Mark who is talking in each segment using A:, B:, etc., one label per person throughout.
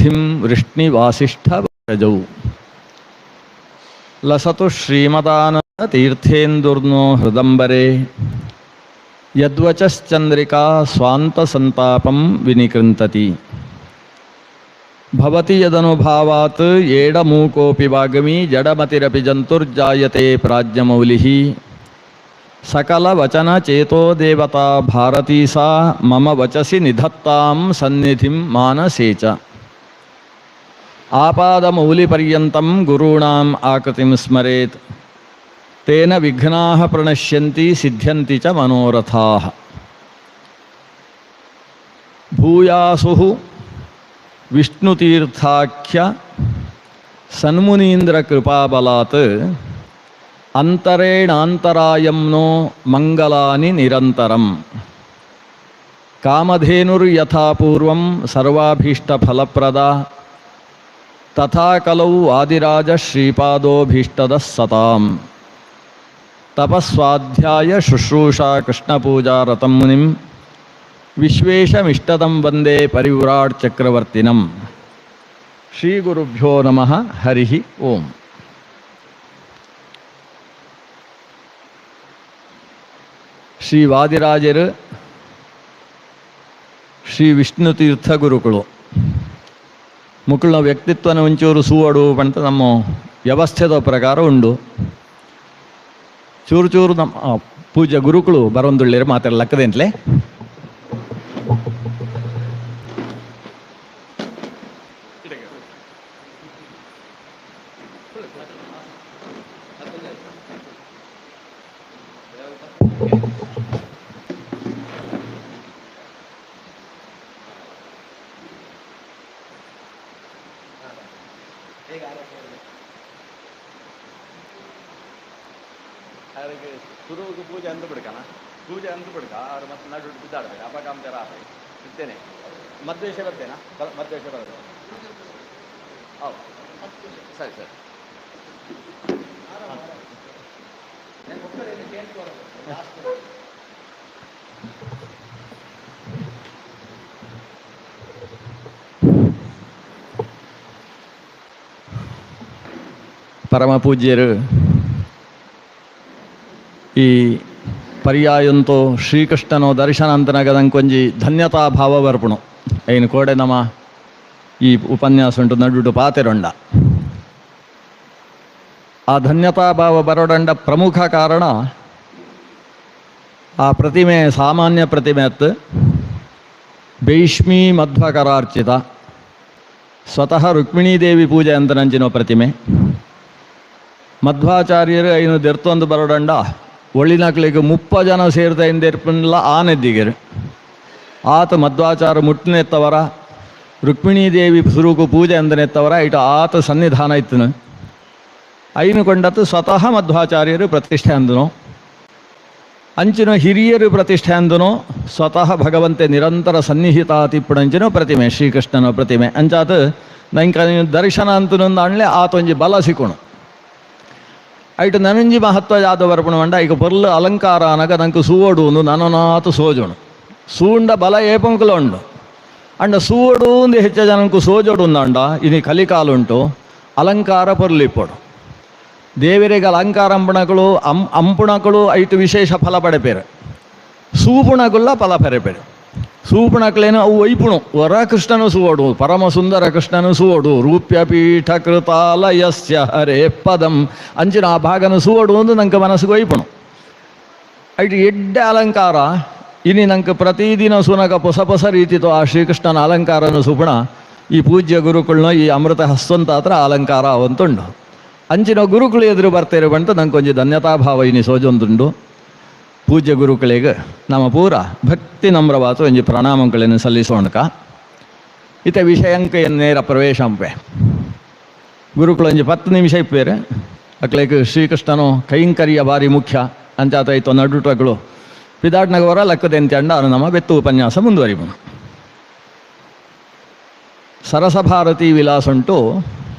A: ಸನ್ನಿಧಿಂ ವೃಷ್ಣಿವಾಸಿಷ್ಠವರಜೌ ಲಸತು ಶ್ರೀಮದಾನಂದ ತೀರ್ಥೇಂದುರ್ನೋ ಹೃದಂಬರೆ ಯದ್ವಚಶ್ಚಂದ್ರಿಕಾ ಸ್ವಾಂತಸಂತಾಪಂ ವಿನಿಕೃಂತತಿ ಭವತಿ ಯದನುಭಾವಾತ್ ಏಡಮೂಕೋಪಿ ವಾಗ್ಮಿ ಜಡಮತಿರಪಿ ಜಂತುರ್ಜಾಯತೆ ಪ್ರಾಜ್ಞಮೌಲಿಃ ಸಕಲವಚನ ಚೇತೋ ದೇವತಾ ಭಾರತೀ ಸಾ ಮಮ ವಚಸಿ ನಿಧತ್ತಾಂ ಸನ್ನಿಧಿಂ ಮಾನಸೇ ಚ ಆಪಾದಮೌಲಿಪರ್ಯಂತಂ ಗುರುಣಾಂ ಆಕೃತಿಂ ಸ್ಮರೇತ್ ತೇನ ವಿಘ್ನಾಃ ಪ್ರಣಶ್ಯಂತಿ ಸಿದ್ಧ್ಯಂತಿ ಚ ಮನೋರಥಾಃ ಭೂಯಾಸುಃ ವಿಷ್ಣುತೀರ್ಥಾಖ್ಯ ಸನ್ಮುನೀಂದ್ರ ಕೃಪಾಬಲಾತ್ ಅಂತರೇಣಾಂತರಾಯಂ ನೋ ಮಂಗಲಾನಿ ನಿರಂತರಂ ಕಾಮಧೇನುರ್ಯಥಾ ಪೂರ್ವಂ ಸರ್ವಾಭೀಷ್ಟಫಲಪ್ರದ ತಥಾ ಕಲೌ ಆದಿರಾಜ ಶ್ರೀಪಾದೋಭೀಷ್ಟದ ಸತಾಂ ತಪಸ್ವಾಧ್ಯಾಯ ಶುಶ್ರೂಷಾ ಕೃಷ್ಣಪೂಜಾರತಂ ಮುನಿಂ ವಿಶ್ವೇಶಮಿಷ್ಟದಂ ವಂದೇ ಪರಿವ್ರಾಟ್ ಚಕ್ರವರ್ತಿನಂ. ಶ್ರೀ ಗುರುಭ್ಯೋ ನಮಃ. ಹರಿ ಓಂ. ಶ್ರೀ ವಾದಿರಾಜರು ಶ್ರೀ ವಿಷ್ಣು ತೀರ್ಥ ಗುರುಗಳು ಮುಕ್ಕಳ ವ್ಯಕ್ತಿತ್ವನ ಒಂಚೂರು ಸೂವಡು ಅಂತ ನಮ್ಮ ವ್ಯವಸ್ಥೆದ ಪ್ರಕಾರ ಉಂಡು. ಚೂರು ಚೂರು ನಮ್ಮ ಪೂಜ್ಯ ಗುರುಗಳು ಬರೊಂದುಳ್ಳಿರು ಮಾತಾಡಲಕ್ಕದೇಂತಲೇ. ಪೂಜೆ ಅಂದು ಬಿಡ್ಕಣ, ಪೂಜೆ ಅಂದು ಬಿಡ್ಕ ಅವ್ರು ಮತ್ತೆ ನಡು ಬಿದ್ದಾಡ್ಬೇಕು. ಅಪಕಾಮ ಜರ ಆಗ್ಬೇಕು. ಇರ್ತೇನೆ ಮಧ್ವೇಷ ಬರ್ತೇನಾ? ಮಧ್ವೇಷ ಬರುತ್ತೆ. ಹೌದು, ಸರಿ ಸರಿ. ಪರಮ ಪೂಜ್ಯರು ಈ ಪರ್ಯಾಯಂತೋ ಶ್ರೀಕೃಷ್ಣನೋ ದರ್ಶನ ಅಂತನಗದಂಕೊಂಜಿ ಧನ್ಯತಾ ಭಾವ ಬರ್ಪುಣು ಐನು ಕೋಡೆ ನಮ್ಮ ಈ ಉಪನ್ಯಾಸ ಉಂಟು ನಡುಟು ಪಾತೆರೊಂಡ. ಆ ಧನ್ಯತಾ ಭಾವ ಬರೋಡಂಡ ಪ್ರಮುಖ ಕಾರಣ ಆ ಪ್ರತಿಮೆ ಸಾಮಾನ್ಯ ಪ್ರತಿಮೆ ಅತ್ತು ಭೀಷ್ಮೀ ಮಧ್ವಕರಾರ್ಚಿತ ಸ್ವತಃ ರುಕ್ಮಿಣೀದೇವಿ ಪೂಜೆ ಅಂತ ನಂಚಿನ ಪ್ರತಿಮೆ. ಮಧ್ವಾಚಾರ್ಯರು ಐನು ದೆರ್ತೊಂದು ಬರೋಡಂಡ ಒಳ್ಳಿನಕ್ಲಿಗೆ 30 ಜನ ಸೇರ್ತಾ ಇಂದಿರ್ಪಲ್ಲ ಆನೆದ್ದಿಗೆರು ಆತ ಮಧ್ವಾಚಾರ ಮುಟ್ಟಿನೆತ್ತವರ ರುಕ್ಮಿಣೀದೇವಿ ಸುರುಕು ಪೂಜೆ ಅಂದನೆತ್ತವರ ಇಟ ಆತ ಸನ್ನಿಧಾನ ಇತ್ತನು ಐನು ಕೊಂಡತ್ತು ಸ್ವತಃ ಮಧ್ವಾಚಾರ್ಯರು ಪ್ರತಿಷ್ಠೆ ಅಂದನೋ ಅಂಚಿನ ಹಿರಿಯರು ಪ್ರತಿಷ್ಠೆ ಅಂದನೋ ಸ್ವತಃ ಭಗವಂತೆ ನಿರಂತರ ಸನ್ನಿಹಿತಾತಿಪ್ಪುಡಂಚಿನ ಪ್ರತಿಮೆ ಶ್ರೀಕೃಷ್ಣನ ಪ್ರತಿಮೆ ಅಂಚಾತ ನಂಗೆ ದರ್ಶನ ಅಂತನೊಂದು ಅಣ್ಲೆ ಆತೊಂಜಿ ಬಲ ಸಿಕ್ಕೋಣ ಐಟು ನನಂಜಿ ಮಹತ್ವ ಜಾದ ಬರ್ಪಣ ಮಂಡ ಈಗ ಪೊರ್ಲು ಅಲಂಕಾರ ಅನಗ ನಂಗೆ ಸೂವಡು ನನನಾತು ಸೋಜೋಣು ಸೂಂಡ ಬಲ ಏಪಂಕುಲ ಉಂಡು ಅಂಡ ಸೂವಡು ಒಂದು ಹೆಚ್ಚು ಜನಕ್ಕೂ ಸೋಜೋಡು ಅಂಡ ಇನಿ ಕಲಿಕಾಲುಂಟು ಅಲಂಕಾರ ಪೊರ್ಲಿಪ್ಪಡು ದೇವರಿಗೆ ಅಲಂಕಾರ ಅಂಪಣಗಳು ಅಂಪುಣಗಳು ಐಟು ವಿಶೇಷ ಫಲ ಪಡೆಪೇರು ಸೂಪುಣಗುಲ್ಲ ಫಲ ಪೆರೆಪೇರು ಸೂಪುಣಕ್ಲೇನು ಅವು ವೈಪುಣು ವರ ಕೃಷ್ಣನು ಸೂವಡು ಪರಮ ಸುಂದರ ಕೃಷ್ಣನು ಸೂವಡು ರೂಪ್ಯ ಪೀಠ ಕೃತಾಲಯಸ್ಯ ಹರೇ ಪದಂ ಅಂಚಿನ ಆ ಭಾಗನ ಸೂವಡು ಒಂದು ನಂಗೆ ಮನಸ್ಸಿಗೆ ವೈಪುಣು ಐಟು ಎಡ್ಡೆ ಅಲಂಕಾರ ಇನಿ ನಂಗೆ ಪ್ರತಿದಿನ ಸುನಗ ಹೊಸ ರೀತಿతో ಆ ಶ್ರೀಕೃಷ್ಣನ ಅಲಂಕಾರನು ಸುಪುಣ ಈ ಪೂಜ್ಯ ಗುರುಗಳನ್ನ ಈ ಅಮೃತ ಹಸ್ತಂತ ಹತ್ರ ಅಲಂಕಾರ ಅವಂತುಂಡು ಅಂಚಿನ ಗುರುಗಳು ಎದುರು ಬರ್ತಾರೆ ಬಂತು ನಂಗೆ ಕೊಂಚ ಧನ್ಯತಾಭಾವ ಇನಿ ಸೋಜೊಂದುಂಡು. ಪೂಜ್ಯ ಗುರುಗಳಿಗೆ ನಮ್ಮ ಪೂರ ಭಕ್ತಿ ನಮ್ರವಾತು ಒಂಜಿ ಪ್ರಣಾಮಗಳನ್ನು ಸಲ್ಲಿಸೋಣಕ ಇತ ವಿಷಯಂಕ ನೇರ ಪ್ರವೇಶಂಪೆ ಗುರುಗಳು ಒಂಜಿ 10 ನಿಮಿಷ ಇಪ್ಪೇರು ಅಕ್ಲೇಗೆ ಶ್ರೀಕೃಷ್ಣನು ಕೈಂಕರ್ಯ ಭಾರಿ ಮುಖ್ಯ ಅಂಚಾತ ಇತ್ತು ನಡುಟಗಳು ಪಿದಾಟ್ನಗವರ ಲೆಕ್ಕದೆಂತಂಡ ಅದು ನಮ್ಮ ಬೆತ್ತು ಉಪನ್ಯಾಸ ಮುಂದುವರಿಬೋಣ. ಸರಸಭಾರತಿ ವಿಲಾಸ ಉಂಟು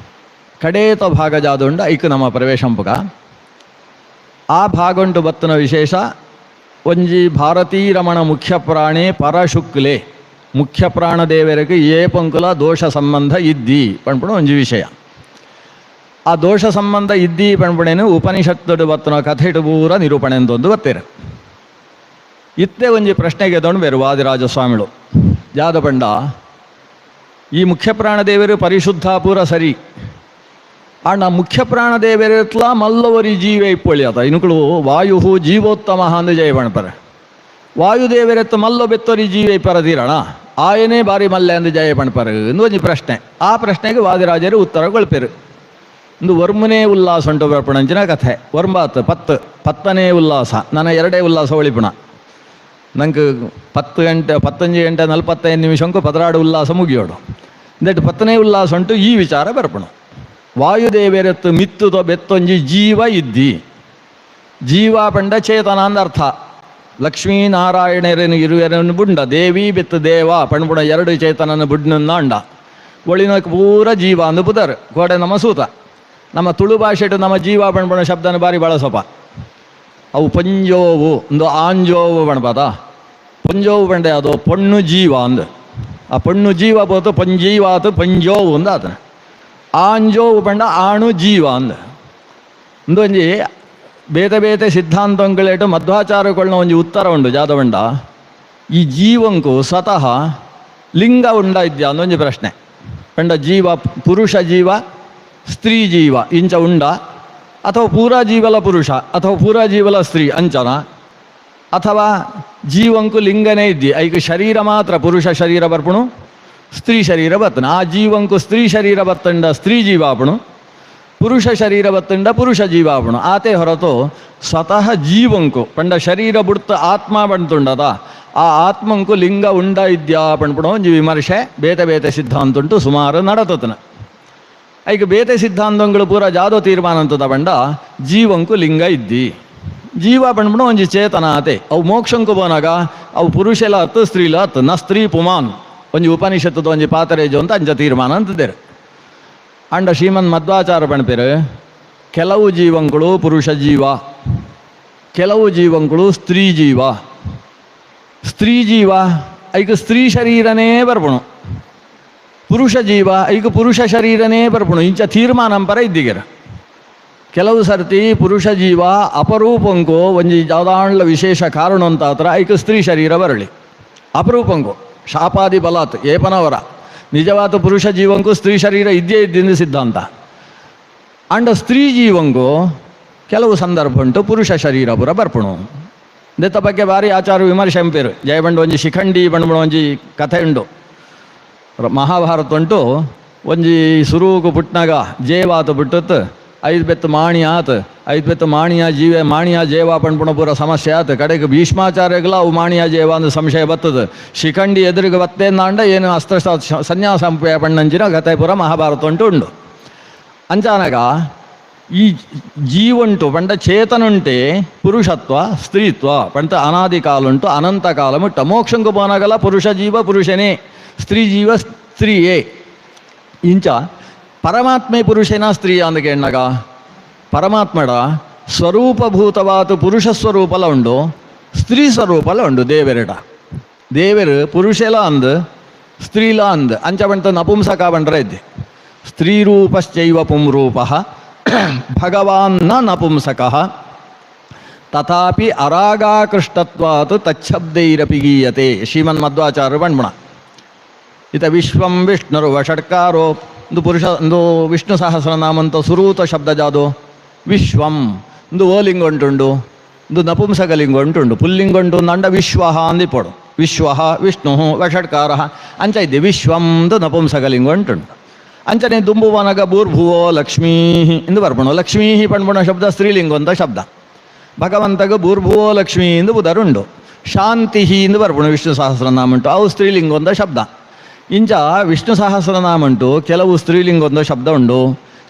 A: ಕಡೇತ ಭಾಗ ಜಾದುಂಡ ಐಕ್ ನಮ್ಮ ಪ್ರವೇಶಂಪುಗ ಆ ಭಾಗುಂಟು ಬತ್ತನ ವಿಶೇಷ ಒಂಜಿ ಭಾರತೀ ರಮಣ ಮುಖ್ಯ ಪ್ರಾಣಿ ಪರಶುಕ್ಲೆ ಮುಖ್ಯ ಪ್ರಾಣದೇವರಿಗೆ ಏ ಪಂಕುಲ ದೋಷ ಸಂಬಂಧ ಇದ್ದಿ ಪಣ್ಪುಣ ಒಂಜಿ ವಿಷಯ. ಆ ದೋಷ ಸಂಬಂಧ ಇದ್ದಿ ಪಣ್ಪುಣೇನು ಉಪನಿಷತ್ತು ಬತ್ತನ ಕಥೆ ಇಟ್ಟು ಪೂರ ನಿರೂಪಣೆ ಅಂತೊಂದು ಬತ್ತೇರು. ಇತ್ತೇ ಒಂಜಿ ಪ್ರಶ್ನೆಗೆ ಎದೊಂಡು ಬೇರು ವಾದಿರಾಜ ಸ್ವಾಮಿಗಳು ಜಾದ ಪಂಡ ಈ ಮುಖ್ಯ ಪ್ರಾಣದೇವರು ಪರಿಶುದ್ಧ ಪೂರ ಸರಿ ಅಣ್ಣ ಮುಖ್ಯ ಪ್ರಾಣದೇವರತ್ಲ ಮಲ್ಲವರಿ ಜೀವೇ ಇಪ್ಪೊಳಿ ಆತ ಇನ್ಕಳು ವಾಯು ಜೀವೋತ್ತಮ ಅಂದು ಜಯ ಪಣಪರ ವಾಯುದೇವರೆತ್ತು ಮಲ್ಲೊ ಬೆತ್ತೊರಿ ಜೀವೇ ಪರದಿರಣ ಆಯನೇ ಬಾರಿ ಮಲ್ಲೆ ಅಂದು ಜಯ ಪಣಪರ ಎಂದು ಒಂಜಿ ಪ್ರಶ್ನೆ. ಆ ಪ್ರಶ್ನೆಗೆ ವಾದಿರಾಜರು ಉತ್ತರ ಕೊಳ್ಪೇರು. ಒಂದು ವರ್ಮನೇ ಉಲ್ಲಾಸ ಉಂಟು ಬರ್ಪಣಂಚಿನ ಕಥೆ. ವರ್ಮಾತ್ ಪತ್ತನೇ ಉಲ್ಲಾಸ ನನ್ನ ಎರಡೇ ಉಲ್ಲಾಸ ಒಳಿಪುಣ ನಂಗೆ 15 ಗಂಟೆ 45 ನಿಮಿಷಕ್ಕೂ ಪದರಾಡು ಉಲ್ಲಾಸ ಮುಗಿಯೋಡು ದಟ್ 10ನೇ ಉಲ್ಲಾಸ ಉಂಟು. ಈ ವಿಚಾರ ಬರ್ಪಣು ವಾಯುದೇವರೆತ್ತು ಮಿತ್ತುತೋ ಬೆತ್ತೊಂಜಿ ಜೀವ ಇದ್ದಿ ಜೀವ ಪಂಡ ಚೇತನ ಅಂದರ್ಥ. ಲಕ್ಷ್ಮೀನಾರಾಯಣರನ್ನು ಇರುವೆರನ್ನು ಬುಂಡ ದೇವಿ ಬೆತ್ತು ದೇವ ಪಣ್ಬುಣ ಎರಡು ಚೇತನನ ಬುಡ್ನನ್ನ ಅಂಡ ಒಳಿನಕ್ಕೆ ಪೂರ ಜೀವ ಅಂದು ಪುದರ್ ಗೋಡೆ ನಮ್ಮ ಸೂತ. ನಮ್ಮ ತುಳು ಭಾಷೆಟು ನಮ್ಮ ಜೀವ ಪಣ್ಬುಣ ಶಬ್ದನ ಬಾರಿ ಬಳಸಪ್ಪ. ಅವು ಪಂಜೋವು ಒಂದು ಆಂಜೋವು ಬಣ್ಬಾದ ಪಂಜೋವು ಬಂಡೆ ಅದು ಪೊಣ್ಣು ಜೀವ ಅಂದು ಆ ಪೊಣ್ಣು ಜೀವ ಬೋದು ಪಂಜೀವಾತು ಪಂಜೋವು ಅಂದ ಆತನ ಆಂಜೋವು ಬಂಡ ಆಣು ಜೀವ ಅಂದ ಒಂದು ಒಂಜಿ ಬೇತೆ ಬೇತೆ ಸಿದ್ಧಾಂತಗಳೇಟು ಮಧ್ವಾಚಾರಗಳನ್ನ ಒಂಜಿ ಉತ್ತರ ಉಂಡು ಜಾದವಂಡ. ಈ ಜೀವಂಕು ಸ್ವತಃ ಲಿಂಗ ಉಂಡ ಇದ್ಯಾ ಅಂದೊಂಜಿ ಪ್ರಶ್ನೆ ಪಂಡ ಜೀವ ಪುರುಷ ಜೀವ ಸ್ತ್ರೀ ಜೀವ ಇಂಚ ಉಂಡ ಅಥವಾ ಪೂರಾ ಜೀವಲ ಪುರುಷ ಅಥವಾ ಪೂರಾ ಜೀವಲ ಸ್ತ್ರೀ ಅಂಚನ ಅಥವಾ ಜೀವಂಕು ಲಿಂಗನೇ ಇದ್ದಿ ಐಕ ಶರೀರ ಮಾತ್ರ ಪುರುಷ ಶರೀರ ಬರ್ಪುಣು ಸ್ತ್ರೀ ಶರೀರ ಬತ್ತನ ಆ ಜೀವಂಕು ಸ್ತ್ರೀ ಶರೀರ ಬತ್ತಂಡ ಸ್ತ್ರೀ ಜೀವಾಪುಣು ಪುರುಷ ಶರೀರ ಬತ್ತಂಡ ಪುರುಷ ಜೀವಾಪುಣು ಆತೆ ಹೊರತು ಸ್ವತಃ ಜೀವಂಕು ಪಂಡ ಶರೀರ ಬುಡ್ತ ಆತ್ಮ ಬಂತುಂಡದ ಆ ಆತ್ಮಂಕು ಲಿಂಗ ಉಂಡ ಇದ್ಯಾ ಪಣ್ಪುಣ ಒಂಜಿ ವಿಮರ್ಶೆ ಬೇತೆ ಬೇತೆ ಸಿದ್ಧಾಂತ ಉಂಟು ಸುಮಾರು ನಡತತನ. ಈಗ ಬೇತೆ ಸಿದ್ಧಾಂತಗಳು ಪೂರ ಜಾದೋ ತೀರ್ಮಾನ ಅಂತದ ಬಂಡ ಜೀವಂಕು ಲಿಂಗ ಇದ್ದಿ ಜೀವ ಪಣ್ಪುಣ ಒಂಜಿ ಚೇತನ ಆತೆ ಅವು ಮೋಕ್ಷಂಕು ಬೋನಾಗ ಅವು ಪುರುಷೆಲ್ಲ ಹತ್ತು ಸ್ತ್ರೀಲ ಹತ್ತು ನ ಸ್ತ್ರೀ ಪುಮಾನ್ ಒಂಜಿ ಉಪನಿಷತ್ತದ ಒಂಜಿ ಪಾತರೇಜು ಅಂತ ಅಂಜ ತೀರ್ಮಾನ ಅಂತದೇರು. ಅಂಡ ಶ್ರೀಮನ್ ಮಧ್ವಾಚಾರ ಪಣಪೇರು ಕೆಲವು ಜೀವಂಗಳು ಪುರುಷ ಜೀವ ಕೆಲವು ಜೀವಂಗಳು ಸ್ತ್ರೀ ಜೀವ. ಸ್ತ್ರೀ ಜೀವ ಐಕ ಸ್ತ್ರೀ ಶರೀರನೇ ಬರ್ಪುಣು ಪುರುಷ ಜೀವ ಐಕ ಪುರುಷ ಶರೀರನೇ ಬರ್ಪುಣು ಇಂಚ ತೀರ್ಮಾನ ಪರ ಇದ್ದಿಗೆರ. ಕೆಲವು ಸರ್ತಿ ಪುರುಷ ಜೀವ ಅಪರೂಪಂಕು ಒಂಜಿ ಜಾದಾಂಡ್ಲ ವಿಶೇಷ ಕಾರಣ ಅಂತ ಹತ್ರ ಐಕ ಸ್ತ್ರೀ ಶರೀರ ಬರಲಿ ಅಪರೂಪಂಕು ಶಾಪಾದಿ ಬಲಾತ್ ಏಪನವರ ನಿಜವಾದ ಪುರುಷ ಜೀವಂಕು ಸ್ತ್ರೀ ಶರೀರ ಇದ್ದೇ ಇದ್ದಿಂದ ಸಿದ್ಧಾಂತ. ಅಂಡ ಸ್ತ್ರೀ ಜೀವಂಕು ಕೆಲವು ಸಂದರ್ಭ ಉಂಟು ಪುರುಷ ಶರೀರ ಪುರ ಬರ್ಪುಣು ದೆತ್ತ ಬಗ್ಗೆ ಭಾರಿ ಆಚಾರ ವಿಮರ್ಶೆ ಎಂಪೇರು ಜಯಬಂಡು ಒಂಜಿ ಶಿಖಂಡಿ ಬಣ್ಣ ಒಂಜಿ ಕಥೆ ಉಂಡು ಮಹಾಭಾರತ ಉಂಟು. ಒಂಜಿ ಸುರೂಕು ಪುಟ್ನಾಗ ಜೇವಾತು ಬಿಟ್ಟತ್ 5 ಬೆತ್ತು ಮಾಣಿ ಆತು 5 ಬೆತ್ತು ಮಾಣಿಯ ಜೀವ ಮಾಣಿಯ ಜೇವ ಪಣ್ಪುಣ ಪೂರ ಸಮಸ್ಯೆ ಆತು ಕಡೆಗೆ ಭೀಷ್ಮಾಚಾರ್ಯಗಳ ಅವು ಮಾಣಿಯ ಜೇವ ಅಂದು ಸಂಶಯ ಬರ್ತದೆ. ಶಿಖಂಡಿ ಎದುರಿಗೆ ಬತ್ತೇಂದಾಂಡ ಏನು ಅಸ್ತ್ರ ಸನ್ಯಾಸ ಪಣ್ಣಂಚಿನ ಕಥೆ ಪೂರ ಮಹಾಭಾರತ ಉಂಟು. ಅಂಚಾನಾಗ ಈ ಜೀವಂಟು ಪಂಡ ಚೇತನುಂಟೆ ಪುರುಷತ್ವ ಸ್ತ್ರೀತ್ವ ಪಂಟ ಅನಾದಿ ಕಾಲುಂಟು ಅನಂತ ಕಾಲ ಮುಟ್ಟ ಮೋಕ್ಷಂಕು ಬೋನಾಗಲ ಪುರುಷ ಜೀವ ಪುರುಷನೇ ಸ್ತ್ರೀ ಜೀವ ಸ್ತ್ರೀಯೇ ಇಂಚ ಪರಮಾತ್ಮೆ ಪುರುಷನ ಸ್ತ್ರೀ ಅಂದಕ್ಕೆ ಎಣ್ಣಗ ಪರಮಾತ್ಮಡ ಸ್ವರೂಪಭೂತವಾದ ಪುರುಷ ಸ್ವರೂಪಲ ಉಂಡು ಸ್ತ್ರೀ ಸ್ವರೂಪಲ ಉಂಡು ದೇವೆರಡ ದೇವರು ಪುರುಷೆಲ ಅಂದು ಸ್ತ್ರೀಲ ಅಂದು ಅಂಚ ಬಂತ ನಪುಂಸಕ ಬಂಡ್ರ ಇದ್ದೆ ಸ್ತ್ರೀ ರೂಪಶ್ಚೈವ ಪುಂರೂಪ ಭಗವಾನ್ ನ ನಪುಂಸಕ ತಥಾಪಿ ಅರಾಗಾಕೃಷ್ಟತ್ವಾತ್ ತಚ್ಛಬ್ದೈರಪಿ ಗೀಯತೆ ಶ್ರೀಮನ್ ಮಧ್ವಾಚಾರ್ಯ ಬಣ್ಮಣ ಇತ ವಿಶ್ವಂ ವಿಷ್ಣುರು ವಷಟ್ಕಾರೋ ಒಂದು ಪುರುಷ ಒಂದು ವಿಷ್ಣು ಸಹಸ್ರನಾಮ ಅಂತ ಸುರೂತ ಶಬ್ದ ಜಾದು ವಿಶ್ವಂ ಒಂದು ಓಲಿಂಗ ಉಂಟುಂಡು ಒಂದು ನಪುಂಸಕಲಿಂಗ ಉಂಟುಂಡು ಪುಲ್ಲಿಂಗ ಉಂಟು ನಂಡ ವಿಶ್ವ ಅಂದಿಪೋಡು ವಿಶ್ವ ವಿಷ್ಣು ವಷಟ್ಕಾರ ಅಂಚ ಇದ್ದೆ ವಿಶ್ವಂದು ನಪುಂಸಕಲಿಂಗ ಉಂಟುಂಡು ಅಂಚನೆ ದುಂಬುವನಗ ಭೂರ್ಭುವೋ ಲಕ್ಷ್ಮೀ ಎಂದು ಬರ್ಪಣು ಲಕ್ಷ್ಮೀ ಪಣ್ಬುಣ ಶಬ್ದ ಸ್ತ್ರೀಲಿಂಗ ಅಂತ ಶಬ್ದ ಭಗವಂತಗ ಭೂರ್ಭುವೋ ಲಕ್ಷ್ಮೀ ಎಂದು ಬುಧರುಂಡು ಶಾಂತಿ ಎಂದು ಬರ್ಪಣು ವಿಷ್ಣು ಸಹಸ್ರನಾಮ ಉಂಟು ಅವು ಸ್ತ್ರೀಲಿಂಗೊಂದ ಶಬ್ದ ಇಂಚ ವಿಷ್ಣು ಸಹಸ್ರನಾಮ ಉಂಟು ಕೆಲವು ಸ್ತ್ರೀಲಿಂಗೊಂದು ಶಬ್ದ ಉಂಡು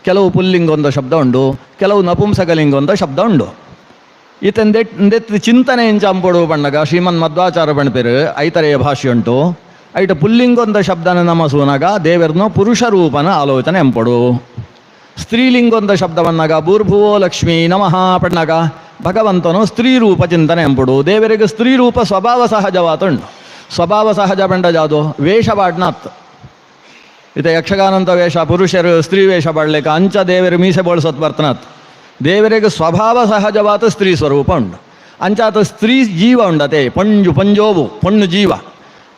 A: ಕೆಲವು ಪುಲ್ಲಿಂಗೊಂದು ಶಬ್ದ ಉಂಡು ಕೆಲವು ನಪುಂಸಕಲಿಂಗೊಂದು ಶಬ್ದ ಉಂಡು ಈತಂದೆತ್ತು ಚಿಂತನೆ ಇಂಚ ಅಂಪೊಡು ಬಣ್ಣಗ ಶ್ರೀಮನ್ ಮಧ್ವಾಚಾರ ಬಣ್ಪೇರು ಐತರೆಯ ಭಾಷೆ ಉಂಟು ಐಟ ಪುಲ್ಲಿಂಗೊಂದು ಶಬ್ದನ ನಮ್ಮ ಸೂನಾಗ ದೇವರನ್ನು ಪುರುಷ ರೂಪನ ಆಲೋಚನೆ ಎಂಪೊಡು ಸ್ತ್ರೀಲಿಂಗೊಂದು ಶಬ್ದವನ್ನಾಗ ಭೂರ್ಭುವೋ ಲಕ್ಷ್ಮೀ ನಮಃ ಪಣ್ಣಗ ಭಗವಂತನು ಸ್ತ್ರೀ ರೂಪ ಚಿಂತನೆ ಎಂಪುಡು ದೇವರಿಗೆ ಸ್ತ್ರೀ ರೂಪ ಸ್ವಭಾವ ಸಹಜವಾತುಂಡು ಸ್ವಭಾವ ಸಹಜ ಬಂಡ ಜಾದು ವೇಷ ಬಾಡ್ನಾತ್ ಇತ ಯಕ್ಷಗಾನಂತ ವೇಷ ಪುರುಷರು ಸ್ತ್ರೀ ವೇಷ ಬಾಡ್ಲಿಕ್ಕೆ ಅಂಚ ದೇವರು ಮೀಸೆ ಬೋಳ್ಸೋದು ಬರ್ತನತ್ ದೇವರಿಗೆ ಸ್ವಭಾವ ಸಹಜವಾದ ಸ್ತ್ರೀ ಸ್ವರೂಪ ಉಂಡು ಅಂಚಾತ ಸ್ತ್ರೀ ಜೀವ ಉಂಡತೆ ಪಂಜೋವು ಪೊಣ್ಣು ಜೀವ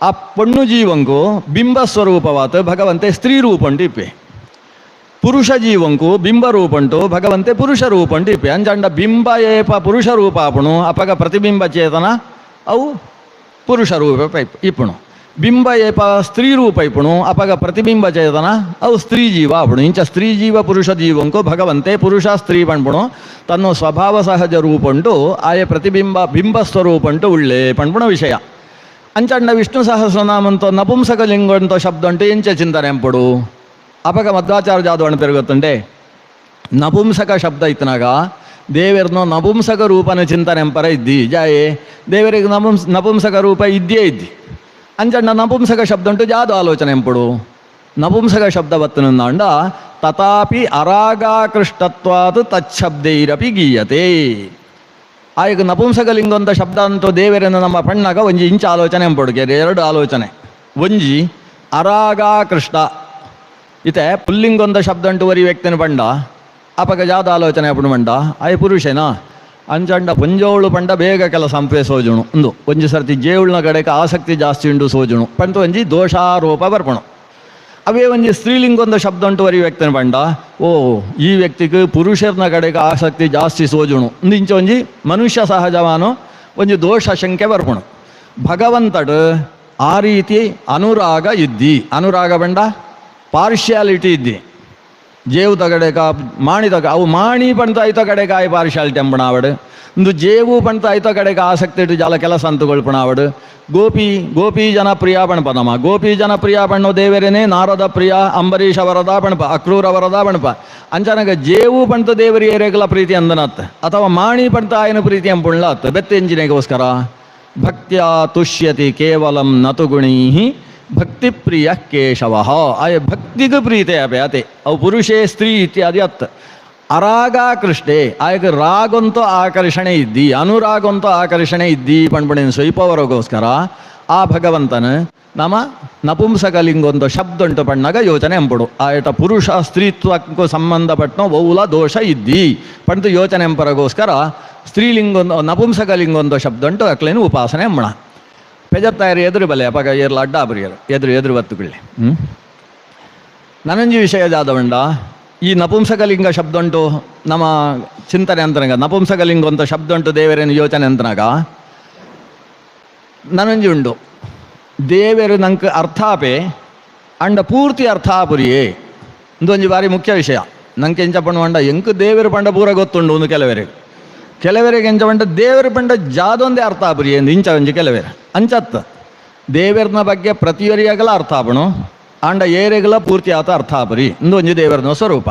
A: ಆ ಪೊಣ್ಣು ಜೀವಂಕು ಬಿಂಬ ಸ್ವರೂಪವಾತ ಭಗವಂತೆ ಸ್ತ್ರೀ ರೂಪ ಉಂಟು ಇಪ್ಪೆ ಪುರುಷ ಜೀವಂಕು ಬಿಂಬ ರೂಪ ಉಂಟು ಭಗವಂತೆ ಪುರುಷ ರೂಪ ಉಂಟು ಇಪ್ಪೆ ಅಂಚಂಡ ಬಿಂಬ ಏಪ ಪುರುಷ ರೂಪ ಆಪಣು ಅಪಗ ಪ್ರತಿಬಿಂಬ ಚೇತನ ಅವು ಪುರುಷ ರೂಪ ಇಪ್ಪಣು ಬಿಂಬ ಏಪ ಸ್ತ್ರೀ ರೂಪ ಇಪ್ಪಣು ಅಪಗ ಪ್ರತಿಬಿಂಬ ಚೇತನ ಅವು ಸ್ತ್ರೀ ಜೀವ ಆಪಣು ಇಂಚ ಸ್ತ್ರೀ ಜೀವ ಪುರುಷ ಜೀವಂಕು ಭಗವಂತೆ ಪುರುಷ ಸ್ತ್ರೀ ಪಣ್ಪಣು ತನ್ನ ಸ್ವಭಾವ ಸಹಜ ರೂಪ ಉಂಟು ಆಯೆ ಪ್ರತಿಬಿಂಬ ಬಿಂಬ ಸ್ವರೂಪ ಉಂಟು ಉಳ್ಳೆ ಪಣ್ಪುಣ ವಿಷಯ ಅಂಚಂಡ ವಿಷ್ಣು ಸಹಸ್ರನಾಮಂತೋ ನಪುಂಸಕಲಿಂಗಂತೋ ಶಬ್ದ ಉಂಟು ಎಂಚ ಚಿಂತನೆ ಎಂಪಡು ಅಪಗ ಮಧ್ವಾಚಾರ್ಯ ಜಾದು ಅಣ್ಣ ಪೆರುಗುತ್ತಂಡೆ ನಪುಂಸಕ ಶಬ್ದ ಇತ್ತನಾಗ ದೇವರನ್ನು ನಪುಂಸಕ ರೂಪನ ಚಿಂತನೆ ಎಂಪರ ಇದ್ದಿ ಜಾಯೆ ದೇವರಿಗೆ ನಪುಂಸಕ ರೂಪ ಇದ್ದೇ ಇದ್ದಿ ಅಂಚಂಡ ನಪುಂಸಕ ಶಬ್ದ ಉಂಟು ಜಾದು ಆಲೋಚನೆ ಎಂಪಡು ನಪುಂಸಕ ಶಬ್ದ ಬತ್ತನಂದ ತಥಾಪಿ ಅರಾಗಾಕೃಷ್ಟತ್ವಾತ್ ತಚ್ಛಬ್ದೈರಪಿ ಗೀಯತೆ ಆಗ ನಪುಂಸಕಲಿಂಗ ಅಂತ ಶಬ್ದ ಅಂತೂ ದೇವರನ್ನು ನಮ್ಮ ಪಣ್ಣಾಗ ಒಂಜಿ ಇಂಚ ಆಲೋಚನೆ ಎಂಪಡುಗೆ ಎರಡು ಆಲೋಚನೆ ಒಂಜಿ ಅರಾಗಾಕೃಷ್ಟ ಇತೆ ಪುಲ್ಲಿಂಗೊಂದ ಶಬ್ದ ಉಂಟು ವರಿ ವ್ಯಕ್ತಿನ ಪಂಡ ಅಪಗ ಜಾದ ಆಲೋಚನೆ ಅಪ್ಪಡು ಮಂಡ ಆಯ್ ಪುರುಷೇನಾ ಅಂಚಂಡ ಪಂಜೋಳು ಪಂಡ ಬೇಗ ಕೆಲಸ ಸಂಪೆ ಸೋಜುಣು ಒಂದು ಒಂಜಿ ಸರ್ತಿ ಜೇವುಳ್ನ ಕಡೆಗೆ ಆಸಕ್ತಿ ಜಾಸ್ತಿ ಉಂಡು ಸೋಜುಣು ಪಂತು ಒಂಜಿ ದೋಷಾರೋಪ ಬರ್ಪಣು ಅವೇ ಒಂಜಿ ಸ್ತ್ರೀಲಿಂಗೊಂದ ಶಬ್ದ ಉಂಟು ವರಿ ವ್ಯಕ್ತಿನ ಪಂಡ ಓ ಈ ವ್ಯಕ್ತಿಗೆ ಪುರುಷರ್ನ ಕಡೆಗೆ ಆಸಕ್ತಿ ಜಾಸ್ತಿ ಸೋಜುಣು ಇಂಚ ಒಂಜಿ ಮನುಷ್ಯ ಸಹಜವಾನು ಒಂಜಿ ದೋಷ ಶಂಕೆ ಬರ್ಪಣು ಭಗವಂತಡು ಆ ರೀತಿ ಅನುರಾಗ ಇದ್ದಿ ಅನುರಾಗ ಬಂಡ ಪಾರ್ಶಿಯಾಲಿಟಿ ಇದ್ದಿ ಜೇವು ತಗಡೆಕ ಮಾಣಿ ತಗ ಅವು ಮಾಣಿ ಪಂತ ಐತ ಕಡೆಗೆ ಆಯ್ ಪಾರ್ಶಿಯಾಲಿಟಿ ಎಂಬಣಾವಡು ಒಂದು ಜೇವು ಪಂತ ಐತ ಕಡೆಗೆ ಆಸಕ್ತಿ ಇಟ್ಟು ಜಾಲ ಕೆಲಸ ಅಂತುಕೊಳ್ಪಣಾವಡು ಗೋಪಿ ಜನಪ್ರಿಯ ಪಣಪ ನಮ್ಮ ಗೋಪಿ ಜನಪ್ರಿಯ ಪಣ್ಣು ದೇವರೇನೆ ನಾರದ ಪ್ರಿಯ ಅಂಬರೀಷ ವರದ ಪಣಪ ಅಕ್ರೂರ ವರದ ಪಣಪ ಅಂಚನಗ ಜೇವು ಪಂತ ದೇವರಿ ಏರೆಗಲ ಪ್ರೀತಿ ಅಂದನತ್ ಅಥವಾ ಮಾಣಿ ಪಂತ ಆಯನ ಪ್ರೀತಿ ಎಂಪುಣ್ಲತ್ ಬೆತ್ತ ಎಂಜಿನೆಗೋಸ್ಕರ ಭಕ್ತಿಯ ತುಷ್ಯತಿ ಕೇವಲಂ ನತು ಗುಣೀ ಭಕ್ತಿ ಪ್ರಿಯ ಕೇಶವ ಆಯ ಭಕ್ತಿಗೂ ಪ್ರೀತಿ ಅಪೆ ಅವು ಪುರುಷೇ ಸ್ತ್ರೀ ಇತ್ಯಾದಿ ಅತ್ ಅರಾಗಾಕೃಷ್ಟೇ ಆಯಕ ರಾಗಂತೂ ಆಕರ್ಷಣೆ ಇದ್ದಿ ಅನುರಾಗಂತೂ ಆಕರ್ಷಣೆ ಇದ್ದಿ ಪಣ್ಪಣಿನ ಸ್ವೈಪವರಿಗೋಸ್ಕರ ಆ ಭಗವಂತನ ನಮ್ಮ ನಪುಂಸಕಲಿಂಗೊಂದು ಶಬ್ದ ಉಂಟು ಪಣ್ಣಾಗ ಯೋಚನೆ ಎಂಪಡು ಆಯಟ ಪುರುಷ ಸ್ತ್ರೀತ್ವಕ್ಕೂ ಸಂಬಂಧಪಟ್ಟ ಬಹುಲ ದೋಷ ಇದ್ದಿ ಪಂತು ಯೋಚನೆ ಎಂಪರಗೋಸ್ಕರ ಸ್ತ್ರೀಲಿಂಗೊಂದು ನಪುಂಸಕಲಿಂಗೊಂದು ಶಬ್ದ ಉಂಟು ಅಕ್ಲೇನು ಉಪಾಸನೆ ಎಂಬಣ ಪೆಜತ್ತಾಯರು ಎದುರು ಬಲೆ ಅಪಗ ಏರ್ಲ ಅಡ್ಡ ಬರಿಯರು ಎದುರು ಬತ್ತುಕೊಳ್ಳಿ ನನಂಜಿ ವಿಷಯ ಜಾದವಂಡ ಈ ನಪುಂಸಕಲಿಂಗ ಶಬ್ದ ಉಂಟು ನಮ್ಮ ಚಿಂತನೆ ಅಂತನಾಗ ನಪುಂಸಕಲಿಂಗ ಅಂತ ಶಬ್ದ ಉಂಟು ದೇವರೇನು ಯೋಚನೆ ಅಂತನಾಗ ನನಂಜಿ ಉಂಡು ದೇವರು ನಂಗೆ ಅರ್ಥಾಪೆ ಅಂಡ ಪೂರ್ತಿ ಅರ್ಥಾಪುರಿಯೇ ಇಂದೊಂಜಿ ಬಾರಿ ಮುಖ್ಯ ವಿಷಯ ನಂಗೆ ಎಂಚ ಪಂಡ ಎಂಕ್ ದೇವರು ಪಂಡ ಪೂರ ಗೊತ್ತುಂಡು ಒಂದು ಕೆಲವರಿಗೆ ಎಂಚ ಪಂಡ ದೇವರು ಪಂಡ ಜಾದೊಂದೇ ಅರ್ಥ ಆಪುರಿ ಎಂದು ಇಂಚ ಒಂಜಿ ಕೆಲವೇರು ಅಂಚತ್ತ ದೇವರನ ಬಗ್ಗೆ ಪ್ರತಿಯೊರಿಯಾಗಲ ಅರ್ಥ ಆಪಣು ಆಂಡ ಏರೆಗಲ ಪೂರ್ತಿ ಆತ ಅರ್ಥ ಆಪುರಿ ಇಂದು ಒಂಜಿ ದೇವರನ ಸ್ವರೂಪ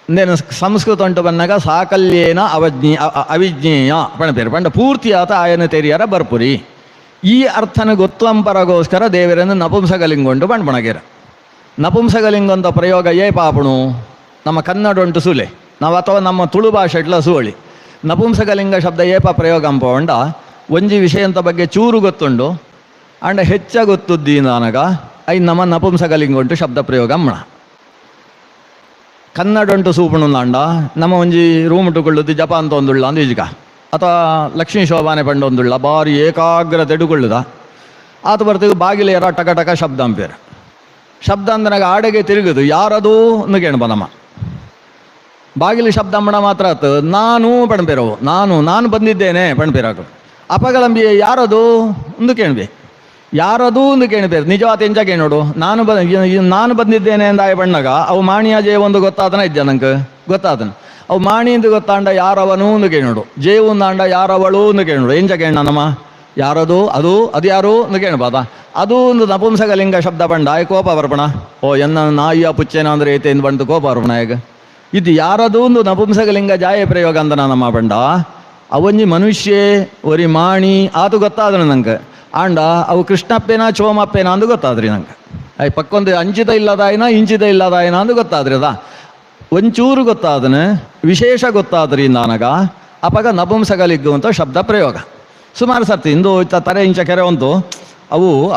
A: ಇಂದೇನು ಸಂಸ್ಕೃತ ಉಂಟು ಬಂದಾಗ ಸಾಕಲ್ಯೇನ ಅವಿಜ್ಞೇಯ ಪಣಪೇರು ಪಂಡ ಪೂರ್ತಿ ಆತ ಆಯನ ತೆರಿಯಾರ ಬರ್ಪುರಿ ಈ ಅರ್ಥನ ಗೊತ್ತಂಪರಗೋಸ್ಕರ ದೇವರನ್ನು ನಪುಂಸಕಲಿಂಗೊಂಡು ಪಣ್ಪಣಗೇರ ನಪುಂಸಕಲಿಂಗೊಂದ ಪ್ರಯೋಗ ಏ ಪಾಪಣು ನಮ್ಮ ಕನ್ನಡ ಉಂಟು ಸುಲೆ ನಾವು ಅಥವಾ ನಮ್ಮ ತುಳು ಭಾಷೆ ಇಟ್ಲ ಸೋಳಿ ನಪುಂಸಕಲಿಂಗ ಶಬ್ದ ಏಪ ಪ್ರಯೋಗ ಅಂಪವಂಡ ಒಂಜಿ ವಿಷಯಂತ ಬಗ್ಗೆ ಚೂರು ಗೊತ್ತುಂಡು ಅಂಡ ಹೆಚ್ಚ ಗೊತ್ತುದ್ದಿ ನನಗ ಐ ನಮ್ಮ ನಪುಂಸಕಲಿಂಗ ಉಂಟು ಶಬ್ದ ಪ್ರಯೋಗ ಅಮ್ಮಣ ಕನ್ನಡ ಉಂಟು ಸೂಪಣು ಅಂಡ ನಮ್ಮ ಒಂಜಿ ರೂಮ್ ಇಟ್ಟುಕೊಳ್ಳುದು ಜಪ ಅಂತ ಒಂದುಳ್ಳ ಅಂದು ಈಜಿಕ ಅಥವಾ ಲಕ್ಷ್ಮೀ ಶೋಭಾನೆ ಪಂಡ ಒಂದುಳ್ಳ ಬಾರಿ ಏಕಾಗ್ರತೆ ಇಡುಕೊಳ್ಳುದ ಆತ ಬರ್ತೀವಿ ಬಾಗಿಲೇರ ಟಕ ಟಕ ಶಬ್ದ ಅಂಪೇರು ಶಬ್ದ ಅಂದನಾಗ ಆಡೆಗೆ ತಿರುಗುದು ಯಾರದು ಅಂದು ಕೇಣಬ ನಮ್ಮ ಬಾಗಿಲು ಶಬ್ದ ಅಮ್ಮಣ ಮಾತ್ರ ಆತು ನಾನು ಪಣ್ಪೇರವು ನಾನು ಬಂದಿದ್ದೇನೆ ಪಣ್ಪೇರಾಗ ಅಪಗಲಂಬಿ ಯಾರದು ಒಂದು ಕೇಳ್ಬೆ ಯಾರದು ಒಂದು ಕೇಳಬೇರು ನಿಜವಾದ ಎಂಜ ಕೇಳೋಡು ನಾನು ಬಂದಿದ್ದೇನೆ ಅಂದ ಆಯ ಬಣ್ಣಗ ಅವು ಮಾಣಿಯ ಜೇವು ಒಂದು ಗೊತ್ತಾದನ ಇದ್ದ ನಂಗೆ ಗೊತ್ತಾದನು ಅವು ಮಾಣಿ ಎಂದು ಗೊತ್ತಾಂಡ ಯಾರವನು ಒಂದು ಕೇಳೋಡು ಜೇವು ಅಂದಾಂಡ ಯಾರವಳು ಒಂದು ಕೇಳೋಡು ಎಂಜ ಕೇಳ ನಮ್ಮ ಯಾರದು ಅದು ಯಾರು ಒಂದು ಕೇಳಬಾದ ಅದು ಒಂದು ನಪುಂಸಕಲಿಂಗ ಶಬ್ದ ಪಂಡ ಆಯ ಕೋಪ ಬರ್ಪಣ ಓ ಎನ್ನ ನಾಯಿಯ ಪುಚ್ಚೇನ ಅಂದ್ರೆ ಐತೆ ಎಂದು ಬಂದು ಕೋಪ ಬರ್ಪಣ ಈಗ ಇದು ಯಾರದು ಒಂದು ನಪುಂಸಕಲಿಂಗ ಜಾಯ ಪ್ರಯೋಗ ಅಂತ ನಮ್ಮ ಪಂಡ ಅವೊಂಜಿ ಮನುಷ್ಯ ಒರಿ ಮಾಣಿ ಆತು ಗೊತ್ತಾದನು ನಂಗೆ ಆಂಡ ಅವು ಕೃಷ್ಣಪ್ಪೇನ ಚೋಮಪ್ಪೇನ ಅಂದು ಗೊತ್ತಾದ್ರಿ ನಂಗೆ ಅಯ್ಯ ಪಕ್ಕೊಂದು ಅಂಚಿತ ಇಲ್ಲದಾಯನ ಇಂಚಿತ ಇಲ್ಲದಾಯನ ಅಂದು ಗೊತ್ತಾದ್ರಿ ಅದ ಒಂಚೂರು ಗೊತ್ತಾದನ ವಿಶೇಷ ಗೊತ್ತಾದ್ರಿ ನನಗ ಅಪಗ ನಪುಂಸಕಲಿಗ್ಗು ಅಂತ ಶಬ್ದ ಪ್ರಯೋಗ ಸುಮಾರು ಸರ್ತಿ ಇಂದು ತರೆ ಇಂಚ ಕೆರೆ ಒಂದು ಅವು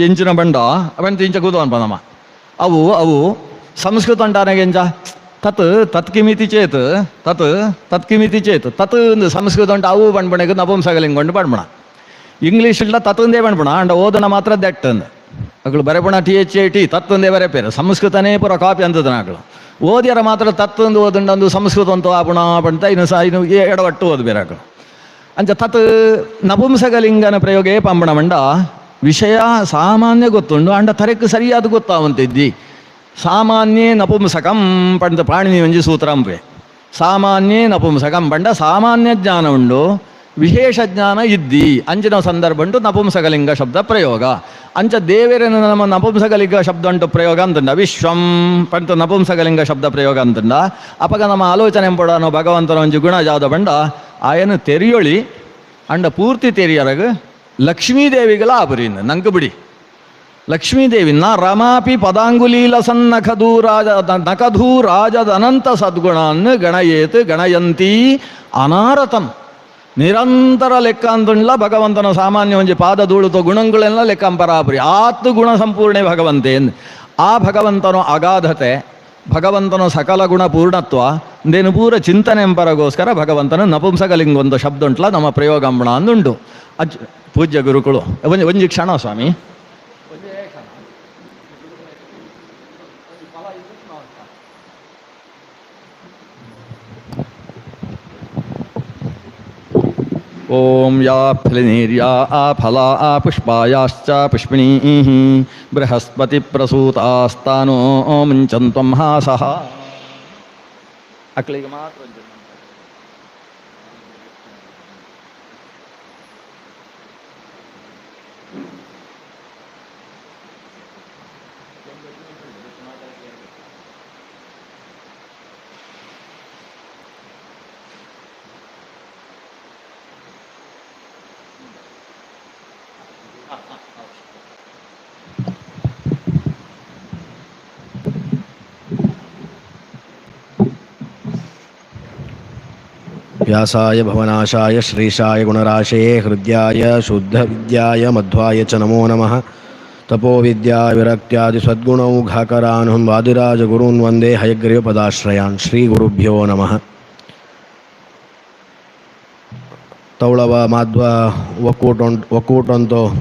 A: ಎಂಚಿನ ಬಂಡ ಅವಂತ ಇಂಚ ಕೂತು ಅನ್ಪನಮ್ಮ ಅವು ಸಂಸ್ಕೃತ ಅಂಟಾನೆಗೆಂಚ ತತ್ ಕಿಮಿತಿ ಚೇತ್ ತತ್ ಸಂಸ್ಕೃತ ಉಂಟು ಅವು ಬಣ್ಬಣಕ್ಕೆ ನಪುಂಸಕಲಿಂಗೊಂಡು ಬಣ್ಬಣ ಇಂಗ್ಲೀಷ್ ಇಲ್ಲ ತತ್ತೊಂದೇ ಬಣ್ಬಣ ಅಂಡ ಓದನ ಮಾತ್ರ ದಟ್ ಅಂದು ಅಗಳು ಬರೆಪಣ THAT ತತ್ತೊಂದೇ ಬರೆಪೇರು ಸಂಸ್ಕೃತನೇ ಪೂರ ಕಾಪಿ ಅಂತದನ ಅಗಳು ಓದ್ಯಾರ ಮಾತ್ರ ತತ್ತೊಂದು ಓದುಂಡು ಸಂಸ್ಕೃತ ಅಂತ ಆಪುಣ ಪಂತ ಇನ್ನು ಎಡವಟ್ಟು ಓದ್ಬೇರು ಅಗಳು ಅಂಚ ತತ್ ನಪುಂಸಕಲಿಂಗನ ಪ್ರಯೋಗೇ ಪಂಬಣ ಮಂಡ ವಿಷಯ ಸಾಮಾನ್ಯ ಗೊತ್ತುಂಡು ಅಂಡ ತರಕ್ಕೆ ಸರಿಯಾದ ಗೊತ್ತಾವಂತಿದ್ದಿ ಸಾಮಾನ್ಯೇ ನಪುಂಸಕಂ ಪಂಡ ಪಾಣಿನಿ ಒಂಜಿ ಸೂತ್ರಂಪೆ ಸಾಮಾನ್ಯೇ ನಪುಂಸಕಂ ಪಂಡ ಸಾಮಾನ್ಯ ಜ್ಞಾನ ಉಂಡು ವಿಶೇಷ ಜ್ಞಾನ ಇದ್ದಿ ಅಂಚಿನ ಸಂದರ್ಭ ಉಂಟು ನಪುಂಸಕಲಿಂಗ ಶಬ್ದ ಪ್ರಯೋಗ ಅಂಚ ದೇವೇರನ ನಮ್ಮ ನಪುಂಸಕಲಿಂಗ ಶಬ್ದ ಉಂಟು ಪ್ರಯೋಗ ಅಂತಂಡ ವಿಶ್ವಂ ಪಂತ ನಪುಂಸಕಲಿಂಗ ಶಬ್ದ ಪ್ರಯೋಗ ಅಂತಂಡ ಅಪಗ ನಮ್ಮ ಆಲೋಚನೆ ಎಂಪಡೋ ಭಗವಂತನ ಒಂಜಿ ಗುಣ ಜಾದ ಬಂಡ ಆಯನ ತೆರಿಯೊಳಿ ಅಂಡ ಪೂರ್ತಿ ತೆರಿಯರಗ ಲಕ್ಷ್ಮೀದೇವಿಗಳ ಆಪುರಿನ ನಂಗೆ ಬಿಡಿ ಲಕ್ಷ್ಮೀದೇವಿ ನ ರಮಾಪಿ ಪದಾಂಗುಲೀಲ ನಖಧೂ ರಾಜದ ಅನಂತ ಸದ್ಗುಣಾನ್ ಗಣಯೇತ್ ಗಣಯಂತಿ ಅನಾರತಂ ನಿರಂತರ ಲೆಕ್ಕ ಅಂತುಂಡ್ಲ ಭಗವಂತನ ಸಾಮಾನ್ಯ ಒಂಜಿ ಪಾದ ಧೂಳುತೋ ಗುಣಗಳೆಲ್ಲ ಲೆಕ್ಕಂಪರಾಪುರಿ ಆತ್ತು ಗುಣ ಸಂಪೂರ್ಣೆ ಭಗವಂತೇನ್ ಆ ಭಗವಂತನ ಅಗಾಧತೆ ಭಗವಂತನ ಸಕಲ ಗುಣ ಪೂರ್ಣತ್ವ ಇಂದೇನು ಪೂರ ಚಿಂತನೆ ಎಂಪರಗೋಸ್ಕರ ಭಗವಂತನ ನಪುಂಸಕಲಿಂಗ ಒಂದು ಶಬ್ದ ಉಂಟ್ಲ ನಮ್ಮ ಪ್ರಯೋಗಂಬಣ ಅಂದುಂಟು ಪೂಜ್ಯ ಗುರುಗಳು ಒಂಜಿ ಕ್ಷಣ ಸ್ವಾಮಿ ಓಂ ಯಾ ಫಲಿನೀರ್ಯಾ ಆ ಫಲ ಆ ಪುಷ್ಪಾಯಾಶ್ಚ ಪುಷ್ಪಿಣೀಃ ಬೃಹಸ್ಪತಿ ಪ್ರಸೂತಾಸ್ತಾನೋ ಮುಂಚಂತ್ವಂ ಹಾಸಃ ಅಕ್ಳಿಗೆ ಮಾತ್ರ
B: ವ್ಯಾಸಾಯ ಭವನಾಶಾಯ ಶ್ರೀಶಾಯ ಗುಣರಾಶಯೇ ಹೃದ್ಯಾಯ ಶುದ್ಧವಿದ್ಯಾಯ ಮಧ್ವಾಯ ಚ ನಮೋ ನಮಃ ತಪೋವಿದ್ಯಾ ವಿರಕ್ತ್ಯಾದಿ ಸದ್ಗುಣೌಘಾಕರಾನ್ ವಾದಿರಾಜ ಗುರೂನ್ ವಂದೇ ಹಯಗ್ರೀವ ಪದಾಶ್ರಯಾನ್ ಶ್ರೀ ಗುರುಭ್ಯೋ ನಮಃ. ತೌಳವ ಮಾಧ್ವ ಒಕ್ಕೂಟಂತೋ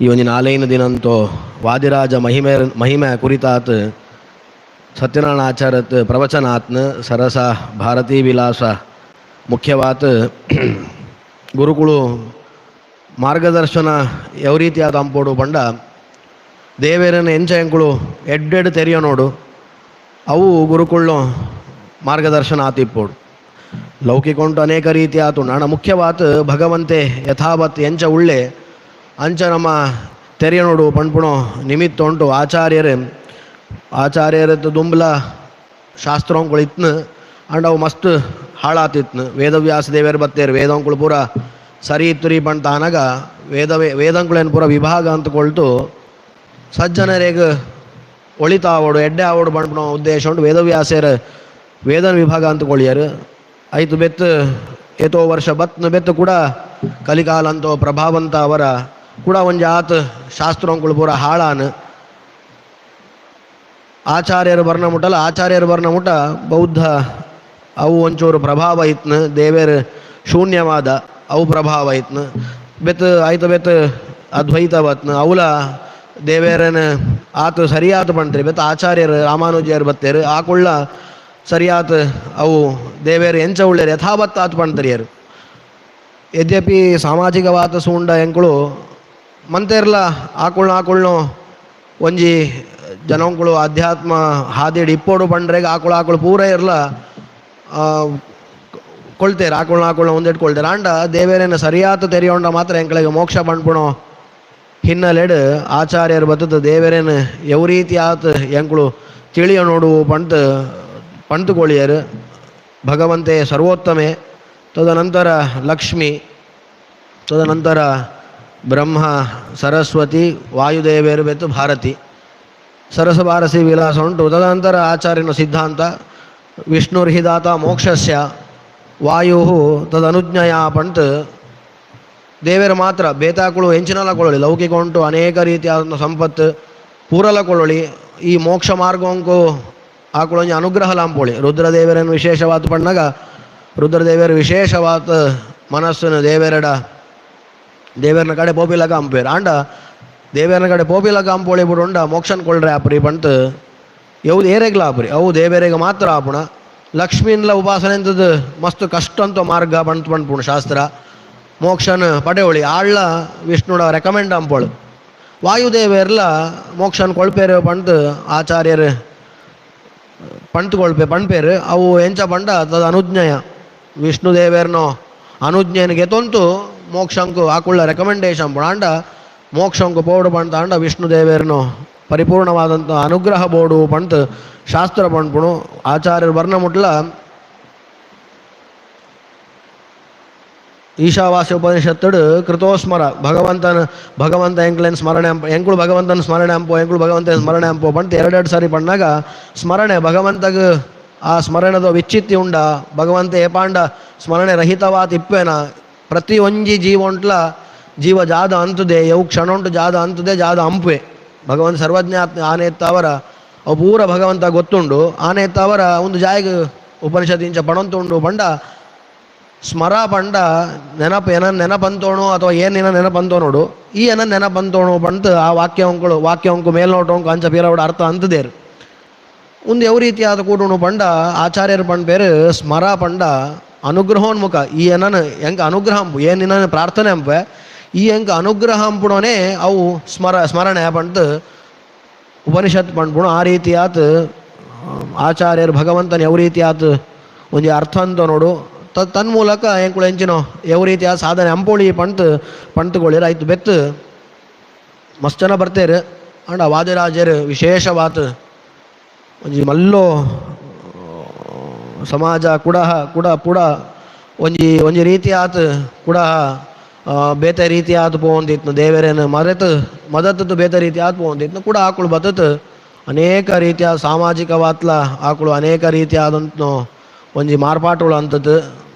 B: ಈ ಒಂದು 4 ದಿನಂತೋ ವಾದಿರಾಜ ಮಹಿಮೆ ಕುರಿತಾತ್ ಸತ್ಯನಾರಾಯಣ ಆಚಾರ್ಯತ್ ಪ್ರವಚನಾತ್ನ ಸರಸ ಭಾರತೀ ವಿಲಾಸ ಮುಖ್ಯವಾತ್ ಗುರುಗಳು ಮಾರ್ಗದರ್ಶನ ಯಾವ ರೀತಿಯಾದ ಅಂಪೋಡು ಬಂಡ ದೇವೇರನ ಎಂಚೆಂಕುಳು ಎಡ್ಡೆಡ್ ತೆರೆಯೋ ನೋಡು ಅವು ಗುರುಕುಳ್ಳು ಮಾರ್ಗದರ್ಶನ ಆತಿಪ್ಪೋಡು ಲೌಕಿಕ ಉಂಟು ಅನೇಕ ರೀತಿ ಆತು ನಾಣ ಮುಖ್ಯವಾತ್ ಭಗವಂತೆ ಯಥಾವತ್ ಎಂಚ ಉಳ್ಳೆ ಅಂಚ ನಮ್ಮ ತೆರೆಯ ನೋಡು ಪಣ್ಪುಣೋ ನಿಮಿತ್ತ ಉಂಟು ಆಚಾರ್ಯರದ್ದು ದುಂಬಲ ಶಾಸ್ತ್ರಂಗಳು ಇತ್ನ ಅಂಡ್ ಅವು ಮಸ್ತ್ ಹಾಳಾತಿತ್ನ ವೇದವ್ಯಾಸ ದೇವರು ಬತ್ತೇರು ವೇದಂಕುಳು ಪೂರ ಸರಿ ಇತ್ತುರಿ ಪಂತ ಅನಗ ವೇದಂಕುಳೇನು ಪೂರ ವಿಭಾಗ ಅಂತಕೊಳ್ತು ಸಜ್ಜನರೇಗ ಒಳಿತ ಆವೋಡು ಎಡ್ಡೆ ಆವೋಡು ಪಂಪುಣೋ ಉದ್ದೇಶ ಉಂಟು ವೇದವ್ಯಾಸರ ವೇದನ ವಿಭಾಗ ಅಂತಕೊಳ್ಯಾರು ಆಯ್ತು ಬೆತ್ತು ಏತೋ ವರ್ಷ ಬತ್ನ ಬೆತ್ತು ಕೂಡ ಕಲಿಕಾಲ ಅಂತೋ ಪ್ರಭಾವಂತ ಅವರ ಕೂಡ ಒಂಜಿ ಆತ ಶಾಸ್ತ್ರಂಕುಳು ಪೂರ ಹಾಳಾನ ಆಚಾರ್ಯರು ಬರ್ನಮುಟ್ಟಲ್ಲ ಆಚಾರ್ಯರು ಬರ್ನಮುಟ್ಟ ಬೌದ್ಧ ಅವು ಒಂಚೂರು ಪ್ರಭಾವ ಇತ್ನ ದೇವೇರು ಶೂನ್ಯವಾದ ಅವು ಪ್ರಭಾವ ಇತ್ನ ಬೆತ್ತು ಆಯ್ತು ಬೆತ್ತು ಅದ್ವೈತವತ್ನ ಅವಲ ದೇವೇರನ ಆತ ಸರಿಯಾತ ಪಣ್ರಿ ಬೆತ್ತು ಆಚಾರ್ಯರು ರಾಮಾನುಜರು ಬತ್ತೇರು ಆಕುಳ್ಳ ಸರಿಯಾತ ಅವು ದೇವೇರು ಎಂಚ ಉಳ್ಳೇರು ಯಥಾವತ್ ಆತ ಪಣ್ತರಿಯರು ಯದ್ಯಪಿ ಸಾಮಾಜಿಕವಾದ ಸೂಂಡ ಎಂಕುಳು ಮಂತೇರ್ಲ ಆಕುಳ್ನೋ ಒಂಜಿ ಜನಂಕುಳು ಅಧ್ಯಾತ್ಮ ಹಾದಿಡ್ ಇಪ್ಪೋಡು ಬಂಡ್ರೆಗೆ ಆಕುಳು ಪೂರ ಇರಲ ಕೊಳ್ತೇರು ಆಕುಳ್ನ ಒಂದಿಟ್ಕೊಳ್ತೇರು ಅಂಡ ದೇವೇರೇನ ಸರಿಯಾತ ತೆರೆಯೋಂಡ ಮಾತ್ರ ಎಂಕಳಿಗೆ ಮೋಕ್ಷ ಪಣ್ಪುಣೋ ಹಿನ್ನೆಲೆಡ್ ಆಚಾರ್ಯರು ಬತ್ತದ ದೇವೇರೇನು ಯಾವ ರೀತಿ ಆತ ಎಂಕುಳು ತಿಳಿಯ ನೋಡು ಪಣ್ತುಕೊಳ್ಳಿಯರು ಭಗವಂತೆ ಸರ್ವೋತ್ತಮೆ ತದನಂತರ ಲಕ್ಷ್ಮಿ ತದನಂತರ ಬ್ರಹ್ಮ ಸರಸ್ವತಿ ವಾಯುದೇವೇರು ಬೆತ್ತು ಭಾರತಿ ಸರಸ ಭಾರಸಿ ವಿಲಾಸ ಉಂಟು ತದನಂತರ ಆಚಾರ್ಯನ ಸಿದ್ಧಾಂತ ವಿಷ್ಣುರ್ಹಿದಾತ ಮೋಕ್ಷಸ್ಯ ವಾಯು ತದನುಜ್ಞಯ ಪಂತ್ ದೇವರ ಮಾತ್ರ ಬೇತಾಕುಳು ಹೆಂಚಿನಲ್ಲ ಕೊಳ್ಳಿ ಲೌಕಿಕ ಉಂಟು ಅನೇಕ ರೀತಿಯಾದ ಸಂಪತ್ತು ಪೂರಲ ಕೊಳ್ಳಿ ಈ ಮೋಕ್ಷ ಮಾರ್ಗಂಕು ಆಕುಳೊಂಜಿ ಅನುಗ್ರಹ ಲಾಂಪೋಳಿ ರುದ್ರದೇವರನ್ನು ವಿಶೇಷವಾದ ಪಣ್ಣಾಗ ರುದ್ರದೇವರ ವಿಶೇಷವಾದ ಮನಸ್ಸನ್ನು ದೇವರನ ಕಡೆ ಪೋಪಿಲಕ ಅಂಪೇರು ಆಂಡ ದೇವರನ ಕಡೆ ಪೋಪಿಲಕ ಅಂಪೋಳಿ ಬಿಡುಂಡ ಮೋಕ್ಷನ್ ಕೊಳ್ಳ್ರೆ ಆಪ್ರಿ ಪಂಟ್ ಯಾವ್ದು ಏರೆಗ್ಲ ಆಪ್ರಿ ಅವು ದೇವರಿಗೆ ಮಾತ್ರ ಆಪುಣ ಲಕ್ಷ್ಮೀನ್ಲ ಉಪಾಸನೆ ಅಂತದ್ದು ಮಸ್ತ್ ಕಷ್ಟ ಅಂತ ಮಾರ್ಗ ಪಂಟ್ಪುಣ ಶಾಸ್ತ್ರ ಮೋಕ್ಷನ್ ಪಡೆಯೋಳಿ ಆಳ್ಳ ವಿಷ್ಣುಡ ರೆಕಮೆಂಡ್ ಅಂಪೋಳು ವಾಯುದೇವರ್ಲ ಮೋಕ್ಷನ್ ಕೊಳ್ಪೇರು ಪಂಟ್ ಆಚಾರ್ಯರು ಪಂಟ್ ಕೊಳ್ಪೆ ಪಣ್ಪೇರು ಅವು ಎಂಚ ಪಂಡ ತದ ಅನುಜ್ಞೆಯ ವಿಷ್ಣುದೇವರ್ನೋ ಅನುಜ್ಞೆಯನ್ನು ಗೆತೊಂತು ಮೋಕ್ಷಂಕು ಆಕುಳ್ಳ ರೆಕಮೆಂಡೇಶನ್ ಪುಣಾಂಡ ಮೋಕ್ಷಂಕು ಪೋಡು ಪಂತ ಅಂಡ ವಿಷ್ಣುದೇವರ್ನೋ ಪರಿಪೂರ್ಣವಾದಂಥ ಅನುಗ್ರಹ ಬೋಡು ಪಂತ್ ಶಾಸ್ತ್ರ ಪಂಡ್ಪುಣು ಆಚಾರ್ಯರು ಬರ್ಣ ಮುಟ್ಲ ಈಶಾವಾಸ್ಯ ಉಪನಿಷತ್ತುಡು ಕೃತೋಸ್ಮರ ಭಗವಂತ ಎಂಕ್ಲೇನು ಸ್ಮರಣೆ ಎಂಕುಳು ಭಗವಂತನ ಸ್ಮರಣೆ ಅಂಪೋ ಎಂಕುಳು ಭಗವಂತನ ಸ್ಮರಣೆ ಅಂಪೋ ಪಂತ ಎರಡೆರಡು ಸಾರಿ ಪಣ್ಣಾಗ ಸ್ಮರಣೆ ಭಗವಂತಗ ಆ ಸ್ಮರಣದ ವಿಚ್ಚಿತ್ತಿ ಉಂಡ ಭಗವಂತ ಏಪಾಂಡ ಸ್ಮರಣೆ ರಹಿತವಾದ ಇಪ್ಪೇನ ಪ್ರತಿ ಒಂಜಿ ಜೀವ ಉಂಟ್ಲ ಜೀವ ಜಾದ ಅಂತದೆ ಯವು ಕ್ಷಣ ಉಂಟು ಜಾದ ಅಂತದೆ ಜಾದ ಅಂಪೆ ಭಗವಂತ ಸರ್ವಜ್ಞ ಆನೆ ಎತ್ತವರ ಅವು ಪೂರ ಭಗವಂತ ಗೊತ್ತುಂಡು ಆನೆ ಎತ್ತವರ ಒಂದು ಜಾಯಿಗೆ ಉಪನಿಷತ್ ಇಂಚ ಪಣಂತುಂಡು ಪಂಡ ಸ್ಮರ ಪಂಡ ನೆನಪು ಏನನ್ನು ನೆನಪಂತೋಣು ಅಥವಾ ಏನೇನ ನೆನಪಂತೋ ನೋಡು ಈ ಏನನ್ನು ನೆನಪಂತೋಣು ಪಂತ ಆ ವಾಕ್ಯವಂಕು ಮೇಲ್ನೋಟವಂಕು ಅಂಚ ಪೀರವಡ ಅರ್ಥ ಅಂತದೇರು ಒಂದು ಯಾವ ರೀತಿಯಾದ ಕೂಟುಣು ಪಂಡ ಆಚಾರ್ಯರು ಪಂಡ ಬೇರೆ ಸ್ಮರ ಪಂಡ ಅನುಗ್ರಹೋನ್ಮುಖ ಈ ಏನನ್ನು ಹೆಂಗೆ ಅನುಗ್ರಹ ಅಂಪು ಏನಿನ ಪ್ರಾರ್ಥನೆ ಅಂಪೆ ಈ ಹೆಂಗೆ ಅನುಗ್ರಹ ಅಂಪುಣೋನೇ ಅವು ಸ್ಮರಣೆ ಪಂತ ಉಪನಿಷತ್ ಪಂಡ್ಪುಣು ಆ ರೀತಿಯಾತ ಆಚಾರ್ಯರು ಭಗವಂತನ ಯಾವ ರೀತಿಯಾತ ಒಂದು ಅರ್ಥ ಅಂತ ನೋಡು ತನ್ಮೂಲಕ ಎಂಕುಳು ಹೆಂಚಿನೋ ಯಾವ ರೀತಿಯಾದ ಸಾಧನೆ ಅಂಪೋಳಿ ಪಂಟ್ಗಳಿರ ಆಯ್ತು ಬೆತ್ತು ಮಸ್ತ್ ಜನ ಬರ್ತೇರು ಅಂಡ ವಾದಿರಾಜರು ವಿಶೇಷವಾತ ಒಂಜಿ ಮಲ್ಲೋ ಸಮಾಜ ಕೂಡ ಒಂಜಿ ರೀತಿಯಾತ ಕೂಡ ಬೇತೆ ರೀತಿಯಾದ ಪೋಂದಿತ್ತು ದೇವರೇನು ಮದತ್ತು ಬೇತೆ ರೀತಿಯಾದ ಪೋಂದಿತ್ತು ಕೂಡ ಆಕಳು ಬತ್ತತ್ತು ಅನೇಕ ರೀತಿಯ ಸಾಮಾಜಿಕವಾತ್ಲ ಆಕಳು ಅನೇಕ ರೀತಿಯಾದಂಥ ಒಂಜಿ ಮಾರ್ಪಾಟುಗಳು ಅಂತದ್ದು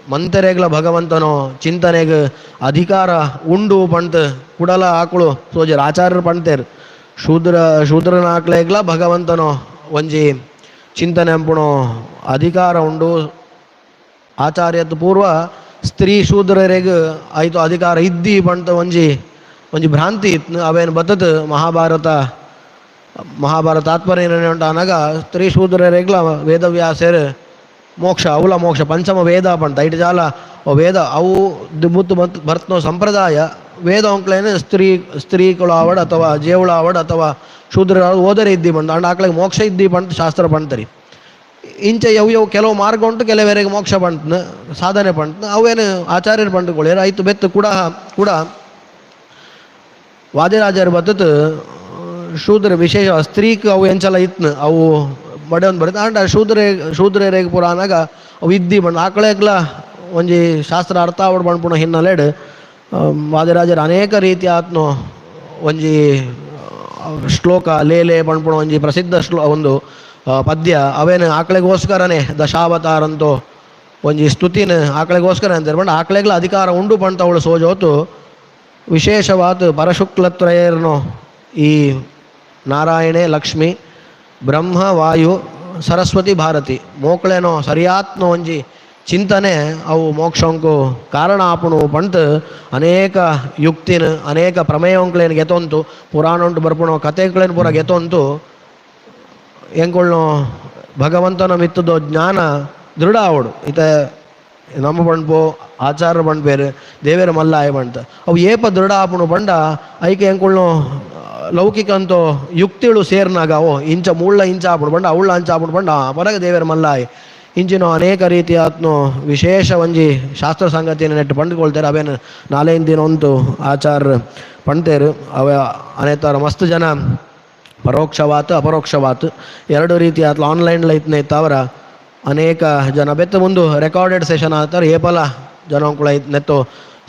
B: ಮಂತೆರೆಗ್ಲ ಭಗವಂತನೋ ಚಿಂತನೆಗೆ ಅಧಿಕಾರ ಉಂಡು ಪಂತ ಕುಡಲ ಆಕಳು ಸೋಜರ್ ಆಚಾರ್ಯರು ಪಂತೇರು ಶೂದ್ರನ ಆಕ್ಳೆಗ್ಲ ಭಗವಂತನೋ ಒಂಜಿ ಚಿಂತನೆ ಅಂಪುಣೋ ಅಧಿಕಾರ ಉಂಡು ಆಚಾರ್ಯದ ಪೂರ್ವ ಸ್ತ್ರೀ ಶೂದ್ರರಿಗೆ ಆಯಿತು ಅಧಿಕಾರ ಇದ್ದಿ ಪಂತ ಒಂಜಿ ಭ್ರಾಂತಿ ಇತ್ತು ಅವೇನು ಬತ್ತದು ಮಹಾಭಾರತ ತಾತ್ಪರ್ಯ ಉಂಟು ಅನಾಗ ಸ್ತ್ರೀ ಶೂದ್ರರೆಗ್ಲ ವೇದವ್ಯಾಸರು ಮೋಕ್ಷ ಅವಲ ಮೋಕ್ಷ ಪಂಚಮ ವೇದ ಪಂಟ ಇಟ್ಟು ಜಾಲ ವೇದ ಅವು ಮುತ್ತು ಬರ್ತನೋ ಸಂಪ್ರದಾಯ ವೇದ ಅಂಕ್ಲೇನು ಸ್ತ್ರೀಗಳು ಆವಡ ಅಥವಾ ಜೇವಳ ಆವಡ ಅಥವಾ ಶೂದ್ರ ಓದರೆ ಇದ್ದಿ ಪಂಟ ಅಂಡ್ ಆಕಳಿಗೆ ಮೋಕ್ಷ ಇದ್ದಿ ಪಂಟ ಶಾಸ್ತ್ರ ಪಂತರಿ ಇಂಚೆ ಯವು ಕೆಲವು ಮಾರ್ಗ ಉಂಟು ಕೆಲವರಿಗೆ ಮೋಕ್ಷ ಪಂಟ್ನ ಸಾಧನೆ ಪಂಟ್ನ ಅವೇನು ಆಚಾರ್ಯರು ಪಂಟ್ಕೊಳ್ಳೇರು ಆಯ್ತು ಬೆತ್ತು ಕೂಡ ವಾದಿರಾಜರು ಬತ್ತತ್ತು ಶೂದ್ರ ವಿಶೇಷ ಸ್ತ್ರೀಕ್ ಅವು ಎಂಚಲ ಇತ್ನ ಅವು ಬಡೆಯೊಂದು ಬರುತ್ತೆ ಅಂಡ ಶೂದ್ರರಿಗೆ ಪುರ ಅನಾಗ ಅವು ಇದ್ದಿ ಬಣ್ಣ ಆಕಳೆಗ್ಲ ಒಂಜಿ ಶಾಸ್ತ್ರ ಅರ್ಥ ಆವಡ್ ಬಣ್ಪುಣ ಹಿನ್ನೆಲೆಡ್ ವಾದಿರಾಜರು ಅನೇಕ ರೀತಿಯ ಆತ್ನು ಒಂಜಿ ಶ್ಲೋಕ ಲೇಲೆ ಬಣ್ಪುಣ ಒಂಜಿ ಪ್ರಸಿದ್ಧ ಒಂದು ಪದ್ಯ ಅವೇನು ಆಕಳಿಗೋಸ್ಕರನೇ ದಶಾವತಾರಂತೋ ಒಂಜಿ ಸ್ತುತಿನ ಆಕಳಿಗೋಸ್ಕರ ಅಂತಾರೆ ಬಣ್ಣ ಆಕಳೆಗ್ಲ ಅಧಿಕಾರ ಉಂಡು ಪಂತ ಅವಳು ಸೋಜೋತು ವಿಶೇಷವಾದ ಪರಶುಕ್ಲತ್ರಯರ್ನೋ ಈ ನಾರಾಯಣೆ ಲಕ್ಷ್ಮಿ ಬ್ರಹ್ಮ ವಾಯು ಸರಸ್ವತಿ ಭಾರತಿ ಮೋಕ್ಳೇನೋ ಸರಿಯಾತ್ನೋ ಒಂಜಿ ಚಿಂತನೆ ಅವು ಮೋಕ್ಷಂಕು ಕಾರಣ ಆಪುಣು ಪಂಟ್ ಅನೇಕ ಯುಕ್ತಿನ ಅನೇಕ ಪ್ರಮೇಯಂಕ್ಳೇನು ಗೆತೊಂತು ಪುರಾಣ ಉಂಟು ಬರ್ಪುಣೋ ಕಥೆಗಳೇನು ಪೂರ ಗೆತೊಂತು ಎಂಕುಳ್ನೋ ಭಗವಂತನ ಮಿತ್ತದೋ ಜ್ಞಾನ ದೃಢ ಆವಡು ಈತ ನಮ್ಮ ಪಂಡ್ಪೋ ಆಚಾರ ಪಂಡ್ ಬೇರೆ ದೇವೇರ ಮಲ್ಲಾಯ ಬಂಟ ಅವು ಏಪ ದೃಢ ಆಪುಣು ಪಂಡ ಐಕೆ ಎಂಕುಳ್ನೋ ಲೌಕಿಕ ಅಂತೋ ಯುಕ್ತಿಗಳು ಸೇರ್ನಾಗ ಇಂಚ ಮುಳ್ಳ ಇಂಚ ಆಪುಡು ಬಂಡ ಅವಳ ಅಂಚ ಆಪುಡು ಬಂಡ ಹೊರಗ ದೇವರ ಮಲ್ಲಾಯ್ ಇಂಚಿನೋ ಅನೇಕ ರೀತಿಯಾತ್ನೋ ವಿಶೇಷ ಒಂಜಿ ಶಾಸ್ತ್ರ ಸಂಗತಿಯನ್ನು ನೆಟ್ಟು ಪಂಡ್ಕೊಳ್ತಾರೆ ಅವೇನು ನಾಳೆಯಿಂದ ದಿನ ಒಂದು ಆಚಾರ ಪಂಡ್ತೇರು ಅವ ಅನೇತಾರ ಮಸ್ತ್ ಜನ ಪರೋಕ್ಷವಾತು ಅಪರೋಕ್ಷವಾತು ಎರಡು ರೀತಿ ಆತ್ಲ ಆನ್ಲೈನ್ಲ ಇತ್ತವರ ಅನೇಕ ಜನ ಬೆತ್ತ ಮುಂದು ರೆಕಾರ್ಡೆಡ್ ಸೆಷನ್ ಆಗ್ತಾರೆ ಏಪಲ ಜನಂಕುಳ ನೆತ್ತೋ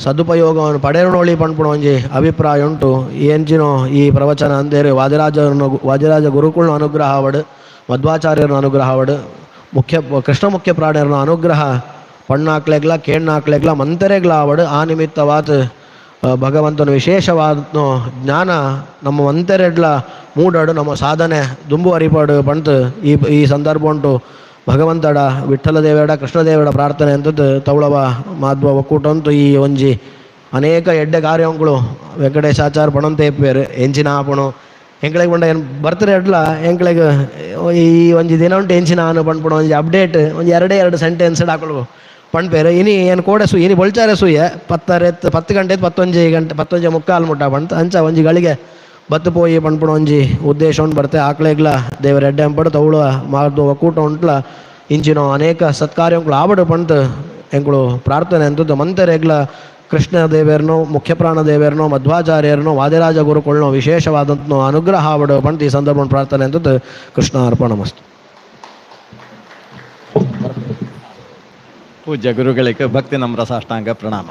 B: ಸದುಪಯೋಗವನ್ನು ಪಡೆಯೋಣಿ ಪಂಡ್ಪುಣ ಒಂಜಿ ಅಭಿಪ್ರಾಯ ಉಂಟು ಎಂಚಿನೋ ಈ ಪ್ರವಚನ ಅಂದೇರು ವಾದಿರಾಜ ಗುರುಕುಳ್ನ ಅನುಗ್ರಹ ಆವಡು ಮಧ್ವಾಚಾರ್ಯರನ ಅನುಗ್ರಹ ಆವಡು ಕೃಷ್ಣ ಮುಖ್ಯ ಪ್ರಾಣರನ ಅನುಗ್ರಹ ಪಣ್ಣಾಕ್ಲೆಗ್ಲ ಕೇಣ್ಣಾಕ್ಲೆಗ್ಲ ಮಂತರೆಗ್ಲ ಆವಡು ಆ ನಿಮಿತ್ತವಾತ್ ಭಗವಂತನ ವಿಶೇಷವಾದ ಜ್ಞಾನ ನಮ್ಮ ಮಂತೆರೆಡ್ಲ ಮೂಡಾಡು ನಮ್ಮ ಸಾಧನೆ ದುಂಬು ಅರಿಪಾಡು ಪಂತು ಈ ಸಂದರ್ಭ ಉಂಟು ಭಗವಂತಡ ವಿಠ್ಠಲ ದೇವೇಡ ಕೃಷ್ಣದೇವೇಡ ಪ್ರಾರ್ಥನೆ ಅಂತದ್ದು ತೌಳವ ಮಾಧ್ವ ಒಕ್ಕೂಟ ಅಂತೂ ಈ ಒಂಜಿ ಅನೇಕ ಎಡ್ಡೆ ಕಾರ್ಯಗಳು ವೆಂಕಟೇಶಾಚಾರ ಪಣಂತ ಎಪ್ಪೇರು ಎಂಚಿನ ಆಪಣು ಎಂಕ್ಳಿಗೆ ಬಂಡ ಏನು ಬರ್ತಾರೆ ಅಡ್ಲ ಎಂಕ್ಳಿಗೆ ಈ ಒಂಜಿ ದಿನ ಉಂಟು ಎಂಚಿನ ಆನು ಪಣ್ಪುಣ ಒಂಜಿ ಅಪ್ಡೇಟ್ ಒಂಜಿ ಎರಡು ಸೆಂಟೆನ್ಸ್ ಹಾಕೊಳ್ಬೋ ಪಣ್ಪೇರು ಇನಿ ಏನು ಕೋಡೆ ಸೂಯಿ ಇನಿ ಬೊಳ್ಚಾರೆ ಸೂಯೆ 10 ಗಂಟೆ 11 ಮುಕ್ಕಾಲು ಮುಟ್ಟ ಪಂತ ಅಂಚ ಒಂಜಿ ಗಳಿಗೆ ಬತ್ತು ಪೋಯಿ ಪಣ್ಪುಣ ಒಂಜಿ ಉದ್ದೇಶ ಉಂಟು ಬರ್ತೆ ಆಕಳೆಗ್ಲ ದೇವರ ಎಡ್ಡೆ ಅಂಪಡು ತೌಳ ಮಾರ್ದು ಒಕ್ಕೂಟ ಉಂಟ್ಲ ಇಂಚಿನ ಅನೇಕ ಸತ್ಕಾರ್ಯಗಳು ಆಬಡು ಪಂತ ಎಂಗಳು ಪ್ರಾರ್ಥನೆ ಅಂತದ್ದು ಮಂತೆರೆಗ್ಲ ಕೃಷ್ಣ ದೇವೇರ್ನೋ ಮುಖ್ಯ ಪ್ರಾಣ ದೇವೇರ್ನೋ ಮಧ್ವಾಚಾರ್ಯರ್ನೋ ವಾದಿರಾಜ ಗುರುಕುಳ್ನೋ ವಿಶೇಷವಾದಂಥ ಅನುಗ್ರಹ ಆಬಡು ಪಂತ ಈ ಸಂದರ್ಭ ಪ್ರಾರ್ಥನೆ ಅಂತದ್ದು ಕೃಷ್ಣ ಅರ್ಪಣಮಸ್ತು.
A: ಪೂಜ್ಯ ಗುರುಗಳಿಗೆ ಭಕ್ತಿ ನಮ್ರ ಸಾಷ್ಟಾಂಗ ಪ್ರಣಾಮ.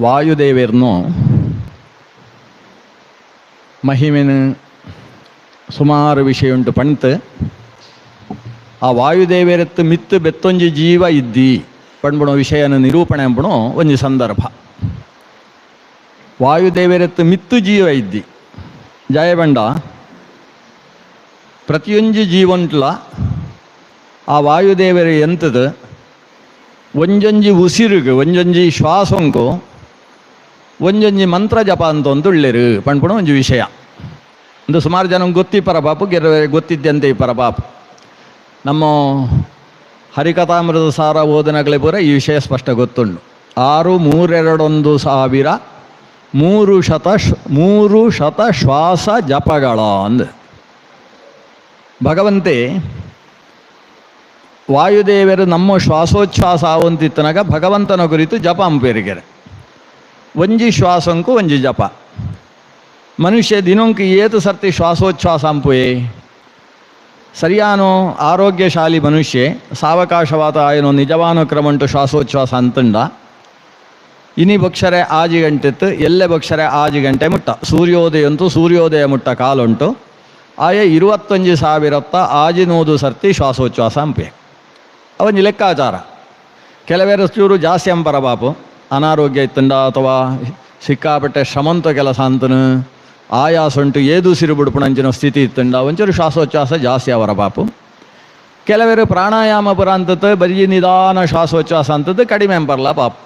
A: ವಾಯುದೇವರನ್ನು ಮಹಿಮೆನ ಸುಮಾರು ವಿಷಯ ಉಂಟು ಪಣ್ತು ಆ ವಾಯುದೇವರತ್ತು ಮಿತ್ತು ಬೆತ್ತೊಂಜಿ ಜೀವ ಇದ್ದಿ ಪಣ್ಬುಣೋ ವಿಷಯನ ನಿರೂಪಣೆ ಅಂಬುಣೋ ಒಂಜಿ ಸಂದರ್ಭ. ವಾಯುದೇವರತ್ತು ಮಿತ್ತು ಜೀವ ಇದ್ದಿ ಜಯಬಂಡ ಪ್ರತಿಯೊಂಜಿ ಜೀವಂಟ್ಲ ಆ ವಾಯುದೇವರ ಎಂತದು ಒಂಜೊಂಜಿ ಉಸಿರುಗು ಒಂಜೊಂಜಿ ಶ್ವಾಸಂಕು ಒಂಜೊಂಜಿ ಮಂತ್ರ ಜಪ ಅಂತ ಒಂದು ಉಳ್ಳೆರು ಪಣ್ಪುಣ ಒಂಜಿ ವಿಷಯ ಒಂದು ಸುಮಾರು ಜನ ಗೊತ್ತಿ ಪರಪಾಪು ಗೊತ್ತಿದ್ದಂತೆ ಈ ಪರಪಾಪು ನಮ್ಮ ಹರಿಕಥಾಮೃತ ಸಾರ ಓದನಗಳೇ ಪೂರ ಈ ವಿಷಯ ಸ್ಪಷ್ಟ ಗೊತ್ತುಂಡು. 632,300 ಶ್ವಾಸ ಜಪಗಳ ಅಂದು ಭಗವಂತೆ ವಾಯುದೇವರು ನಮ್ಮ ಶ್ವಾಸೋಚ್ಛ್ವಾಸ ಆವಂತಿತ್ತನಾಗ ಭಗವಂತನ ಕುರಿತು ಜಪ ಅಂಪೇರಿಗೆರೆ ಒಂಜಿ ಶ್ವಾಸಂಕು ಒಂಜಿ ಜಪ. ಮನುಷ್ಯ ದಿನಂಕು ಏತು ಸರ್ತಿ ಶ್ವಾಸೋಚ್ಛ್ವಾಸ ಅಂಪುಯೇ ಸರಿಯಾನೋ ಆರೋಗ್ಯಶಾಲಿ ಮನುಷ್ಯ ಸಾವಕಾಶವಾದ ಆಯನೋ ನಿಜವಾನೋ ಕ್ರಮಂಟು ಶ್ವಾಸೋಚ್ಛ್ವಾಸ ಅಂತಂಡ ಇನಿ ಬಕ್ಷರೆ 6 ಗಂಟೆತ್ತು ಎಲ್ಲೆ ಬಕ್ಷರೆ 6 ಗಂಟೆ ಮುಟ್ಟ ಸೂರ್ಯೋದಯ ಅಂತೂ ಸೂರ್ಯೋದಯ ಮುಟ್ಟ ಕಾಲುಂಟು ಆಯ 25,600 ಸರ್ತಿ ಶ್ವಾಸೋಚ್ಛ್ವಾಸ ಅಂಪೆ ಅವೊಂದು ಲೆಕ್ಕಾಚಾರ. ಕೆಲವೇರು ಚೂರು ಜಾಸ್ತಿ ಅಂಪರ ಬಾಪು ಅನಾರೋಗ್ಯ ಇತ್ತಂಡ ಅಥವಾ ಸಿಕ್ಕಾಪಟ್ಟೆ ಶ್ರಮಂತ ಕೆಲಸ ಅಂತನು ಆಯಾಸ ಉಂಟು ಏದು ಸಿರು ಬಿಡುಪುಣಂಚಿನ ಸ್ಥಿತಿ ಇತ್ತಂಡ ಒಂಚೂರು ಶ್ವಾಸೋಚ್ಛ್ವಾಸ ಜಾಸ್ತಿ ಅವರ ಬಾಪು. ಕೆಲವರು ಪ್ರಾಣಾಯಾಮ ಪುರ ಅಂತದ್ದು ಬರೀ ನಿಧಾನ ಶ್ವಾಸೋಚ್ಛ್ವಾಸ ಅಂತದ್ದು ಕಡಿಮೆ ಅಂಪರ್ಲ ಪಾಪು.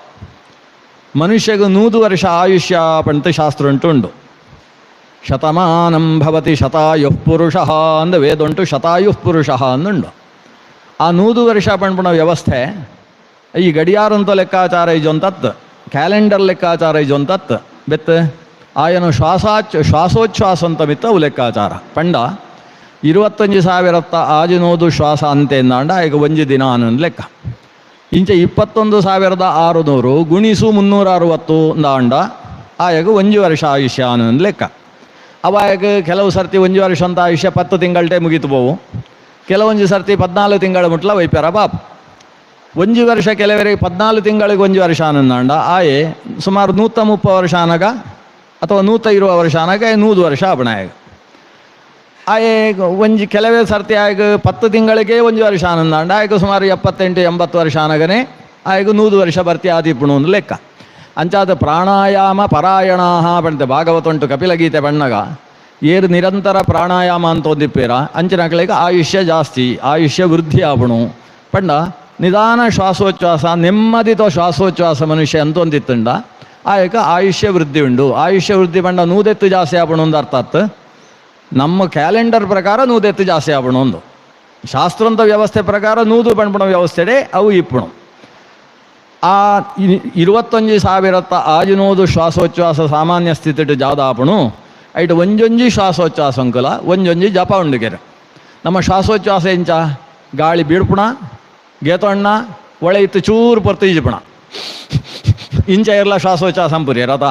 A: ಮನುಷ್ಯಗೂ 100 ವರ್ಷ ಆಯುಷ್ಯ ಪಂತ ಶಾಸ್ತ್ರ ಉಂಟು. ಶತಮಾನಂ ಭವತಿ ಶತಾಯುಃ ಪುರುಷ ಅಂದ ವೇದ ಉಂಟು, ಶತಾಯುಃ ಪುರುಷ ಅಂದುಂಡು. ಆ 100 ವರ್ಷ ಪಣ್ಪುಣ ವ್ಯವಸ್ಥೆ ಈ ಗಡಿಯಾರಂತ ಲೆಕ್ಕಾಚಾರ ಇಜೊಂತತ್ತು ಕ್ಯಾಲೆಂಡರ್ ಲೆಕ್ಕಾಚಾರ ಇಜೊಂತತ್ತು ಬೆತ್ತ ಆಯನ ಶ್ವಾಸೋಚ್ಛ್ವಾಸ ಅಂತ ಮಿತ್ತ ಅವು ಲೆಕ್ಕಾಚಾರ ಪಂಡ 25,600 ಶ್ವಾಸ ಅಂತೆಂದಾಂಡ ಈಗ ಒಂಜಿ ದಿನ ಅನ್ನೊಂದು ಲೆಕ್ಕ. ಇಂಚೆ 21,600 ಗುಣಿಸು 360 ಅಂದಾಂಡ ಆಯಾಗ 1 ವರ್ಷ ಆಯುಷ್ಯ ಅನ್ನೊಂದು ಲೆಕ್ಕ. ಅವಾಗ ಕೆಲವು ಸರ್ತಿ 1 ವರ್ಷ ಅಂತ ಆಯುಷ್ಯ 10 ತಿಂಗಳೇ ಮುಗಿತು ಬೋವು, ಕೆಲವೊಂದು ಸರ್ತಿ 14 ತಿಂಗಳ ಮುಟ್ಲ ವೈಪ್ಯಾರ ಬಾಪ್. 1 ವರ್ಷ ಕೆಲವರಿಗೆ 14 ತಿಂಗಳಿಗೆ 1 ವರ್ಷ ಅನ್ನಂದಾಂಡ ಆಯೆ ಸುಮಾರು 130 ವರ್ಷ ಅನಗ ಅಥವಾ 120 ವರ್ಷ ಅನಗ 100 ವರ್ಷ ಆಪಣಾಗ ಆಯೆ ಒಂಜಿ ಕೆಲವೇ ಸರ್ತಿ ಆಗ 10 ತಿಂಗಳಿಗೆ 1 ವರ್ಷ ಆನಂದಾಂಡ ಆಯ್ಗ ಸುಮಾರು 78-80 ವರ್ಷ ಆನಗನೇ ಆಯ್ಗ 100 ವರ್ಷ ಬರ್ತಿ ಆದಿಪ್ಪುಣು ಒಂದು ಲೆಕ್ಕ. ಅಂಚಾದ ಪ್ರಾಣಾಯಾಮ ಪರಾಯಣ ಬಂತೆ ಭಾಗವತ ಉಂಟು ಕಪಿಲಗೀತೆ ಬಣ್ಣಗ ಏರು ನಿರಂತರ ಪ್ರಾಣಾಯಾಮ ಅಂತ ಒಂದಿಪ್ಪೇರ ಅಂಚಿನಗಳಿಗೆ ಆಯುಷ್ಯ ಜಾಸ್ತಿ ಆಯುಷ್ಯ ವೃದ್ಧಿ ಆಪಣು ಪಂಡ ನಿಧಾನ ಶ್ವಾಸೋಚ್ಛ್ವಾಸ ನೆಮ್ಮದಿತ ಶ್ವಾಸೋಚ್ಛ್ವಾಸ ಮನುಷ್ಯ ಅಂತ ಒಂದಿತ್ತಂಡ ಆಯಕ ಆಯುಷ್ಯ ವೃದ್ಧಿ ಉಂಡು. ಆಯುಷ್ಯ ವೃದ್ಧಿ ಪಂಡ 100 ಜಾಸ್ತಿ ಆಪಣು ಒಂದು ಅರ್ಥಾತ್ ನಮ್ಮ ಕ್ಯಾಲೆಂಡರ್ ಪ್ರಕಾರ 100 ಜಾಸ್ತಿ ಆಪಣು ಒಂದು ಶಾಸ್ತ್ರಂತ ವ್ಯವಸ್ಥೆ ಪ್ರಕಾರ 100 ಪಣ್ಪಣ ವ್ಯವಸ್ಥೆಡೆ ಅವು ಇಪ್ಪಣು. ಆ 25,600 ಶ್ವಾಸೋಚ್ಛ್ವಾಸ ಸಾಮಾನ್ಯ ಸ್ಥಿತಿ ಜಾದ ಆಪಣು ಐಟು ಒಂಜೊಂಜಿ ಶ್ವಾಸೋಚ್ಛ್ವಾಸ ಅಂಕಲ ಒಂಜೊಂಜಿ ಜಪ ಉಂಡುಗೆರೆ. ನಮ್ಮ ಶ್ವಾಸೋಚ್ಛ್ವಾಸ ಇಂಚ ಗಾಳಿ ಬೀಡ್ಪುಣ ಗೇತೊಣ್ಣ ಒಳೆ ಇತ್ತು ಚೂರು ಪೊರ್ತು ಈಜುಪುಣ ಇಂಚ ಇರಲ ಶ್ವಾಸೋಚ್ಛ್ವಾಸ ಅಂಪುರಿ ರಥ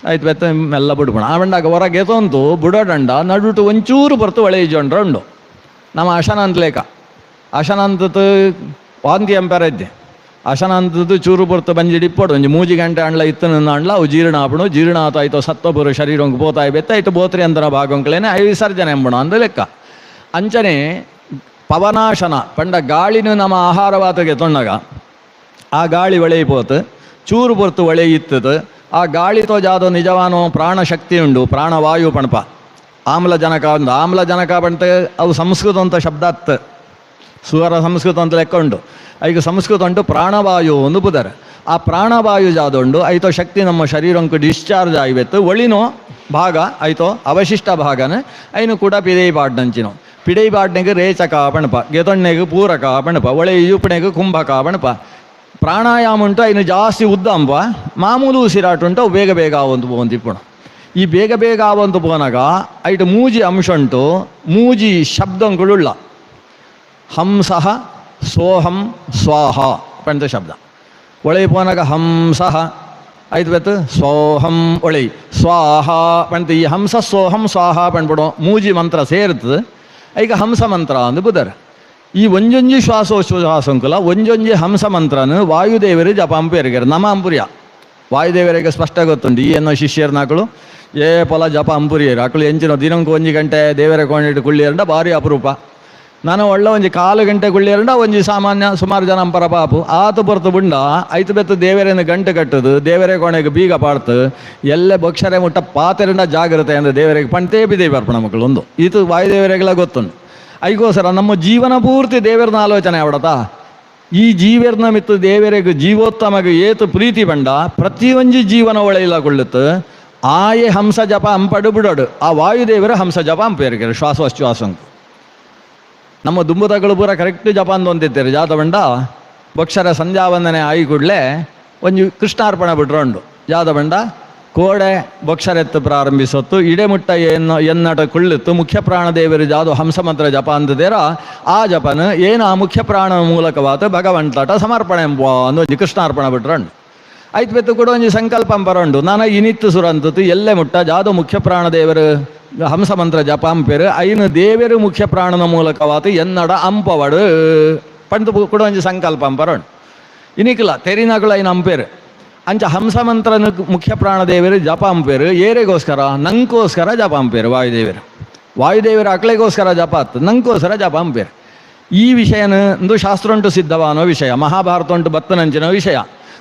A: ಆಯ್ತು ಬೆತ್ತ ಮೆಲ್ಲ ಬಿಡ್ಪುಣ ಆವಂಡಾಗ ಹೊರ ಗೇತೊಂತು ಬುಡೋಡಂಡ ನಡುಟು ಒಂಚೂರು ಬರ್ತು ಒಳೆ ಈಜೊಂಡ್ರ ಉಂಡು ನಮ್ಮ ಅಶನ ಅಂತ ಲೇಖ ಅಶನಂತದ್ದು ವಾಂತಿ ಅಂಪೆರ ಇದ್ದೆ ಅಶನಂತದ್ದು ಚೂರು ಪೊರ್ತು ಬಂಜಿ ಡಿಪ್ಪಡು ಒಂಜಿ 3 ಗಂಟೆ ಅಂಡ್ಲ ಇತ್ತು ನನ್ನ ಅಂಡ್ಲ ಅವು ಜೀರ್ಣ ಆಪಣು ಜೀರ್ಣ ಆಯ್ತು ಸತ್ತೊಬ್ಬರು ಶರೀರಂಗೆ ಬೋತಾಯಿ ಬೆತ್ತ ಆಯ್ತು ಬೋತ್ರಿ ಅಂತರ ಭಾಗಂಕ್ಲೇನೆ ಐ ವಿಸರ್ಜನೆ ಎಂಬಣ ಅಂದ ಲೆಕ್ಕ ಅಂಚನೆ ಪವನಾಶನ ಪಂಡ ಗಾಳಿನ ನಮ್ಮ ಆಹಾರವಾತಗೆ ತೊಂಡಾಗ ಆ ಗಾಳಿ ಒಳೆಯಿಪೋತು ಚೂರು ಪೊರ್ತು ಒಳೆ ಇತ್ತದು ಆ ಗಾಳಿತೋ ಜಾದೋ ನಿಜವಾನೋ ಪ್ರಾಣಶಕ್ತಿ ಉಂಡು ಪ್ರಾಣವಾಯು ಪಣಪ ಆಮ್ಲಜನಕ ಒಂದು ಆಮ್ಲಜನಕ ಪಂಟ ಅವು ಸಂಸ್ಕೃತ ಅಂತ ಶಬ್ದ ಅತ್ತ ಸುವರ ಸಂಸ್ಕೃತ ಅಂತ ಲೆಕ್ಕ ಉಂಟು ಈಗ ಸಂಸ್ಕೃತ ಉಂಟು ಪ್ರಾಣವಾಯು ಒಂದು ಬುಧರ ಆ ಪ್ರಾಣವಾಯು ಜಾದುಂಡು ಐತೋ ಶಕ್ತಿ ನಮ್ಮ ಶರೀರಂಕು ಡಿಸ್ಚಾರ್ಜ್ ಆಗಿತ್ತು ಒಳಿನೋ ಭಾಗ ಐತೋ ಅವಶಿಷ್ಟ ಭಾಗನ ಐನು ಕೂಡ ಪಿಡೈ ಬಾಡ್ನಂಚಿನೋ ಪಿಡೈ ಬಾಡ್ನೆಗೆ ರೇಚಕ ಪಣಪ ಗೆತೊಣ್ಣೆಗೆ ಪೂರಕ ಪಣಪ ಒಳೆ ಇಯುಪಣೆಗೆ ಕುಂಭಕ ಪಣಪ ಪ್ರಾಣಾಯಾಮ ಉಂಟು ಐನು ಜಾಸ್ತಿ ಉದ್ದ ಅಂಬ ಮಾಮೂಲು ಉಸಿರಾಟ ಉಂಟು ಅವು ಬೇಗ ಬೇಗ ಆವಂತು ಪೋಂತಿಪ್ಪಣ ಈ ಬೇಗ ಬೇಗ ಆವಂತು ಪೋನಾಗ ಐಟು ಮೂಜಿ ಅಂಶ ಉಂಟು ಮೂಜಿ ಶಬ್ದಂಗಳುಳ್ಳ ಹಂಸಃ ಸೋಹಂ ಸ್ವಾಹ ಪಂತ ಶಬ್ದ ಒಳೈ ಪೋನಾಗ ಹಂಸಃ ಐದು ಬೆತ್ತು ಸೋಹಂ ಒಳೈ ಸ್ವಾಹ ಪಂತ ಈ ಹಂಸ ಸೋಹಂ ಸ್ವಾಹ ಪಣ್ಬಿಡೋ ಮೂಜಿ ಮಂತ್ರ ಸೇರ್ತದೆ ಈಗ ಹಂಸ ಮಂತ್ರ ಅಂದು ಬುಧರ ಈ ಒಂಜೊಂಜಿ ಶ್ವಾಸೋಚ್ಛ್ವಾಸಂಕುಲ ಒಂಜೊಂಜಿ ಹಂಸ ಮಂತ್ರನು ವಾಯುದೇವರು ಜಪ ಅಂಪೇರಿಗಾರೆ ನಮ ಅಂಪುರ್ಯ ವಾಯುದೇವರಿಗೆ ಸ್ಪಷ್ಟ ಗೊತ್ತುಂಟು ಈ ಎನ್ನೋ ಶಿಷ್ಯರ್ನಾಕಳು ಏ ಪೊಲ ಜಪ ಅಂಪುರಿಯರು ಆಕಳು ಎಂಚಿನ ದಿನಕ್ಕೆ 1 ಗಂಟೆ ದೇವರ ಕೊಂಡಿಟ್ಟು ಕುಳ್ಳಿಯರಂಡ ಭಾರಿ ಅಪರೂಪ ನಾನು ಒಳ್ಳೆ ಒಂಜಿ 4 ಗಂಟೆ ಕುಳ್ಳಿಯರಂಡ ಒಂಜಿ ಸಾಮಾನ್ಯ ಸುಮಾರು ಜನ ಅಂಪರ ಪಾಪು ಆತು ಬರ್ತು ಬುಂಡ ಐತು ಬೆತ್ತು ದೇವರೇನು ಗಂಟೆ ಕಟ್ಟದು ದೇವರೇ ಕೋಣೆಗೆ ಬೀಗ ಪಾಡ್ತು ಎಲ್ಲೇ ಬಕ್ಷರೆ ಮುಟ್ಟ ಪಾತೆರಂಡ ಜಾಗ್ರತೆ ಅಂದರೆ ದೇವರಿಗೆ ಪಂಟೇ ಬಿದೆ ಬರ್ಪಣ ಮಕ್ಕಳು ಒಂದು ಇದು ವಾಯುದೇವರಿಗೆಲ್ಲ ಗೊತ್ತುಂಟು ಐಗೋಸ್ಕರ ನಮ್ಮ ಜೀವನ ಪೂರ್ತಿ ದೇವರನ್ನ ಆಲೋಚನೆ ಆವಡತಾ ಈ ಜೀವರ್ನ ಮಿತ್ತು ದೇವರಿಗೆ ಜೀವೋತ್ತಮಗೆ ಏತು ಪ್ರೀತಿ ಬಂಡ ಪ್ರತಿಯೊಂದು ಜೀವನ ಒಳೆಯಿಲ್ಲಗೊಳ್ಳುತ್ತೆ ಆಯೆ ಹಂಸ ಜಪ ಅಂಪಡು ಬಿಡೋಡು ಆ ವಾಯುದೇವರ ಹಂಸ ಜಪ ಅಂಪೇರಿಕೆ ಶ್ವಾಸೋಚ್ಛ್ವಾಸಂಕು ನಮ್ಮ ದುಂಬುದಗಳು ಪೂರ ಕರೆಕ್ಟ್ ಜಪ ಅಂತಿರ್ತಾರೆ ಜಾತ ಬಂಡ ಬಕ್ಷರ ಸಂಧ್ಯಾವಂದನೆ ಆಯಿ ಕೂಡಲೇ ಒಂದು ಕೃಷ್ಣಾರ್ಪಣೆ ಬಿಟ್ಕೊಂಡು ಜಾತ ಬಂಡ ಕೋಡೆ ಬೊಕ್ಷರೆತ್ತು ಪ್ರಾರಂಭಿಸೊತ್ತು ಇಡೆಮುಟ್ಟ ಎನ್ನಟ ಕುಳ್ಳಿತ್ತು ಮುಖ್ಯ ಪ್ರಾಣದೇವರು ಜಾದು ಹಂಸಮಂತ್ರ ಜಪ ಅಂದದೇರ ಆ ಜಪನ ಏನು ಆ ಮುಖ್ಯ ಪ್ರಾಣ ಮೂಲಕವಾತ ಭಗವಂತಟ ಸಮರ್ಪಣೆ ಎಂಬ ಒಂದು ಕೃಷ್ಣಾರ್ಪಣೆ ಬಿಟ್ರಂಡು ಐದು ಬೆತ್ತು ಕೂಡ ಒಂದು ಸಂಕಲ್ಪ ಬರಂಡು ನಾನು ಇನಿತ್ತು ಸುರಂತತ್ತು ಎಲ್ಲೇ ಮುಟ್ಟ ಜಾದು ಮುಖ್ಯ ಪ್ರಾಣದೇವರು ಹಂಸಮಂತ್ರ ಜಪ ಅಂಪೇರು ಐನು ದೇವರು ಮುಖ್ಯ ಪ್ರಾಣನ ಮೂಲಕವಾತ ಎನ್ನಡ ಅಂಪವಡು ಪಂಡು ಕೂಡ ಒಂದು ಸಂಕಲ್ಪ ಬರಂಡು ಇನಿಕ್ಕಿಲ್ಲ ತೆರಿನಗಳು ಐನು ಅಂಪೇರು ಅಂಚ ಹಂಸಮಂತ್ರನ ಮುಖ್ಯ ಪ್ರಾಣದೇವರು ಜಪ ಅಂಪೇರು ಏರೆಗೋಸ್ಕರ ನಂಗೋಸ್ಕರ ಜಪ ಅಂಪೇರು ವಾಯುದೇವರು ಅಕ್ಳೆಗೋಸ್ಕರ ಜಪ ಆತು ನಂಗೋಸ್ಕರ ಜಪ ಅಂಪೇರು ಈ ವಿಷಯನ ಒಂದು ಶಾಸ್ತ್ರ ಉಂಟು ಸಿದ್ಧವಾನೋ ವಿಷಯ ಮಹಾಭಾರತ ಉಂಟು ಬತ್ತನಂಚಿನ ವಿಷಯ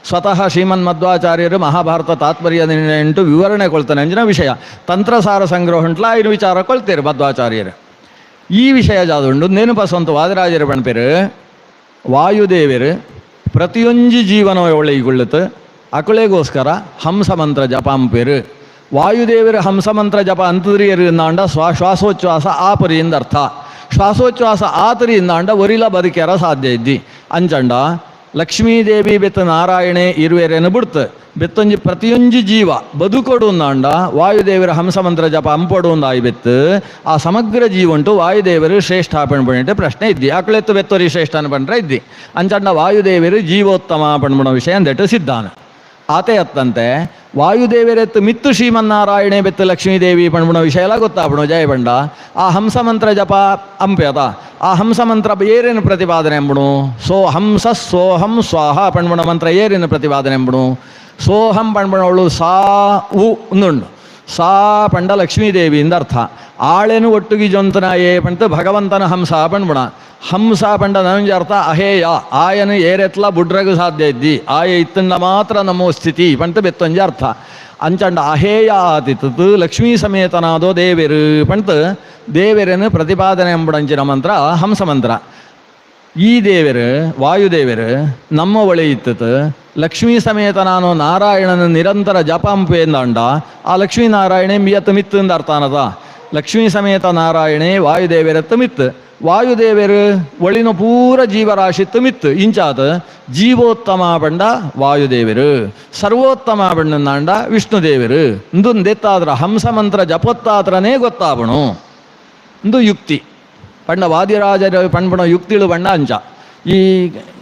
A: ಸ್ವತಃ ಶ್ರೀಮನ್ ಮಧ್ವಾಚಾರ್ಯರು ಮಹಾಭಾರತ ತಾತ್ಪರ್ಯ ಉಂಟು ವಿವರಣೆ ಕೊಳ್ತಾನೆ ಅಂಚಿನ ವಿಷಯ ತಂತ್ರಸಾರ ಸಂಗ್ರಹ ಉಂಟ್ಲ ಐನು ವಿಚಾರ ಕೊಳ್ತೇರು ಮಧ್ವಾಚಾರ್ಯರು ಈ ವಿಷಯ ಜಾದುಂಡು ನೆನಪಸಂತ ವಾದಿರಾಜರು ಬಣ್ಪೇರು ವಾಯುದೇವರು ಪ್ರತಿಯೊಂದು ಜೀವನ ಒಳ್ಳೆಗೊಳ್ಳುತ್ತೆ ಅಕಳೆಗೋಸ್ಕರ ಹಂಸಮಂತ್ರ ಜಪ ಅಂಪೇರು ವಾಯುದೇವರು ಹಂಸಮಂತ್ರ ಜಪ ಅಂತದ್ರಿಯರು ಅಂಡ ಶ್ವಾಸೋಚ್ಛ್ವಾಸ ಆಪರಿಯಿಂದ ಅರ್ಥ ಶ್ವಾಸೋಚ್ಛ್ವಾಸ ಆತರಿಯಿಂದ ಅಂಡ ಒರಿಲ ಬದುಕ್ಯಾರ ಸಾಧ್ಯ ಇದ್ದಿ ಅಂಚಂಡ ಲಕ್ಷ್ಮೀದೇವಿ ಬೆತ್ತ ನಾರಾಯಣೆ ಇರುವೆರೇನು ಬಿಡ್ತು ಬೆತ್ತೊಂಜಿ ಪ್ರತಿಯೊಂಜಿ ಜೀವ ಬದುಕೊಡು ಅಂಡ ವಾಯುದೇವರ ಹಂಸಮಂತ್ರ ಜಪ ಅಂಪಡು ಆಯ್ ಬೆತ್ತು ಆ ಸಮಗ್ರ ಜೀವ ಉಂಟು ವಾಯುದೇವರು ಶ್ರೇಷ್ಠ ಪಣ್ಬಿಟ್ಟು ಪ್ರಶ್ನೆ ಇದ್ದಿ ಅಕಳೆತ್ತು ಬೆತ್ತೋರಿ ಶ್ರೇಷ್ಠ ಅನ್ಪಂಡ್ರೆ ಇದ್ದಿ ಅಂಚಂಡ ವಾಯುದೇವರು ಜೀವೋತ್ತಮ ಪಣ್ಬಿಡೋ ವಿಷಯ ಅಂದೆಟ್ಟು ಸಿದ್ಧಾನ ಆತೆ ಅತ್ತಂತೆ ವಾಯುದೇವರೆತ್ತು ಮಿತ್ತು ಶ್ರೀಮನ್ನಾರಾಯಣೆ ಬೆತ್ತು ಲಕ್ಷ್ಮೀದೇವಿ ಪಣ್ಬಿಡೋ ವಿಷಯ ಎಲ್ಲ ಗೊತ್ತಾಗ್ಬಿಡೋ ಜಯ ಬಂಡ ಆ ಹಂಸಮಂತ್ರ ಜಪ ಅಂಪೆ ಅದ ಆ ಹಂಸಮಂತ್ರ ಏರೇನು ಪ್ರತಿಪಾದನೆ ಎಂಬುಣು ಹಂಸ ಸೋಹಂ ಸ್ವಾಹ ಪಣ್ಬಿಡೋ ಮಂತ್ರ ಏರೇನು ಪ್ರತಿಪಾದನೆ ಎಂಬುಣು ಸೋಹಂ ಪಣ್ಬಿಡೋಳು ಸಾ ಉಂದುಂಡು ಸಾ ಪಂಡ ಲಕ್ಷ್ಮೀದೇವಿಯಿಂದ ಅರ್ಥ ಆಳೆನು ಒಟ್ಟುಗಿ ಜೊಂತನ ಏ ಪಂತ ಭಗವಂತನ ಹಂಸ ಪಣ್ಬಿಡ ಹಂಸ ಪಂಡ ನನಂಜ ಅರ್ಥ ಅಹೇಯ ಆಯನು ಏರೆತ್ಲ ಬುಡ್ರಗೂ ಸಾಧ್ಯ ಇದ್ದಿ ಆಯ ಇತ್ತಂಡ ಮಾತ್ರ ನಮ್ಮ ಸ್ಥಿತಿ ಪಂತ ಬೆತ್ತೊಂಜ ಅರ್ಥ ಅಂಚಂಡ ಅಹೇಯ ಆತಿತ್ತು ಲಕ್ಷ್ಮೀ ಸಮೇತನಾದೋ ದೇವರು ಪಂತ ದೇವರನ್ನು ಪ್ರತಿಪಾದನೆ ಎಂಬುಡಂಚಿನ ಮಂತ್ರ ಹಂಸ ಮಂತ್ರ ಈ ದೇವರು ವಾಯುದೇವರು ನಮ್ಮ ಒಳೆ ಇತ್ತು ಲಕ್ಷ್ಮೀ ಸಮೇತ ನಾನು ನಾರಾಯಣನ ನಿರಂತರ ಜಪ ಅಂಪೇಂದಾಂಡ ಆ ಲಕ್ಷ್ಮೀ ನಾರಾಯಣೆ ಮಿಯತ್ತು ಮಿತ್ತಂದ ಅರ್ಥ ಅನ್ನದ ಲಕ್ಷ್ಮೀ ಸಮೇತ ನಾರಾಯಣೆ ವಾಯುದೇವರತ್ತು ಮಿತ್ತು ವಾಯುದೇವರು ಒಳಿನ ಪೂರ ಜೀವರಾಶಿತ್ತು ಮಿತ್ತು ಇಂಚಾತ ಜೀವೋತ್ತಮ ಬಂಡ ವಾಯುದೇವರು ಸರ್ವೋತ್ತಮ ಬಂಡ ವಿಷ್ಣುದೇವರು ಇಂದೆತ್ತಾದ್ರ ಹಂಸ ಮಂತ್ರ ಜಪೊತ್ತಾತ್ರನೇ ಗೊತ್ತಾವಣು ಇಂದು ಯುಕ್ತಿ ಪಂಡ ವಾದಿರಾಜರ ಪಣ್ಬಣ ಯುಕ್ತಿಳು ಬಂಡ ಅಂಚ ಈ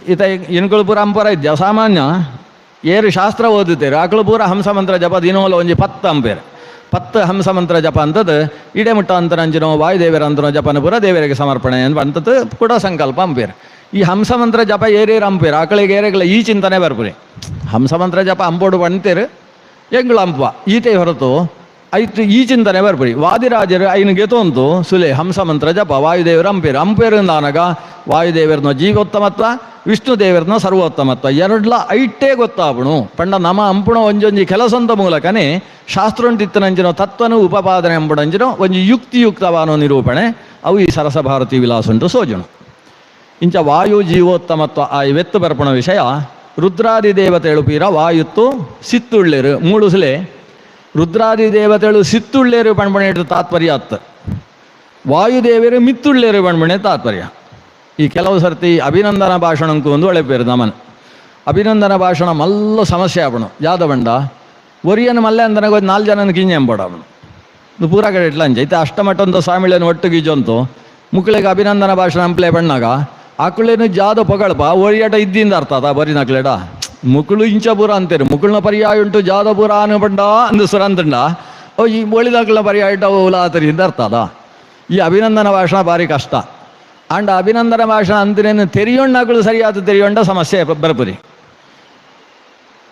A: ಈತ ಇನ್ಕಳು ಪೂರ ಅಂಪರ ಇದ್ದ ಸಾಮಾನ್ಯ ಏರು ಶಾಸ್ತ್ರ ಓದುತ್ತೇರು ಆಕಳು ಪೂರ ಹಂಸ ಮಂತ್ರ ಜಪ ದಿನೋಲ ಒಂಜಿ 10 ಅಂಪೇರು 10 ಹಂಸ ಮಂತ್ರ ಜಪ ಅಂತದ್ದು ಇಡೇ ಮುಟ್ಟ ಅಂತರಂಜನೋ ವಾಯುದೇವರ ಅಂತನೋ ಜಪನ ಪೂರ ದೇವರಿಗೆ ಸಮರ್ಪಣೆ ಅಂತದ್ದು ಕೂಡ ಸಂಕಲ್ಪ ಅಂಪೇರು. ಈ ಹಂಸ ಮಂತ್ರ ಜಪ ಏರೇರು ಅಂಪೇರು ಆಕಳಿಗೆ ಏರೆಗಳ ಈ ಚಿಂತನೆ ಬರ್ಪುರಿ. ಹಂಸ ಮಂತ್ರ ಜಪ ಅಂಬೋಡು ಬಂತೇರು ಎಂಗಳು ಅಂಪ ಈತೆ ಹೊರತು ಐತು ಈ ಚಿಂತನೆ ಬರ್ಪುರಿ. ವಾದಿರಾಜರು ಐನಿಗೆ ತೋಂತು ಸುಲೆ ಹಂಸ ಮಂತ್ರ ಜಪ ವಾಯುದೇವರು ಅಂಪೇರು ಅಂದಾನಾಗ ವಾಯುದೇವರನ ಜೀವೋತ್ತಮತ್ವ ವಿಷ್ಣು ದೇವರನ ಸರ್ವೋತ್ತಮತ್ವ ಎರಡ್ಲ ಐಟೇ ಗೊತ್ತಾಪಣು ಪಂಡ ನಮ ಅಂಪುಣ ಒಂಜೊಂಜಿ ಕೆಲಸಂತ ಮೂಲಕನೇ ಶಾಸ್ತ್ರೋಂಟಿತ್ತನಂಜಿನೋ ತತ್ವನು ಉಪಪಾದನೆ ಅಂಬುಡಂಜಿನೋ ಒಂಜಿ ಯುಕ್ತಿಯುಕ್ತವಾನೋ ನಿರೂಪಣೆ ಅವು ಈ ಸರಸ ಭಾರತಿ ವಿಲಾಸ ಉಂಟು ಸೋಜನು. ಇಂಚ ವಾಯು ಜೀವೋತ್ತಮತ್ವ ಆ ಇವೆತ್ತು ಬರ್ಪಣ ವಿಷಯ ರುದ್ರಾದಿ ದೇವತೆಗಳು ಪೀರ ವಾಯುತ್ತು ಸಿತ್ತುಳ್ಳೇರು ಮೂಡುಸಲೆ ರುದ್ರಾದಿ ದೇವತೆಗಳು ಸಿತ್ತುಳ್ಳೇರು ಪಣ್ಬಣೆ ತಾತ್ಪರ್ಯ ಅತ್ತ ವಾಯುದೇವರು ಮಿತ್ತುಳ್ಳೇರು ಪಣ್ಬಣೆ ತಾತ್ಪರ್ಯ. ಈ ಕೆಲವು ಸರ್ತಿ ಅಭಿನಂದನ ಭಾಷಣಕ್ಕೂ ಒಂದು ಒಳ್ಳೆ ಪೇರು ನಮನ್ ಅಭಿನಂದನ ಭಾಷಣ ಮಲ್ಲ ಸಮಸ್ಯೆ ಆಪಣು ಯಾದವಂಡ ಒರಿಯನ್ ಮಲ್ಲೆ ಅಂದನಾಗ 4 ಜನನ ಕಿಂಜೆ ಎಂಬೋಡವನು ಪೂರ ಕಡೆ ಇಟ್ಲ ಅಂಜ ಐತೆ ಅಷ್ಟಮಟ್ಟಂತ ಸ್ವಾಮಿಳೇನು ಒಟ್ಟಿಗೀಜಂತು ಮುಕ್ಕಳಿಗೆ ಅಭಿನಂದನ ಭಾಷಣ ಅಂಪ್ಲೆ ಬಣ್ಣಾಗ ಆಕಳೇನು ಜಾದ ಪಗಳಪ ಒರಿಯಾಟ ಇದ್ದಿಂದ ಅರ್ಥದ ಬರೀ ನಕ್ಲೇಡ ಮುಕ್ಕಳು ಇಂಚಪುರ ಅಂತೀರಿ ಮುಕ್ಕಳನ ಪರ್ಯಾಯ ಉಂಟು ಜಾದಪುರ ಅನು ಬಂಡ ಅಂದು ಸುರ ಅಂತಂಡ ಓ ಈ ಒಳಿದಾಕಳ ಪರ್ಯಾಯ ಇಟ್ಟ ಉಲಾತರಿಂದ ಅರ್ಥದ. ಈ ಅಭಿನಂದನ ಭಾಷಣ ಭಾರಿ ಕಷ್ಟ ಅಂಡ್ ಅಭಿನಂದನ ಭಾಷಣ ಅಂದ್ರೇನು ತೆರಿಯೊಣ್ಣಗಳು ಸರಿಯಾದ ತೆರಿಯೊಂಡ ಸಮಸ್ಯೆ ಬರ್ಪುರಿ.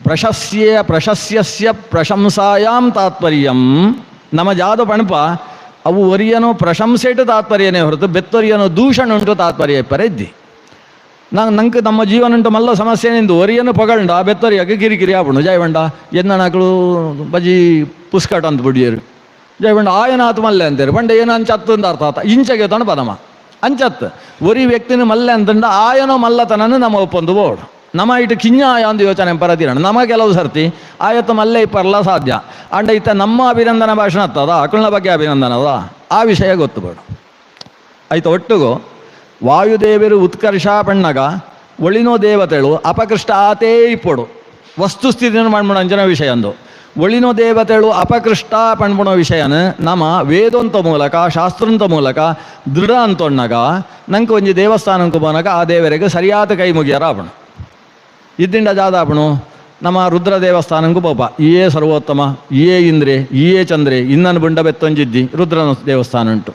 A: ಪ್ರಶಸ್ಯಸ್ಯ ಪ್ರಶಂಸಾಯಾಮ್ ತಾತ್ಪರ್ಯಂ ನಮ್ಮ ಜಾದ ಪಣಪ ಅವು ಒರಿಯನೋ ಪ್ರಶಂಸೆಟು ತಾತ್ಪರ್ಯನೇ ಹೊರತು ಬೆತ್ತೊರಿಯನೋ ದೂಷಣ ಉಂಟು ತಾತ್ಪರ್ಯ ಪರೆದ್ದಿ ನಂಗೆ ನಮ್ಮ ಜೀವನ ಉಂಟು ಮಲ್ಲ ಸಮಸ್ಯೆ ನಿಂದು ಒರಿಯನು ಪಗಂಡ ಬೆತ್ತೊರಿಯಾಗ ಕಿರಿಕಿರಿ ಆಪಣು ಜಯವಂಡ ಎನ್ನಣಗಳು ಬಜಿ ಪುಸ್ಕಟ ಅಂತ ಬಿಡಿಯರು ಜಯವಂಡ ಆಯನಾತ್ ಮಲ್ಲೆ ಅಂತೇರು ಬಂಡ ಏನೋ ಅಂಚತ್ತು ಅಂತ ಅರ್ಥ ಆತ ಇಂಚಗೆ ತೊಂಡು ಪದಮ ಅಂಚತ್ತು ಒರಿ ವ್ಯಕ್ತಿನ ಮಲ್ಲೆ ಅಂತಂಡ ಆಯನೋ ಮಲ್ಲತನನ್ನು ನಮ್ಮ ಒಪ್ಪೊಂದು ಬೋಡು ನಮ್ಮ ಇಟ್ಟು ಕಿಂಜಾಯ ಒಂದು ಯೋಚನೆ ಪರದಿರೋಣ ನಮ್ಮ ಕೆಲವು ಸರ್ತಿ ಆಯತ್ತು ಮಲ್ಲೆ ಇಪ್ಪರಲ್ಲ ಸಾಧ್ಯ ಅಂಡ ಇತ್ತ ನಮ್ಮ ಅಭಿನಂದನ ಭಾಷಣ ಹತ್ತದ ಅಕಳನ ಬಗ್ಗೆ ಅಭಿನಂದನ ಅದ ಆ ವಿಷಯ ಗೊತ್ತುಬೇಡ ಆಯ್ತು. ಒಟ್ಟಿಗೂ ವಾಯುದೇವರು ಉತ್ಕರ್ಷ ಪಣ್ಣಗ ಒಳಿನೋ ದೇವತೆಗಳು ಅಪಕೃಷ್ಟ ಆತೇ ಇಪ್ಪಡು ವಸ್ತುಸ್ಥಿತಿಯನ್ನು ಮಾಡ್ಬಿಡೋ ಅಂಜನ ವಿಷಯ ಅಂದು ಒಳಿನೋ ದೇವತೆಗಳು ಅಪಕೃಷ್ಟ ಪಣ್ಬಿಡೋ ವಿಷಯನ ನಮ್ಮ ವೇದೋಂತ ಮೂಲಕ ಶಾಸ್ತ್ರಂತ ಮೂಲಕ ದೃಢ ಅಂತೊಣ್ಣಗ ನಂಗೆ ಒಂಜಿ ದೇವಸ್ಥಾನಕ್ಕೆ ಬೋನಾಗ ಆ ದೇವರಿಗೆ ಸರಿಯಾದ ಕೈ ಮುಗಿಯಾರ ಆಪಣ ಇದ್ದಿಂಡ ಜಾದಾಪಣು ನಮ್ಮ ರುದ್ರ ದೇವಸ್ಥಾನಕ್ಕೂ ಪಾಪ ಈಯೇ ಸರ್ವೋತ್ತಮ ಈಯೇ ಇಂದ್ರೆ ಈಯೇ ಚಂದ್ರೆ ಇನ್ನನ್ನು ಬುಂಡ ಬೆತ್ತೊಂಜಿದ್ದಿ ರುದ್ರನ ದೇವಸ್ಥಾನ ಉಂಟು.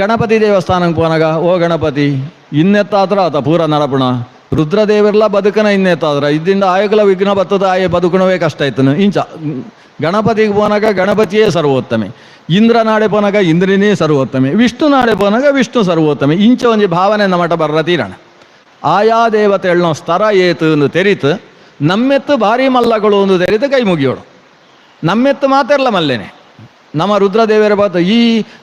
A: ಗಣಪತಿ ದೇವಸ್ಥಾನಕ್ಕೆ ಹೋನಾಗ ಓ ಗಣಪತಿ ಇನ್ನೆತ್ತಾದ್ರ ಆತ ಪೂರ ನಡಪಣ ರುದ್ರದೇವರೆಲ್ಲ ಬದುಕನ ಇನ್ನೆತ್ತಾದ್ರ ಇದ್ದಿಂದ ಆಯಕಲ ವಿಘ್ನ ಬತ್ತದ ಆಯೆ ಬದುಕಣವೇ ಕಷ್ಟ ಆಯ್ತನು ಇಂಚ ಗಣಪತಿಗೆ ಹೋನಾಗ ಗಣಪತಿಯೇ ಸರ್ವೋತ್ತಮೆ ಇಂದ್ರ ನಾಡೆ ಪೋನಾಗ ಇಂದ್ರನೇ ಸರ್ವೋತ್ತಮೆ ವಿಷ್ಣು ನಾಡೆ ಪೋನಾಗ ವಿಷ್ಣು ಸರ್ವೋತ್ತಮೆ ಇಂಚ ಒಂಜಿ ಭಾವನೆ ನಮಟ ಬರ್ರ ತೀರಣ ಆಯಾ ದೇವತೆಗಳನ್ನ ಸ್ತರ ಏತು ಒಂದು ತೆರೀತು ನಮ್ಮೆತ್ತು ಭಾರಿ ಮಲ್ಲಗಳು ಒಂದು ತೆರೀತು ಕೈ ಮುಗಿಯೋಳು ನಮ್ಮೆತ್ತು ಮಾತಿರಲ್ಲ ಮಲ್ಲೇನೆ ನಮ್ಮ ರುದ್ರದೇವರ ಬಾತು ಈ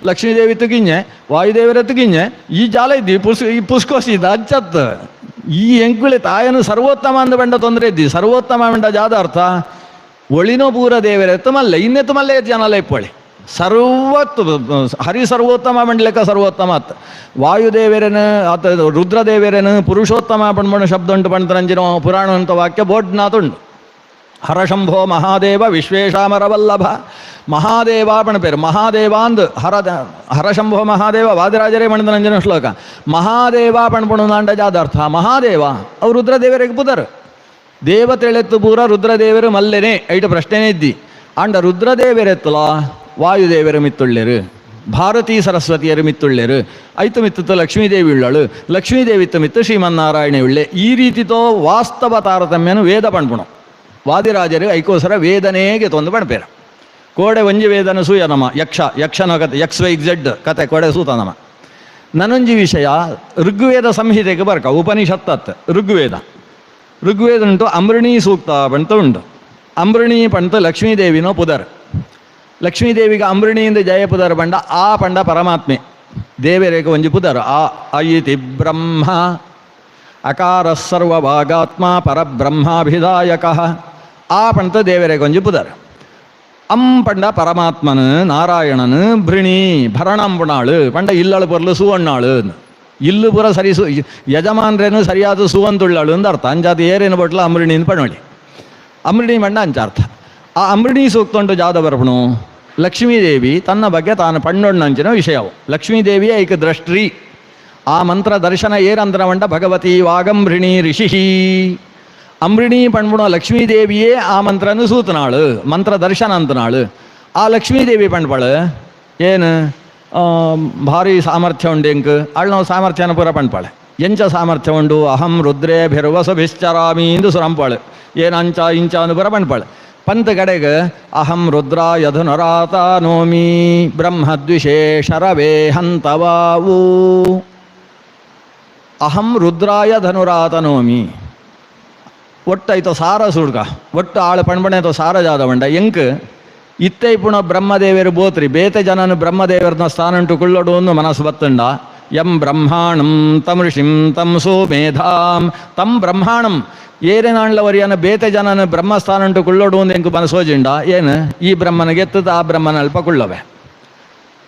A: ಲಕ್ಷ್ಮೀದೇವಿ ತುಗಿಂಜೆ ವಾಯುದೇವರ ತುಗಿಂಜೆ ಈ ಜಾಲ ಇದ್ದಿ ಈ ಪುಷ್ಕೋಸಿದ ಅಚ್ಚತ್ ಈ ಎಂಕುಳಿ ತಾಯನು ಸರ್ವೋತ್ತಮ ಅಂದ ಬಂಡ ತೊಂದರೆ ಇದ್ದಿ ಸರ್ವೋತ್ತಮ ಬಂಡ ಜಾದ ಅರ್ಥ ಒಳಿನೋ ಪೂರ ದೇವರ ಎತ್ತು ಮಲ್ಲೆ ಇನ್ನೆತ್ತು ಮಲ್ಲೆ ಜನಲ್ಲ ಇಪ್ಪೊಳಿ ಸರ್ವತ್ತು ಹರಿ ಸರ್ವೋತ್ತಮ ಮಂಡಲಿಕ ಸರ್ವೋತ್ತಮ ಅತ್ತ ವಾಯುದೇವರೇನು ಆತ ರುದ್ರದೇವರೇನು ಪುರುಷೋತ್ತಮ ಪಣ್ಮಣ ಶಬ್ದ ಉಂಟು ಪಣ್ತರಂಜಿನೋ ಪುರಾಣ ಅಂತ ವಾಕ್ಯ ಬೋಡ್ನಾಥುಂಡು ಹರಶಂಭೋ ಮಹಾದೇವ ವಿಶ್ವೇಶಾಮರವಲ್ಲಭ ಮಹಾದೇವ ಪಣಪೇರು ಮಹಾದೇವ ಅಂದು ಹರಶಂಭೋ ಮಹಾದೇವ ವಾದಿರಾಜರೇ ಮಣಿದನಂಜನ ಶ್ಲೋಕ ಮಹಾದೇವ ಪಣ್ಪಣು ನಾಂಡ ಜಾದಾರ್ಥ ಮಹಾದೇವ ಅವು ರುದ್ರದೇವರಿಗೆ ಪುದರು ದೇವತೆಳೆತ್ತು ಪೂರ ರುದ್ರದೇವರು ಮಲ್ಲೆನೇ ಐಟು ಪ್ರಶ್ನೆನೇ ಇದ್ದಿ ಅಂಡ ರುದ್ರದೇವರೆತ್ತಲ ವಾಯುದೇವರ ಮಿತ್ತುಳ್ಳೇರು ಭಾರತೀ ಸರಸ್ವತಿಯರು ಮಿತ್ತುಳ್ಳೇರು ಐತು ಮಿತ್ತು ಲಕ್ಷ್ಮೀದೇವಿ ಉಳ್ಳಳು ಲಕ್ಷ್ಮೀದೇವಿತ್ತು ಮಿತ್ತು ಶ್ರೀಮನ್ನಾರಾಯಣ ಉಳ್ಳೆ ಈ ರೀತಿತೋ ವಾಸ್ತವ ತಾರತಮ್ಯನು ವೇದ ಪಣ್ಪುಣು ವಾದಿರಾಜರು ಐಕೋಸರ ವೇದನೆಗೆ ತೊಂದು ಪಣ್ಪೇರ ಕೋಡೆ ಒಂಜಿ ವೇದನ ಸೂಯ ನಮ ಯಕ್ಷನ ಕತೆ XYZ ಕತೆ ಕೋಡೆ ಸೂತ ನಮ ನನೊಂಜಿ ವಿಷಯ ಋಗ್ವೇದ ಸಂಹಿತೆಗೆ ಬರ್ಕ ಉಪನಿಷತ್ತತ್ ಋಗ್ವೇದ ಉಂಟು ಅಮೃಣಿ ಸೂಕ್ತ ಪಂತ ಉಂಟು ಅಮೃಣಿ ಪಂತ ಲಕ್ಷ್ಮೀದೇವಿನೋ ಪುದರ್ ಲಕ್ಷ್ಮೀದೇವಿಗೆ ಅಮೃಣಿಯಿಂದ ಜಯ ಪುದರ್ ಪಂಡ ಆ ಪಂಡ ಪರಮಾತ್ಮೆ ದೇವರೇಗ ಒಂಜಿ ಪುದರ್ ಆ ಐತಿ ಬ್ರಹ್ಮ ಅಕಾರ ಸರ್ವಭಾಗಾತ್ಮ ಪರಬ್ರಹ್ಮಾಭಿದಾಯಕ ಆ ಪಂತ ದೇವರೇಗ ಒಂಜಿ ಪುದರ್ ಪಂಡ ಪರಮಾತ್ಮನು ನಾರಾಯಣನು ಭೃಣಿ ಭರಣಂಬುಣಾಳು ಪಂಡ ಇಲ್ಲಳು ಪೊರ್ಲು ಸುವಣ್ಣಾಳು ಇಲ್ಲು ಪುರ ಸರಿ ಯಜಮಾನ್ರೇನು ಸರಿಯಾದ ಸುವಂತುಳ್ಳಾಳು ಅಂದ ಅರ್ಥ ಅಂಜಾದ ಏರೇನು ಬಟ್ಲ ಅಮೃಣಿನ ಪಣೋಳಿ ಅಮೃಣಿ ಮಂಡ ಅಂಚಾರ್ಥ ಆ ಅಮೃಣಿ ಸೂಕ್ತೊಂಡು ಜಾದ ಬರ್ಪಣು ಲಕ್ಷ್ಮೀದೇವಿ ತನ್ನ ಬಗ್ಗೆ ತಾನು ಪಣ್ಣೊಣ್ಣಂಚಿನ ವಿಷಯವು ಲಕ್ಷ್ಮೀದೇವಿಯ ಐಕ ದೃಷ್ಟ್ರಿ ಆ ಮಂತ್ರ ದರ್ಶನ ಏರಂದ್ರ ಮಂಡ ಭಗವತಿ ವಾಗಂಭೃಣಿ ಋಷಿ ಅಮೃಣಿ ಪಣ್ಬುಣ ಲಕ್ಷ್ಮೀದೇವಿಯೇ ಆ ಮಂತ್ರನು ಸೂತನಾಳು ಮಂತ್ರ ದರ್ಶನ ಅಂತನಾಳು ಆ ಲಕ್ಷ್ಮೀದೇವಿ ಪಂಡ್ಪಾಳು ಏನು ಭಾರಿ ಸಾಮರ್ಥ್ಯ ಉಂಡು ಎಂಕ್ ಅಳು ನಾವು ಸಾಮರ್ಥ್ಯನ ಪೂರ ಪಂಡ್ಪಾಳೆ ಎಂಚ ಸಾಮರ್ಥ್ಯ ಉಂಡು ಅಹಂ ರುದ್ರೇ ಭಿರ್ವಸಭಿಶ್ಚರಾಮಿ ಇಂದು ಸುರಂಪಾಳು ಏನು ಅಂಚ ಇಂಚ ಅಂದು ಪೂರ ಪಂಡ್ಪಾಳು ಪಂತ ಕಡೆಗೆ ಅಹಂ ರುದ್ರಾಯ ಧನುರಾತಾನೋಮಿ ಬ್ರಹ್ಮದ್ವಿಷೇ ಶರವೇ ಹಂತವಾವು ಅಹಂ ರುದ್ರಾಯ ಧನುರಾತನೋಮಿ ಒಟ್ಟಾಯ್ತು ಸಾರ ಸುಡ್ಕ ಒಟ್ಟು ಆಳು ಪಣ್ಬಣೆತೋ ಸಾರ ಜಾದವಂಡ ಎಂಕ್ ಇತ್ತೈ ಪುಣ ಬ್ರಹ್ಮದೇವರು ಬೋತ್ರಿ ಬೇತೆ ಜನನು ಬ್ರಹ್ಮದೇವರನ್ನ ಸ್ಥಾನಂಟು ಕುಳ್ಳೋಡು ಒಂದು ಮನಸ್ಸು ಬತ್ತುಂಡ ಯಂ ಬ್ರಹ್ಮಾಣಂ ತಂ ಋಷಿಂ ತಂ ಸೋಮೇಧಾಂ ತಂ ಬ್ರಹ್ಮಾಣಂ ಏರೇನಾಣ್ಲವರಿಯನ್ನ ಬೇತೆ ಜನನು ಬ್ರಹ್ಮಸ್ಥಾನಂಟು ಕುಳ್ಳೋಡು ಒಂದು ಎಂಕು ಮನಸ್ಸೋಜಿಂಡ ಏನು ಈ ಬ್ರಹ್ಮನಿಗೆ ಎತ್ತದ ಆ ಬ್ರಹ್ಮನ ಅಲ್ಪ ಕುಳ್ಳವೆ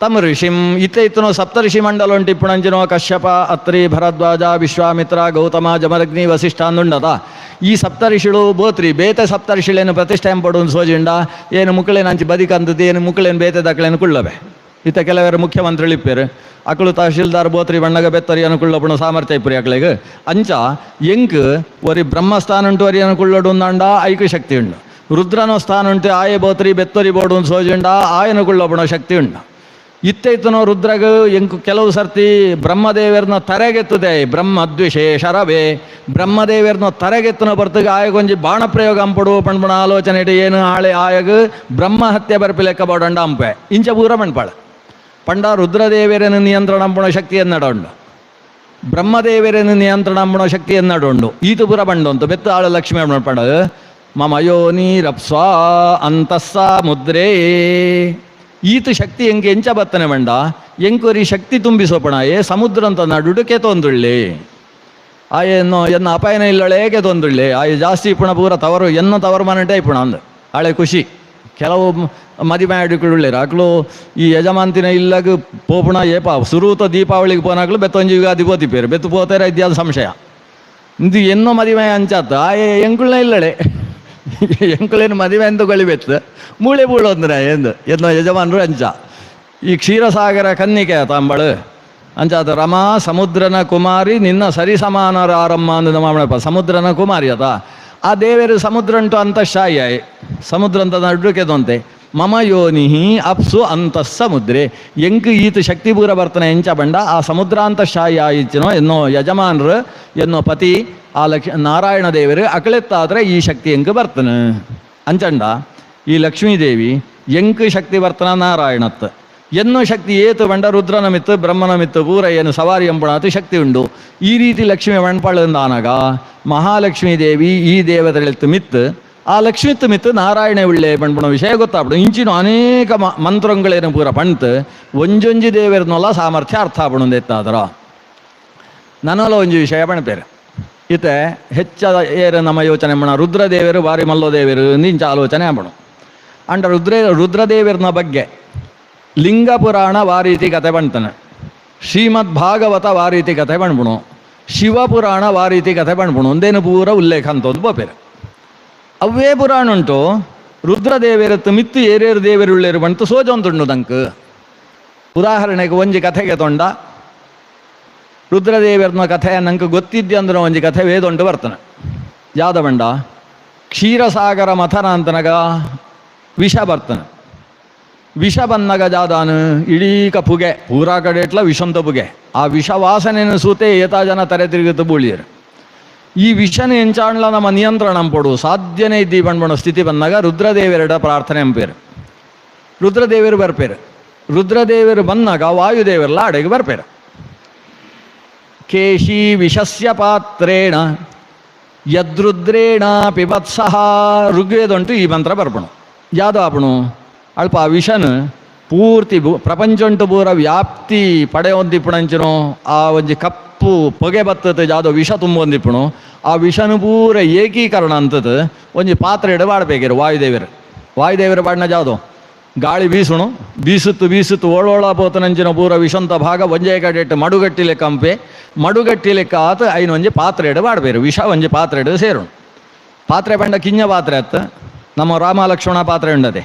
A: ತಮ್ ಋಷಿಂ ಇತ್ತೈತನೋ ಸಪ್ತಋಷಿ ಮಂಡಲ ಉಂಟು ಇಪ್ಪುಣಂಜಿನೋ ಕಶ್ಯಪ ಅತ್ರಿ ಭರದ್ವಾಜ ವಿಶ್ವಾಮಿತ್ರ ಗೌತಮ ಜಮದಗ್ನಿ ವಸಿಷ್ಠ ಅಂದುಂಡದ ಈ ಸಪ್ತಋಷಿಗಳು ಬೋತ್ರಿ ಬೇತೆ ಸಪ್ತಋಷಿಳೇನು ಪ್ರತಿಷ್ಠೆ ಎಂಪಡು ಸೋಜಿಂಡ ಏನು ಮುಕ್ಕಳೇನು ಅಂಚಿ ಬದಿಕಂತದ್ದು ಏನು ಮುಕ್ಕಳೇನು ಬೇತೆ ದಕ್ಕಳೇನು ಕುಳ್ಳವೆ ಇತ್ತ ಕೆಲವರು ಮುಖ್ಯಮಂತ್ರಿಗಳು ಇಪ್ಪೇರು ಅಕ್ಕಳು ತಹಶೀಲ್ದಾರ್ ಬೋತ್ರಿ ಬಣ್ಣಗ ಬೆತ್ತರಿ ಅನುಕುಳ್ಳಪುಣ ಸಾಮರ್ಥ್ಯ ಇಪ್ಪರಿ ಅಕ್ಳಿಗೆ ಅಂಚ ಎಂಕ್ ಒರಿ ಬ್ರಹ್ಮಸ್ಥಾನ ಉಂಟು ವರಿ ಅನುಕುಳ್ಳೋಡು ಅಂದ ಐಕ್ಯ ಶಕ್ತಿ ಉಂಡು ರುದ್ರನೋ ಸ್ಥಾನ ಉಂಟು ಆಯ ಬೋತ್ರಿ ಬೆತ್ತರಿ ಬೋಡು ಸೋಜಿಂಡ ಆಯನುಕುಳ್ಳಪುಣ ಶಕ್ತಿ ಉಂಡು ಇತ್ತೈತನೋ ರುದ್ರಗ ಎಂಕು ಕೆಲವು ಸರ್ತಿ ಬ್ರಹ್ಮದೇವರನ್ನ ತರೆಗೆತ್ತದೆ ಬ್ರಹ್ಮದ್ವಿಷೇ ಶರವೇ ಬ್ರಹ್ಮದೇವರನ್ನ ತರೆಗೆತ್ತನ ಬರ್ತಗ ಆಯಗೊಂಜಿ ಬಾಣ ಪ್ರಯೋಗ ಅಂಪಡು ಪಣ್ಪಣ ಆಲೋಚನೆ ಇಟ್ಟು ಏನು ಆಳೆ ಆಯಗ ಬ್ರಹ್ಮ ಹತ್ಯೆ ಬರ್ಪಿ ಲೆಕ್ಕ ಬೋಡಂಡ ಅಂಪೆ ಇಂಚ ಪೂರ ಪಣ್ಪಾಳ ಪಂಡ ರುದ್ರದೇವರನ್ನು ನಿಯಂತ್ರಣ ಅಂಪುಣ ಶಕ್ತಿ ಎನ್ನಡೊಂಡು ಬ್ರಹ್ಮದೇವರನ್ನು ನಿಯಂತ್ರಣ ಅಂಪುಣ ಶಕ್ತಿ ಎನ್ನಡೊಂಡು ಈತು ಪೂರ ಬಂಡು ಅಂತ ಬೆತ್ತ ಆಳು ಲಕ್ಷ್ಮಿ ಪಂಡ ಮಮ ಯೋನೀರಪ್ಸ್ವಾ ಅಂತಸ್ಸ ಮುದ್ರೇ ಈತ ಶಕ್ತಿ ಎಂಗೆ ಎಂಚ ಬತ್ತನೆ ಬಂಡ ಎಂಕುವರಿ ಶಕ್ತಿ ತುಂಬಿಸೋಪಣ ಸಮುದ್ರ ಅಂತ ನಡುಕೆ ತೊಂದುಳ್ಳಿ ಆಯೇನು ಎನ್ನ ಅಪಾಯನ ಇಲ್ಲಳೇಗೆ ತೊಂದುಳ್ಳಿ ಆಯ ಜಾಸ್ತಿ ಪುಣ ಪೂರ ತವರು ಎನ್ನ ತವರು ಮನಟೆ ಪುಣ ಅಂದು ಹಳೆ ಖುಷಿ ಕೆಲವು ಮದುವೆ ಆಡಿಕೊಳ್ಳಿರ ಅಕ್ಳು ಈ ಯಜಮಾಂತಿನ ಇಲ್ಲಗ ಪೋಪುಣ ಏಪ ಸುರೂತ ದೀಪಾವಳಿಗೆ ಪೋನಾಗ್ಲು ಬೆತ್ತೊಂಜಿ ಯುಗಾದಿ ಬೋತಿಪೇರು ಬೆತ್ತು ಪೋತಾರ ಇದ್ಯಾದ ಸಂಶಯ ಇದು ಎನ್ನೋ ಮದುವೆ ಅಂಚಾತ ಆಯೇ ಎಂಕುಳ್ನ ಇಲ್ಲಳೆ ಎಂಕುಳೇನು ಮದುವೆ ಎಂದು ಗೊಳಿಬೆತ್ತು ಮೂಳೆ ಬೀಳೋದ್ರೆ ಎಂದು ಎನ್ನೋ ಯಜಮಾನರು ಅಂಚ ಈ ಕ್ಷೀರಸಾಗರ ಕನ್ನಿಕೆ ತಾಂಬಳು ಅಂಚಾತ ರಮಾ ಸಮುದ್ರನ ಕುಮಾರಿ ನಿನ್ನ ಸರಿ ಸಮಾನರಾರಮ್ಮ ಅಂದು ಮಾಡಪ್ಪ ಸಮುದ್ರನ ಕುಮಾರಿ ಅತ ಆ ದೇವರು ಸಮುದ್ರ ಉಂಟು ಅಂತಃಶಾಯಿ ಸಮುದ್ರ ಅಂತ ನಡುಕೆದಂತೆ ಮಮ ಯೋನಿಹಿ ಅಪ್ಸು ಅಂತಃ ಸಮುದ್ರೆ ಎಂಕ್ ಈತ ಶಕ್ತಿಪೂರ ಬರ್ತನೆ ಎಂಚ ಬಂಡ ಆ ಸಮುದ್ರಾಂತಃಶಾಯಿ ಆಯಿಚಿನೋ ಎನ್ನೋ ಯಜಮಾನರು ಎನ್ನೋ ಪತಿ ಆ ನಾರಾಯಣ ದೇವರು ಅಕಳೆತ್ತಾದ್ರೆ ಈ ಶಕ್ತಿ ಎಂಕ್ ಬರ್ತನೆ ಅಂಚಂಡ ಈ ಲಕ್ಷ್ಮೀದೇವಿ ಎಂಕ್ ಶಕ್ತಿ ಬರ್ತನ ನಾರಾಯಣತ್ ಎನ್ನೋ ಶಕ್ತಿ ಏತು ಬಂಡ ರುದ್ರನ ಮಿತ್ತು ಬ್ರಹ್ಮನ ಮಿತ್ತು ಪೂರ ಏನು ಸವಾರಿ ಎಂಬುಣಾತು ಶಕ್ತಿ ಉಂಡು ಈ ರೀತಿ ಲಕ್ಷ್ಮಿ ಮಣ್ಪಾಳಂದಾನಾಗ ಮಹಾಲಕ್ಷ್ಮೀ ದೇವಿ ಈ ದೇವತೆಗಳಿತ್ತು ಮಿತ್ತು ಆ ಲಕ್ಷ್ಮಿತ್ತು ಮಿತ್ತು ನಾರಾಯಣ ಉಳ್ಳೆ ಪಣ್ಪುಣ ವಿಷಯ ಗೊತ್ತಾಗ್ಬಿಡು ಇಂಚಿನ ಅನೇಕ ಮಂತ್ರಗಳೇನು ಪೂರ ಪಣ್ತು ಒಂಜೊಂಜಿ ದೇವರನ್ನೆಲ್ಲ ಸಾಮರ್ಥ್ಯ ಅರ್ಥ ಆಗ್ಬಿಡು ಎತ್ತಾದ್ರ ನನ್ನಲ್ಲ ಒಂಜಿ ವಿಷಯ ಪಣ್ಪೇರು ಇತ್ತೆ ಹೆಚ್ಚ ಏರು ನಮ್ಮ ಯೋಚನೆ ಮಾಡ ರುದ್ರದೇವರು ಬಾರಿ ಮಲ್ಲೋದೇವರು ಇಂಚ ಆಲೋಚನೆ ಆಗ್ಬಿಡು ಅಂಡ ರುದ್ರದೇವರನ ಬಗ್ಗೆ ಲಿಂಗ ಪುರಾಣ ವಾರೀತಿ ಕತೆ ಬಂತಾನೆ ಶ್ರೀಮದ್ ಭಾಗವತ ವಾರೀತಿ ಕತೆ ಬಂದ್ಬಿಣು ಶಿವಪುರಾಣ ವಾರೀತಿ ಕತೆ ಬಂದ್ಬಿಣು ಒಂದೇನು ಪೂರ ಉಲ್ಲೇಖ ಅಂತಂದು ಬೋಪೇರು ಅವೇ ಪುರಾಣ ಉಂಟು ರುದ್ರದೇವರತ್ತು ಮಿತ್ತು ಏರೇರು ದೇವರುಳ್ಳೇರು ಬಂತು ಸೋಜೊಂದುಂಡು ದಂಕ್ ಉದಾಹರಣೆಗೆ ಒಂಜಿ ಕಥೆಗೆ ತೊಂಡ ರುದ್ರದೇವರನ ಕಥೆ ನಂಗೆ ಗೊತ್ತಿದ್ದೆ ಅಂದ್ರೆ ಒಂಜಿ ಕಥೆ ವೇದೊಂಡು ಬರ್ತಾನೆ ಯಾವ್ದ ಬಂಡ ಕ್ಷೀರಸಾಗರ ಮಥನ ಅಂತನಗ ವಿಷ ಬರ್ತಾನೆ ವಿಷ ಬಂದಾಗ ಜಾದಾನು ಇಡೀಕ ಪುಗೆ ಪೂರಾ ಕಡೆ ಇಟ್ಲ ವಿಷಂತ ಪುಗೆ ಆ ವಿಷ ವಾಸನೆಯನ್ನು ಸೂತೆ ಏತಾ ಜನ ತರೆ ತಿರುಗುತ್ತ ಬೂಳಿಯರು ಈ ವಿಷನ ಎಂಚಾಣ್ಲ ನಮ್ಮ ನಿಯಂತ್ರಣ ಅಂಪಡು ಸಾಧ್ಯನೇ ಇದ್ದೀ ಬಂದ್ಬಣೋ ಸ್ಥಿತಿ ಬಂದಾಗ ರುದ್ರದೇವರ ಪ್ರಾರ್ಥನೆ ಅಂಪೇರು ರುದ್ರದೇವರು ಬರ್ಪೇರು ರುದ್ರದೇವರು ಬಂದಾಗ ವಾಯುದೇವರೆಲ್ಲ ಅಡೆಗೆ ಬರ್ಪೇರು ಕೇಶಿ ವಿಷಸ್ಯ ಪಾತ್ರೇಣ ಯದ್ರುದ್ರೇಣ ಪಿಬತ್ಸಹ ಋಗ್ವೇದುಂಟು ಈ ಮಂತ್ರ ಬರ್ಪಣು ಯಾವುದು ಆಪಣು ಅಲ್ಪ ಆ ವಿಷನ್ ಪೂರ್ತಿ ಪ್ರಪಂಚ ಉಂಟು ಪೂರ ವ್ಯಾಪ್ತಿ ಪಡೆ ಹೊಂದಿಪ್ಪಣಂಚನು ಆ ಒಂಜಿ ಕಪ್ಪು ಪೊಗೆ ಬತ್ತದ ಯಾವ್ದೋ ವಿಷ ತುಂಬೊಂದಿಪ್ಪಣು ಆ ವಿಷನು ಪೂರ ಏಕೀಕರಣ ಅಂತದ್ದು ಒಂಜಿ ಪಾತ್ರೆ ಇಡ ಬಾಡ್ಬೇಕಿರು ವಾಯುದೇವರು ಬಾಡ್ನ ಯಾವುದು ಗಾಳಿ ಬೀಸುಣು ಬೀಸುತ್ತು ಓಳೋಳ ಪೋತನಂಚಿನ ಪೂರ ವಿಷಂತ ಭಾಗ ಒಂಜೇ ಕಡೆ ಇಟ್ಟು ಮಡುಗಟ್ಟಿ ಲೆಕ್ಕ ಅಂಪೆ ಮಡುಗಟ್ಟಿ ಲೆಕ್ಕ ಆತ ಐನು ಒಂಜಿ ಪಾತ್ರೆ ಇಡ ಬಾಡ್ಬೇರು ವಿಷ ಒಂಜಿ ಪಾತ್ರೆ ಇಡ ಸೇರುಣು ಪಾತ್ರೆ ಬಂಡ ಕಿಂಜ ಪಾತ್ರೆ ಅತ್ತ ನಮ್ಮ ರಾಮ ಲಕ್ಷ್ಮಣ ಪಾತ್ರೆ ಉಂಡದೆ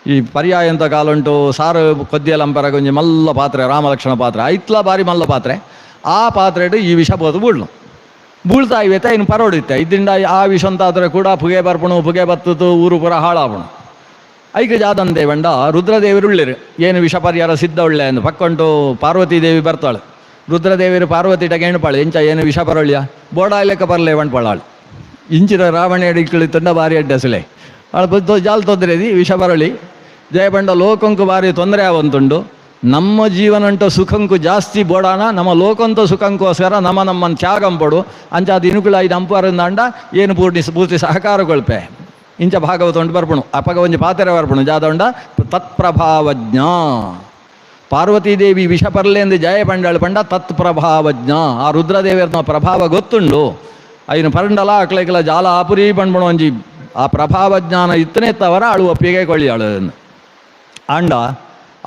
A: ಈ ಪರ್ಯಾಯ ಅಂತ ಕಾಲ ಉಂಟು ಸಾರು ಕೊದ್ದಿಯಲಂಪರಗ ಒಂಜಿ ಮಲ್ಲ ಪಾತ್ರೆ ರಾಮಲಕ್ಷ್ಮಣ ಪಾತ್ರೆ ಐತ್ಲ ಬಾರಿ ಮಲ್ಲ ಪಾತ್ರೆ ಆ ಪಾತ್ರೆ ಇಟ್ಟು ಈ ವಿಷ ಬೋದು ಬೀಳ್ತಾ ಇವೆತ್ತ ಇನ್ನು ಪರೋಡಿತ್ತೆ ಇದ್ದಿಂದ ಆ ವಿಷ ಅಂತ ಆದರೆ ಕೂಡ ಪುಗೆ ಬರ್ಪಣು ಪುಗೆ ಬತ್ತದು ಊರು ಪುರ ಹಾಳಾವಣು ಐಕ ಜಾದಂತೆ ಬಂಡ ರುದ್ರದೇವರು ಉಳ್ಳಿರು ಏನು ವಿಷ ಪರಿಹಾರ ಸಿದ್ಧ ಉಳ್ಳೆ ಅಂದು ಪಕ್ಕೊಂಟು ಪಾರ್ವತಿ ದೇವಿ ಬರ್ತಾಳು. ರುದ್ರದೇವಿರು ಪಾರ್ವತಿ ಟಗೆ ಎಣ್ಪಾಳು ಎಂಚ ಏನು ವಿಷ ಪರೊಳ್ಯ ಬೋಡ ಲೆಕ್ಕ ಬರಲೇ ಬಂಡ್ಪಾಳಾಳು. ಇಂಚಿನ ರಾವಣ ಹಿಡಿಕಳಿ ತಂಡ ಭಾರಿ ಅಡ್ಡಸಲೆ ಅವಳು ಬದ್ದು ಜಾಲ್ ತೊಂದರೆದಿ ವಿಷ ಬರಳಿ ಜಯಬಂಡ ಲೋಕಂಕು ಭಾರಿ ತೊಂದರೆ ಆವಂತುಂಡು. ನಮ್ಮ ಜೀವನ ಉಂಟು ಸುಖಂಕು ಜಾಸ್ತಿ ಬೋಡಾನ ನಮ್ಮ ಲೋಕಂತು ಸುಖಂಕೋಸ್ಕರ ನಮ್ಮನ್ನು ತ್ಯಾಗಂ ಪಡು ಅಂಚಾದ ಇನುಕುಳ ಐದು ಅಂಪಾರಂದಾಂಡ ಏನು ಪೂರ್ತಿ ಸಹಕಾರಗೊಳ್ಪೆ ಇಂಚ ಭಾಗವತ ಉಂಟು ಬರ್ಪಣು ಅಪಗ ಒಂಜಿ ಪಾತೆರೆ ಬರ್ಪಣು ಜಾದೊಂಡ ತತ್ಪ್ರಭಾವಜ್ಞ ಪಾರ್ವತೀದೇವಿ ವಿಷ ಪರ್ಲೆಂದು ಜಯ ಪಂಡಾಳು ಪಂಡ ತತ್ಪ್ರಭಾವಜ್ಞ ಆ ರುದ್ರದೇವಿಯರ್ನ ಪ್ರಭಾವ ಗೊತ್ತುಂಡು ಐನು ಪರಂಡಲ ಅಕ್ಲೆಕ್ಲ ಜಾಲ ಆಪುರಿ ಪಂಡ್ಬಣು ಒಂಜಿ ಆ ಪ್ರಭಾವಜ್ಞಾನ ಇತ್ತನೆತ್ತವರ ಅಳು ಒಪ್ಪಿಗೆ ಕೊಳ್ಳಿಯಾಳು ಅಂಡ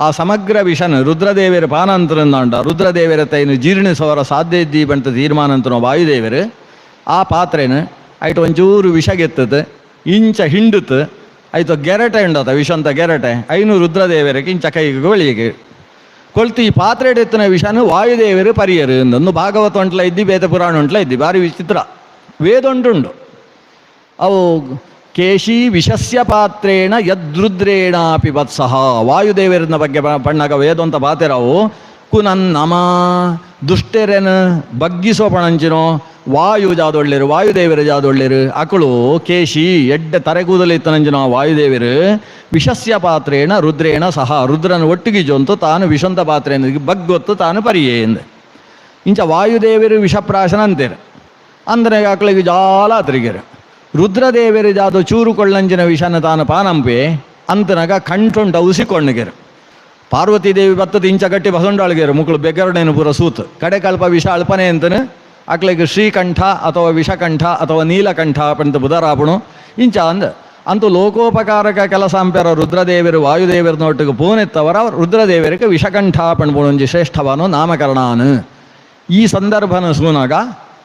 A: ಆ ಸಮಗ್ರ ವಿಷನ ರುದ್ರದೇವಿಯರ ಪಾನಂತರಂದಾಂಡ ರುದ್ರದೇವಿಯರ ತೈನು ಜೀರ್ಣಿಸೋರ ಸಾಧ್ಯ ಇದ್ದಿ ಬಂತ ತೀರ್ಮಾನಂತನೋ ವಾಯುದೇವರು ಆ ಪಾತ್ರೆನ ಐಟು ಒಂಚೂರು ವಿಷ ಗೆತ್ತದು ಇಂಚ ಹಿಂಡುತ್ತು ಆಯ್ತು ಗೆರಟೆ ಉಂಡತ ವಿಷಂತ ಗೆರಟೆ ಐನು ರುದ್ರದೇವರಿಗೆ ಇಂಚ ಕೈಗೆ ಗೋಳಿಗೆ ಕೊಳ್ತು ಈ ಪಾತ್ರೆ ಎತ್ತಿನ ವಿಷನು ವಾಯುದೇವರು ಪರಿಯರು ಅಂದೊಂದು ಭಾಗವತ ಉಂಟ್ಲ ಇದ್ದಿ ಬೇತ ಪುರಾಣ ಉಂಟ್ಲ ಇದ್ದಿ ಭಾರಿ ವಿಚಿತ್ರ ವೇದ ಉಂಟುಂಡು ಅವು ಕೇಶಿ ವಿಷಸ್ಯ ಪಾತ್ರೇಣ ಯದ್ರುದ್ರೇಣಾಪಿ ವತ್ಸಹ ವಾಯುದೇವರನ್ನ ಬಗ್ಗೆ ಪಣ್ಣಾಗ ವೇದ ಅಂತ ಪಾತೆರವು ಕುನನ್ನಮ ದುಷ್ಟೆರೆನ ಬಗ್ಗಿಸೋ ಪಣಂಚಿನೋ ವಾಯು ಜಾದೊಳ್ಳಿರು ವಾಯುದೇವರು ಜಾದೊಳ್ಳಿರು ಅಕಳು ಕೇಶಿ ಎಡ್ಡೆ ತರೆಗೂದಲಿತ್ತನಂಜಿನ ವಾಯುದೇವರು ವಿಷಸ್ಯ ಪಾತ್ರೇಣ ರುದ್ರೇಣ ಸಹ ರುದ್ರನ ಒಟ್ಟಿಗೆ ಜೊಂತು ತಾನು ವಿಷಂತ ಪಾತ್ರೆನ ಬಗ್ಗೊತ್ತು ತಾನು ಪರಿಯೇ ಎಂದ ಇಂಚ ವಾಯುದೇವರು ವಿಷಪ್ರಾಶನ ಅಂತೀರು ಅಂದರೆ ಅಕಳಿಗೆ ಜಾಲ ತಿರುಗಿರು ರುದ್ರದೇವರು ಜಾದು ಚೂರು ಕೊಳ್ಳಂಜಿನ ವಿಷನ ತಾನು ಪಾನಂಪೆ ಅಂತನಾಗ ಕಂಠುಂಟ ಉಸಿಕೊಂಡಗಿರು ಪಾರ್ವತೀದೇವಿ ಬತ್ತದ ಇಂಚ ಗಟ್ಟಿ ಬಸೊಂಡಾಳ್ಗೆರು ಮುಕ್ಕಳು ಬೆಗರಡೇನು ಪೂರ ಸೂತ್ ಕಡೆ ಕಲ್ಪ ವಿಷ ಅಲ್ಪನೆ ಅಂತನು ಅಕ್ಳಿಗೆ ಶ್ರೀಕಂಠ ಅಥವಾ ವಿಷಕಂಠ ಅಥವಾ ನೀಲಕಂಠ ಪಂತ ಬುಧರಾಪಣು ಇಂಚ ಅಂದ ಅಂತೂ ಲೋಕೋಪಕಾರಕ ಕೆಲಸ ಅಂಪ್ಯಾರ ರುದ್ರದೇವರು ವಾಯುದೇವರನೊಟ್ಟಿಗೆ ಪೂನೆತ್ತವರ ರುದ್ರದೇವರಿಗೆ ವಿಷಕಂಠ ಪಣ್ಬುಣಂಜಿ ಶ್ರೇಷ್ಠವನು ನಾಮಕರಣಾನು ಈ ಸಂದರ್ಭನ ಸೂನಾಗ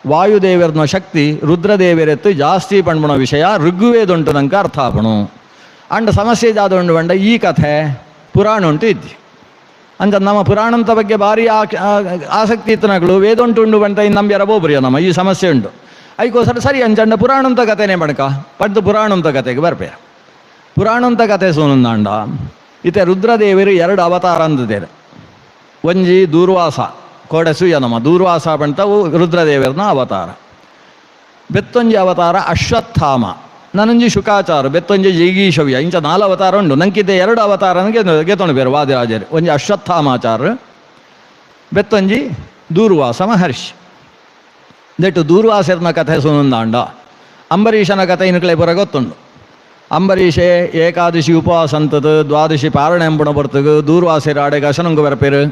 A: ವಾಯುದೇವರನ ಶಕ್ತಿ ರುದ್ರದೇವರೆತ್ತು ಜಾಸ್ತಿ ಪಣ್ಬುಣ ವಿಷಯ ಋಗ್ವೇದುಂಟು ನಂಗೆ ಅರ್ಥ ಆಪಣು ಅಂಡ್ ಸಮಸ್ಯೆ ಜಾದುಂಡು ಬಂಡ ಈ ಕಥೆ ಪುರಾಣ ಉಂಟು ಇದ್ದಿ ಅಂತ ನಮ್ಮ ಪುರಾಣಂತ ಬಗ್ಗೆ ಭಾರಿ ಆಸಕ್ತಿ ಇತ್ತನಗಳು ವೇದ ಉಂಟು ಬಂಟ ಇನ್ನು ನಂಬ್ಯಾರ ಬೋಬ್ರಿಯ ನಮ್ಮ ಈ ಸಮಸ್ಯೆ ಉಂಟು ಅದಕ್ಕೋಸ್ಕರ ಸರಿ ಅಂಚಂಡ ಪುರಾಣಂತ ಕಥೆನೇ ಬಣಕ ಪಡ್ದು ಪುರಾಣಂತ ಕಥೆಗೆ ಬರ್ಪೇರ ಪುರಾಣಂತ ಕಥೆ ಸೋನಂದಾಂಡ ಇತ್ತೆ ರುದ್ರದೇವರು ಎರಡು ಅವತಾರ ಅಂದಿದ್ದೇವೆ ಒಂಜಿ ದೂರ್ವಾಸ ಕೋಡೆಸುಯ್ಯ ನಮ್ಮ ದೂರ್ವಾಸ ಬಂಟವು ರುದ್ರದೇವರನ ಅವತಾರ ಬೆತ್ತೊಂಜಿ ಅವತಾರ ಅಶ್ವತ್ಥಾಮ ನನಂಜಿ ಶುಕಾಚಾರ ಬೆತ್ತೊಂಜಿ ಜೈಗೀಶವ್ಯ ಇಂಚ 4 ಅವತಾರ ಉಂಡು ನಂಗಿದ್ದೆ 2 ಅವತಾರ ಗೆತೊಂಡು ಬೇರೆ ವಾದಿರಾಜರು ಒಂಜಿ ಅಶ್ವತ್ಥಾಮಾಚಾರ ಬೆತ್ತೊಂಜಿ ದೂರ್ವಾಸ ಮಹರ್ಷಿ ದೆಟ್ಟು ದೂರ್ವಾಸರ್ನ ಕಥೆ ಸುನಂದಾಂಡ ಅಂಬರೀಷನ ಕಥೆ ಇನ್ಕಳೆ ಪುರ ಗೊತ್ತುಂಡು ಅಂಬರೀಷೆ ಏಕಾದಶಿ ಉಪವಾಸ ಅಂತದು ದ್ವಾದಶಿ ಪಾರಣ ಎಂಬುಣ ಬರ್ತಗ ದೂರ್ವಾಸರ ಆಡೆಗೆ ಅಶನಂಕು ಬರ್ಪೇರು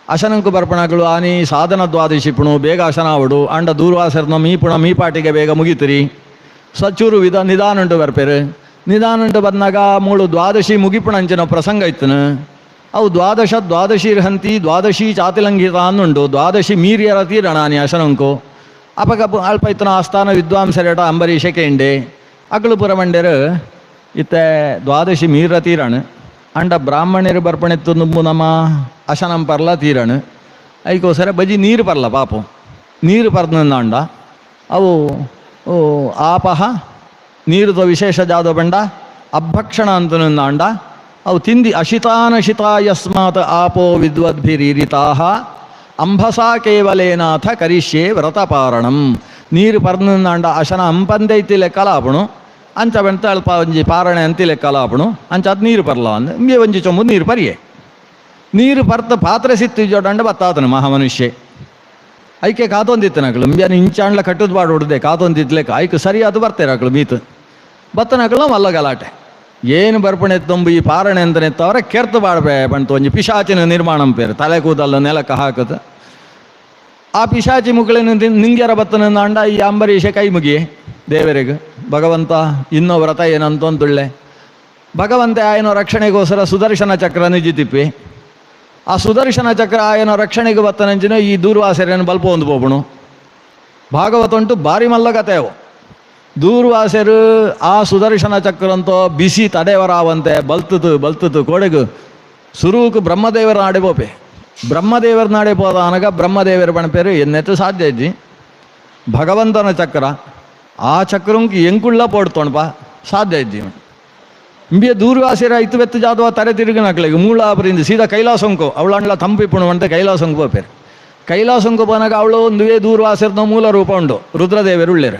A: ಅಶನಂಕು ಬರ್ಪಣಗಳು ಆನಿ ಸಾಧನ ದ್ವಾದಶಿ ಪುಣು ಬೇಗ ಅಶನ ಆವಡು ಅಂಡ ದೂರ್ವಾಸರ್ನ ಮೀ ಪಾಟಿಗೆ ಬೇಗ ಮುಗಿತಿರಿ ಸಚೂರು ನಿಧಾನ ಉಂಟು ಬರ್ಪೇರು ನಿಧಾನ ಉಂಟು ಬಂದಾಗ ಮೂಳು ದ್ವಾದಶಿ ಮುಗಿಪುಣಂಚಿನ ಪ್ರಸಂಗ ಇತ್ತನು ಅವು ದ್ವಾದಶಿ ಹಂತಿ ದ್ವಾದಶಿ ಚಾತಿಲಂಘಿತ ಅನ್ನುಂಡು ದ್ವಾದಶಿ ಮೀರಿಯರ ತೀರಣಾನಿ ಅಶನಂಕು ಅಪಗ ಅಲ್ಪ ಇತ್ತನ ಆಸ್ಥಾನ ವಿದ್ವಾಂಸರೇಟ ಅಂಬರೀಷಕ್ಕೆ ಇಂಡೆ ಅಕಳು ಪುರ ಮಂಡ್ಯರು ಇತ್ತೆ ದ್ವಾದಶಿ ಮೀರ ತೀರಣ ಅಂಡ ಬ್ರಾಹ್ಮಣ್ಯರು ಬರ್ಪಣೆತ್ತು ನುಂಬು ನಮ್ಮ ಅಶನಂ ಪರ್ಲ ತೀರಣ ಅದಕ್ಕೋಸ್ಕರ ಬಜಿ ನೀರು ಪರ್ಲ ಪಾಪು ನೀರು ಪರ್ದಂಡ ಅವು ಆಪಹ ನೀರುದ ವಿಶೇಷ ಜಾದ ಬಂಡ ಅಭಕ್ಷಣ ಅಂತನಂದಾಂಡ ಅವು ತಿಂದಿ ಅಶಿತಾನಶಿತ ಯಸ್ಮಾತ್ ಆಪೋ ವಿದ್ವದ್ಭಿರೀರಿತಾ ಅಂಬಸಾ ಕೇವಲೇನಾಥ ಕರಿಷ್ಯೆ ವ್ರತಪಾರಣಂ ನೀರು ಪರ್ದಂದಾಂಡ ಅಶನ ಅಂಪಂದೈತಿ ಲೆಕ್ಕಲಾಪಣು ಅಂಚ ಬೆಂತ ಅಲ್ಪ ಒಂಜಿ ಪಾರಣೆ ಅಂತಿ ಲೆಕ್ಕಲಾಪಣು ಅಂಚ ಅದು ನೀರು ಪರ್ಲ ಅಂದ ಇಂಬೆ ಒಂಜಿ ಚೊಂಬು ನೀರು ಪರಿಯೆ ನೀರು ಪರ್ತ ಪಾತ್ರೆ ಸಿತ್ತು ಜೋಡಂಡ ಬತ್ತಾತನು ಮಹಾಮನುಷ್ಯೆ ಐಕೆ ಕಾತೊಂದಿತ್ತನಗಳು ಇಂಬ್ಯಾನ ಇಂಚಾಂಡ್ಲ ಕಟ್ಟುದು ಬಾಡು ಹೊಡ್ದೆ ಕಾತೊಂದಿತ್ಲೆಕ್ಕ ಐಕೆ ಸರಿ ಅದು ಬರ್ತೇರಗಳು ಮೀತು ಬತ್ತನಗಳು ಮಲ್ಲ ಗಲಾಟೆ ಏನು ಬರ್ಪಣೆ ತುಂಬು ಈ ಪಾರಣೆ ಅಂತ ನೆತ್ತವರ ಕೆರ್ತು ಬಾಡ್ಬೇ ಬಂತು ಒಂಜಿ ಪಿಶಾಚಿನ ನಿರ್ಮಾಣ ಪೇರು ತಲೆ ಕೂದಲ್ಲ ನೆಲಕ್ಕೆ ಹಾಕದು ಆ ಪಿಶಾಚಿ ಮುಗಳಿನ ನಿಂಗ್ಯರ ಬತ್ತನ ಅಂಡ ಈ ಅಂಬರೀಷ ಕೈ ಮುಗಿ ದೇವರಿಗೆ ಭಗವಂತ ಇನ್ನೋ ವ್ರತ ಏನಂತೊಂದುಳ್ಳೆ ಭಗವಂತ ಆಯನೋ ರಕ್ಷಣೆಗೋಸ್ಕರ ಸುದರ್ಶನ ಚಕ್ರ ನಿಜಿತಿಪ್ಪಿ ಆ ಸುದರ್ಶನ ಚಕ್ರ ಆಯನೋ ರಕ್ಷಣೆಗೆ ಬತ್ತನಂಚಿನ ಈ ದೂರ್ವಾಸರೇನು ಬಲ್ಪ ಒಂದು ಪೋಪಣು ಭಾಗವತ ಉಂಟು ಭಾರಿ ಮಲ್ಲ ಕಥೆಯವು ದೂರ್ವಾಸರು ಆ ಸುದರ್ಶನ ಚಕ್ರ ಅಂತೋ ಬಿಸಿ ತಡೆವರಾವಂತೆ ಬಲ್ತತು ಕೋಡೆಗು ಸುರೂಕು ಬ್ರಹ್ಮದೇವರ ನಾಡೆ ಪೋಪೆ ಬ್ರಹ್ಮದೇವರ ನಾಡೆ ಪೋದ ಅನಗ ಬ್ರಹ್ಮದೇವರ ಬಣಪೇರು ಎನ್ನೆತ್ತು ಸಾಧ್ಯ ಇದ್ದಿ ಭಗವಂತನ ಚಕ್ರ ಆ ಚಕ್ರಂಗೆ ಎಂಕುಳ್ಳ ಪೋಡ್ತೋಣಪ್ಪ ಸಾಧ್ಯ ಇದ್ದೀವಿ ಇಂಬಿಯ ದೂರ್ವಾಸಿರ ಇತ್ತು ಬೆತ್ತು ಜಾದವ ತರೆ ತಿರುಗಿನಕ್ಲಿಗೆ ಮೂಳಾಪರಿಂದ ಸೀದಾ ಕೈಲಾಸಂಕು ಅವಳಂಡ್ಲ ತಂಪಿಪ್ಪುಣು ಅಂತ ಕೈಲಾಸಂಕು ಬಪ್ಪೇರು. ಕೈಲಾಸಂಕು ಬನಾಗ ಅವಳು ಒಂದುವೇ ದೂರ್ವಾಸಿರದ ಮೂಲ ರೂಪ ಉಂಡು ರುದ್ರದೇವರು ಉಳ್ಳೇರು.